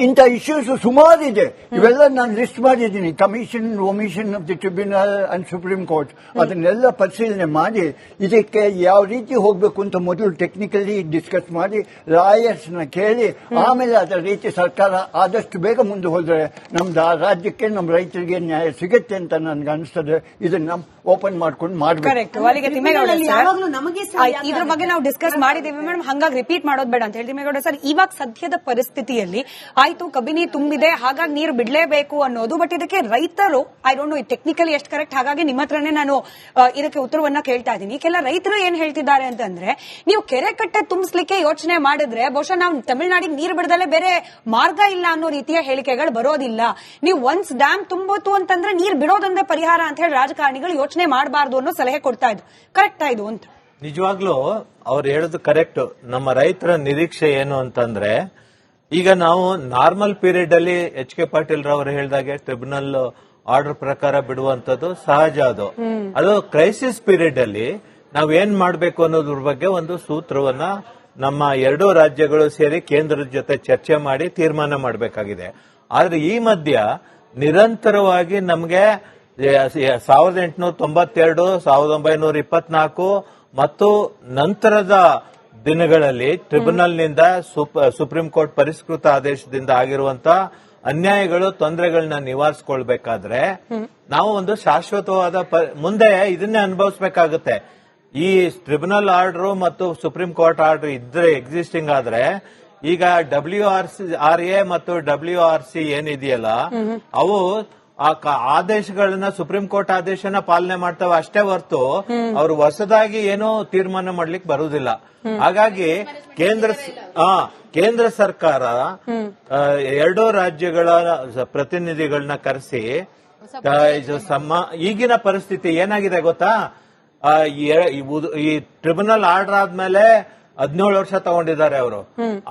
ಇಂಥ ಇಶ್ಯೂಸ್ ಸುಮಾರು ಇದೆ. ಇವೆಲ್ಲ ನಾನು ಲಿಸ್ಟ್ ಮಾಡಿದ್ದೀನಿ. Commission omission of the tribunal and supreme court ಅದನ್ನೆಲ್ಲ ಪರಿಶೀಲನೆ ಮಾಡಿ ಇದಕ್ಕೆ ಯಾವ ರೀತಿ ಹೋಗ್ಬೇಕು ಅಂತ ಮೊದಲು ಟೆಕ್ನಿಕಲಿ ಡಿಸ್ಕಸ್ ಮಾಡಿ ಲಾಯರ್ಸ್ ನ ಕೇಳಿ ಆಮೇಲೆ ಅದರ ರೀತಿ ಸರ್ಕಾರ ಆದಷ್ಟು ಬೇಗ ಮುಂದೆ ಹೋದ್ರೆ ನಮ್ದು ಆ ರಾಜ್ಯಕ್ಕೆ, ನಮ್ಮ ರೈತರಿಗೆ ನ್ಯಾಯ ಸಿಗುತ್ತೆ ಅಂತ ನನ್ಗೆ ಅನಿಸ್ತದೆ. ಇದನ್ನ ಓಪನ್ ಮಾಡ್ಕೊಂಡು ಮಾಡಬೇಕು. ಇದ್ರ ಬಗ್ಗೆ ನಾವು ಡಿಸ್ಕಸ್ ಮಾಡಿದೀವಿ ಮೇಡಮ್, ಹಂಗಾಗಿ ರಿಪೀಟ್ ಮಾಡೋದು ಬೇಡ ಅಂತ ಹೇಳಿ. ತಿಮ್ಮೇಗೌಡ ಸರ್, ಇವಾಗ ಸದ್ಯದ ಪರಿಸ್ಥಿತಿಯಲ್ಲಿ ಆಯ್ತು ಕಬಿನಿ ತುಂಬಿದೆ, ಹಾಗಾಗಿ ನೀರು ಬಿಡಲೇಬೇಕು ಅನ್ನೋದು, ಬಟ್ ಇದಕ್ಕೆ ರೈತರು ಐ ಡೋಂಟ್ ನೋ ಟೆಕ್ನಿಕಲಿ ಎಷ್ಟು ಕರೆಕ್ಟ್, ಹಾಗಾಗಿ ನಿಮ್ಮ ಹತ್ರನೇ ನಾನು ಇದಕ್ಕೆ ಉತ್ತರವನ್ನ ಕೇಳ್ತಾ ಇದ್ದೀನಿ. ಕೆಲ ರೈತರು ಏನ್ ಹೇಳ್ತಿದ್ದಾರೆ ಅಂತಂದ್ರೆ, ನೀವು ಕೆರೆ ಕಟ್ಟೆ ತುಂಬಿಸ್ಲಿಕ್ಕೆ ಯೋಚನೆ ಮಾಡಿದ್ರೆ ಬಹುಶಃ ನಾವು ತಮಿಳುನಾಡಿಗೆ ನೀರು ಬಿಡದಲ್ಲೇ ಬೇರೆ ಮಾರ್ಗ ಇಲ್ಲ ಅನ್ನೋ ರೀತಿಯ ಹೇಳಿಕೆಗಳು ಬರೋದಿಲ್ಲ. ನೀವು ಒನ್ಸ್ ಡ್ಯಾಮ್ ತುಂಬೋತು ಅಂತಂದ್ರೆ ನೀರು ಬಿಡೋದೊಂದೇ ಪರಿಹಾರ ಅಂತ ಹೇಳಿ ರಾಜಕಾರಣಿಗಳು ಯೋಚನೆ ಮಾಡಬಾರ್ದು ಅನ್ನೋ ಸಲಹೆ ಕೊಡ್ತಾ ಇದ್ರು. ಕರೆಕ್ಟಾ ಇದು ಅಂತ? ನಿಜವಾಗ್ಲೂ ಅವ್ರು ಹೇಳೋದು ಕರೆಕ್ಟ್. ನಮ್ಮ ರೈತರ ನಿರೀಕ್ಷೆ ಏನು ಅಂತಂದ್ರೆ, ಈಗ ನಾವು ನಾರ್ಮಲ್ ಪೀರಿಯಡ್ ಅಲ್ಲಿ HK ಪಾಟೀಲ್ ರವರು ಹೇಳಿದಾಗೆ ಟ್ರಿಬ್ಯುನಲ್ ಆರ್ಡರ್ ಪ್ರಕಾರ ಬಿಡುವಂತದ್ದು ಸಹಜ. ಅದು ಕ್ರೈಸಿಸ್ ಪೀರಿಯಡ್ ಅಲ್ಲಿ ನಾವ್ ಏನ್ ಮಾಡ್ಬೇಕು ಅನ್ನೋದ್ರ ಬಗ್ಗೆ ಒಂದು ಸೂತ್ರವನ್ನ ನಮ್ಮ ಎರಡೂ ರಾಜ್ಯಗಳು ಸೇರಿ ಕೇಂದ್ರದ ಜೊತೆ ಚರ್ಚೆ ಮಾಡಿ ತೀರ್ಮಾನ ಮಾಡಬೇಕಾಗಿದೆ. ಆದ್ರೆ ಈ ಮಧ್ಯ ನಿರಂತರವಾಗಿ ನಮ್ಗೆ 1892, 1924 ಮತ್ತು ನಂತರದ ದಿನಗಳಲ್ಲಿ ಟ್ರಿಬ್ಯುನಲ್ನಿಂದ ಸುಪ್ರೀಂ ಕೋರ್ಟ್ ಪರಿಷ್ಕೃತ ಆದೇಶದಿಂದ ಆಗಿರುವಂತ ಅನ್ಯಾಯಗಳು, ತೊಂದರೆಗಳನ್ನ ನಿವಾರಿಸಿಕೊಳ್ಬೇಕಾದ್ರೆ ನಾವು ಒಂದು ಶಾಶ್ವತವಾದ ಮುಂದೆ ಇದನ್ನೇ ಅನುಭವಿಸಬೇಕಾಗುತ್ತೆ. ಈ ಟ್ರಿಬ್ಯುನಲ್ ಆರ್ಡರ್ ಮತ್ತು ಸುಪ್ರೀಂ ಕೋರ್ಟ್ ಆರ್ಡರ್ ಇದ್ರೆ ಎಕ್ಸಿಸ್ಟಿಂಗ್ ಆದ್ರೆ, ಈಗ WRA ಮತ್ತು WRC ಏನಿದೆಯಲ್ಲ ಅವು ಆ ಆದೇಶಗಳನ್ನ, ಸುಪ್ರೀಂ ಕೋರ್ಟ್ ಆದೇಶನ ಪಾಲನೆ ಮಾಡ್ತವೆ ಅಷ್ಟೇ ಹೊರತು ಅವರು ಹೊಸದಾಗಿ ಏನೋ ತೀರ್ಮಾನ ಮಾಡ್ಲಿಕ್ಕೆ ಬರುವುದಿಲ್ಲ. ಹಾಗಾಗಿ ಕೇಂದ್ರ ಸರ್ಕಾರ ಎರಡೂ ರಾಜ್ಯಗಳ ಪ್ರತಿನಿಧಿಗಳನ್ನ ಕರೆಸಿ ಈಗಿನ ಪರಿಸ್ಥಿತಿ ಏನಾಗಿದೆ ಗೊತ್ತಾ, ಈ ಟ್ರಿಬ್ಯುನಲ್ ಆರ್ಡರ್ ಆದ್ಮೇಲೆ 17 ವರ್ಷ ತಗೊಂಡಿದ್ದಾರೆ ಅವರು.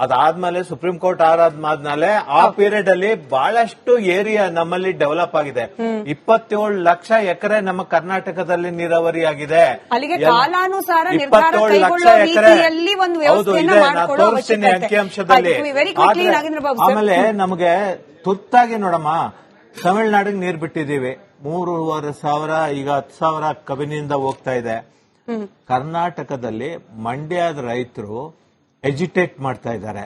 ಅದಾದ್ಮೇಲೆ ಸುಪ್ರೀಂ ಕೋರ್ಟ್ ಆದ್ಮೇಲೆ ಆ ಪೀರಿಯಡ್ ಅಲ್ಲಿ ಬಹಳಷ್ಟು ಏರಿಯಾ ನಮ್ಮಲ್ಲಿ ಡೆವಲಪ್ ಆಗಿದೆ. 27 ಲಕ್ಷ ಎಕರೆ ನಮ್ಮ ಕರ್ನಾಟಕದಲ್ಲಿ ನೀರಾವರಿ ಆಗಿದೆ. 27 ಲಕ್ಷ ಎಕರೆ. ಹೌದು, ಇದೆ, ನಾನು ತೋರಿಸ್ತೀನಿ ಅಂಕಿಅಂಶದಲ್ಲಿ. ಆಮೇಲೆ ನಮಗೆ ತುರ್ತಾಗಿ ನೋಡಮ್ಮ, ತಮಿಳುನಾಡಿಗೆ ನೀರು ಬಿಟ್ಟಿದ್ದೀವಿ. 3,500 ಈಗ 10,000 ಕಬಿನಿಯಿಂದ ಹೋಗ್ತಾ ಇದೆ. ಕರ್ನಾಟಕದಲ್ಲಿ ಮಂಡ್ಯದ ರೈತರು ಎಜಿಟೇಟ್ ಮಾಡ್ತಾ ಇದ್ದಾರೆ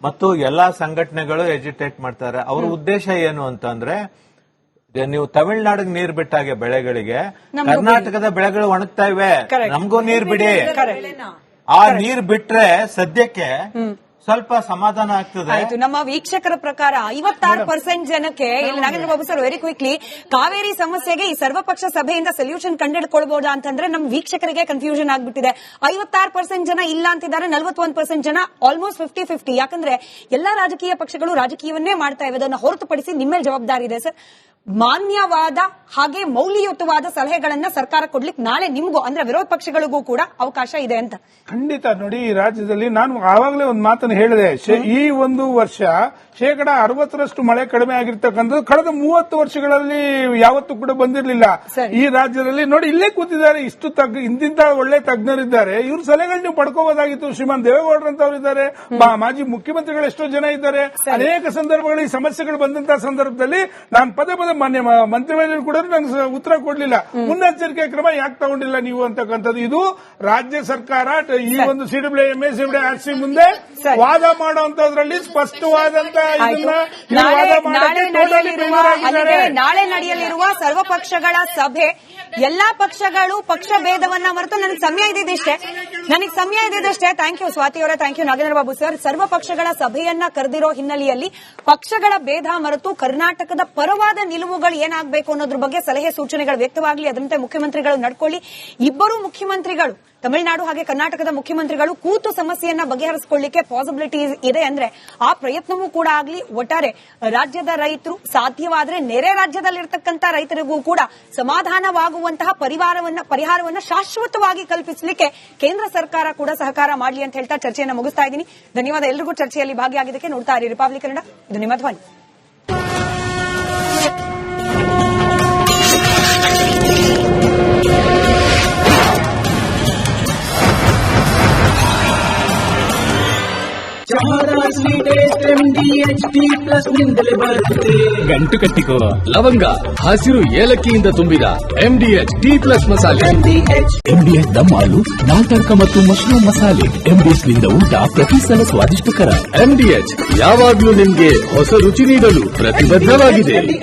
ಮತ್ತು ಎಲ್ಲಾ ಸಂಘಟನೆಗಳು ಎಜಿಟೇಟ್ ಮಾಡ್ತಾರೆ. ಅವ್ರ ಉದ್ದೇಶ ಏನು ಅಂತಂದ್ರೆ, ನೀವು ತಮಿಳುನಾಡಿಗೆ ನೀರ್ ಬಿಟ್ಟಾಗೆ ಬೆಳೆಗಳಿಗೆ ಕರ್ನಾಟಕದ ಬೆಳೆಗಳು ಒಣಗ್ತಾ ಇವೆ, ನಮಗೂ ನೀರ್ ಬಿಡಿ. ಆ ನೀರ್ ಬಿಟ್ರೆ ಸದ್ಯಕ್ಕೆ ಸ್ವಲ್ಪ ಸಮಾಧಾನ ಆಗ್ತದೆ. ಆಯ್ತು, ನಮ್ಮ ವೀಕ್ಷಕರ ಪ್ರಕಾರ 56% ಜನಕ್ಕೆ ಇಲ್ಲಿ Nagendra Babu sir very quickly Kaveri ಸಮಸ್ಯೆಗೆ ಈ ಸರ್ವಪಕ್ಷ ಸಭೆಯಿಂದ ಸೊಲ್ಯೂಷನ್ ಕಂಡುಹಿಡ್ಕೊಳ್ಬಹುದಾ ಅಂತಂದ್ರೆ ನಮ್ಮ ವೀಕ್ಷಕರಿಗೆ ಕನ್ಫ್ಯೂಷನ್ ಆಗ್ಬಿಟ್ಟಿದೆ. 56% ಜನ ಇಲ್ಲ ಅಂತಿದ್ದಾರೆ, 41% ಜನ ಆಲ್ಮೋಸ್ಟ್ 50-50. ಯಾಕಂದ್ರೆ ಎಲ್ಲಾ ರಾಜಕೀಯ ಪಕ್ಷಗಳು ರಾಜಕೀಯವನ್ನೇ ಮಾಡ್ತಾ ಇವೆ. ಅದನ್ನು ಹೊರತುಪಡಿಸಿ ನಿಮ್ಮ ಜವಾಬ್ದಾರಿ ಇದೆ ಸರ್. ಮಾನ್ಯವಾದ ಹಾಗೆ ಮೌಲ್ಯಯುತವಾದ ಸಲಹೆಗಳನ್ನ ಸರ್ಕಾರ ಕೊಡ್ಲಿಕ್ಕೆ ನಾಳೆ ನಿಮಗೂ ಅಂದ್ರೆ ವಿರೋಧ ಪಕ್ಷಗಳಿಗೂ ಕೂಡ ಅವಕಾಶ ಇದೆ ಅಂತ. ಖಂಡಿತ. ನೋಡಿ, ಈ ರಾಜ್ಯದಲ್ಲಿ ನಾನು ಆವಾಗಲೇ ಒಂದು ಮಾತನ್ನು ಹೇಳಿದೆ, ಈ ಒಂದು ವರ್ಷ 60% ಮಳೆ ಕಡಿಮೆ ಆಗಿರ್ತಕ್ಕಂಥದ್ದು ಕಳೆದ 30 ವರ್ಷಗಳಲ್ಲಿ ಯಾವತ್ತೂ ಕೂಡ ಬಂದಿರಲಿಲ್ಲ ಈ ರಾಜ್ಯದಲ್ಲಿ. ನೋಡಿ, ಇಲ್ಲೇ ಕೂತಿದ್ದಾರೆ, ಇಷ್ಟು ಇಂತಿಂತ ಒಳ್ಳೆ ತಜ್ಞರಿದ್ದಾರೆ, ಇವ್ರ ಸಲಹೆಗಳು ನೀವು ಪಡ್ಕೋಬಹುದಾಗಿತ್ತು. ಶ್ರೀಮಾನ್ ದೇವೇಗೌಡರಂತವ್ರು ಇದ್ದಾರೆ, ಮಾಜಿ ಮುಖ್ಯಮಂತ್ರಿಗಳು ಎಷ್ಟೋ ಜನ ಇದ್ದಾರೆ. ಅನೇಕ ಸಂದರ್ಭಗಳಲ್ಲಿ ಈ ಸಮಸ್ಯೆಗಳು ಬಂದಂತಹ ಸಂದರ್ಭದಲ್ಲಿ ನಾನು ಪದೇ ಪದೇ ಮಾನ್ಯ ಮಂತ್ರಿಗಳು ಕೂಡ ನಂಗೆ ಉತ್ತರ ಕೊಡ್ಲಿಲ್ಲ. ಮುನ್ನೆಚ್ಚರಿಕೆ ಕ್ರಮ ಯಾಕೆ ತಗೊಂಡಿಲ್ಲ ನೀವು ಅಂತಕ್ಕಂಥದ್ದು. ಇದು ರಾಜ್ಯ ಸರ್ಕಾರ ಈ ಒಂದು CWMA ಮುಂದೆ ವಾದ ಮಾಡುವಂತದ್ರಲ್ಲಿ ಸ್ಪಷ್ಟವಾದಂತ ನಾಳೆ ನಡೆಯಲಿರುವ ಸರ್ವಪಕ್ಷಗಳ ಸಭೆ ಎಲ್ಲಾ ಪಕ್ಷಗಳು ಪಕ್ಷ ಭೇದವನ್ನ ಮರೆತು ನನಗೆ ಸಮಯ ಇದಿದಷ್ಟೇ. ಥ್ಯಾಂಕ್ ಯು ಸ್ವಾತಿ ಅವರೇ, thank you Nagendra Babu sir. ಸರ್ವ ಪಕ್ಷಗಳ ಸಭೆಯನ್ನ ಕರೆದಿರೋ ಹಿನ್ನೆಲೆಯಲ್ಲಿ ಪಕ್ಷಗಳ ಭೇದ ಮರೆತು ಕರ್ನಾಟಕದ ಪರವಾದ ನಿಲುವುಗಳು ಏನಾಗಬೇಕು ಅನ್ನೋದ್ರ ಬಗ್ಗೆ ಸಲಹೆ ಸೂಚನೆಗಳು ವ್ಯಕ್ತವಾಗಲಿ, ಅದರಂತೆ ಮುಖ್ಯಮಂತ್ರಿಗಳು ನಡ್ಕೊಳ್ಳಿ. ಇಬ್ಬರು ಮುಖ್ಯಮಂತ್ರಿಗಳು ತಮಿಳುನಾಡು ಹಾಗೆ ಕರ್ನಾಟಕದ ಮುಖ್ಯಮಂತ್ರಿಗಳು ಕೂತು ಸಮಸ್ಯೆಯನ್ನ ಬಗೆಹರಿಸಿಕೊಳ್ಳಲಿಕ್ಕೆ ಪಾಸಿಬಿಲಿಟೀಸ್ ಇದೆ ಅಂದ್ರೆ ಆ ಪ್ರಯತ್ನವೂ ಕೂಡ ಆಗಲಿ. ಒಟ್ಟಾರೆ ರಾಜ್ಯದ ರೈತರು ಸಾಧ್ಯವಾದರೆ ನೆರೆ ರಾಜ್ಯದಲ್ಲಿರ್ತಕ್ಕಂಥ ರೈತರಿಗೂ ಕೂಡ ಸಮಾಧಾನವಾಗುವಂತಹ ಪರಿಹಾರವನ್ನ ಶಾಶ್ವತವಾಗಿ ಕಲ್ಪಿಸಲಿಕ್ಕೆ ಕೇಂದ್ರ ಸರ್ಕಾರ ಕೂಡ ಸಹಕಾರ ಮಾಡಲಿ ಅಂತ ಹೇಳ್ತಾ ಚರ್ಚೆಯನ್ನು ಮುಗಿಸ್ತಾ ಇದ್ದೀನಿ. ಧನ್ಯವಾದ ಎಲ್ರಿಗೂ ಚರ್ಚೆಯಲ್ಲಿ ಭಾಗಿಯಾಗಿದ್ದಕ್ಕೆ. ನೋಡ್ತಾ ಇರಿ ರಿಪಬ್ಲಿಕ್ ಕನ್ನಡ, ಇದು ನಿಮ್ಮ ಧ್ವನಿ. ಗಂಟು ಕಟ್ಟಿಕೋ ಲವಂಗ, ಹಸಿರು ಏಲಕ್ಕಿಯಿಂದ ತುಂಬಿದ MDH T+ ಮಸಾಲೆ. MDH ದಮ್ ಆಲು, ನಾಟಕ ಮತ್ತು ಮಶ್ರೂಮ್ ಮಸಾಲೆ. MDH ನಿಂದ ಊಟ ಪ್ರತಿ ಸಲ ಸ್ವಾದಿಷ್ಟಕರ. MDH ಯಾವಾಗ್ಲೂ ನಿಮ್ಗೆ ಹೊಸ ರುಚಿ ನೀಡಲು ಪ್ರತಿಬದ್ಧವಾಗಿದೆ.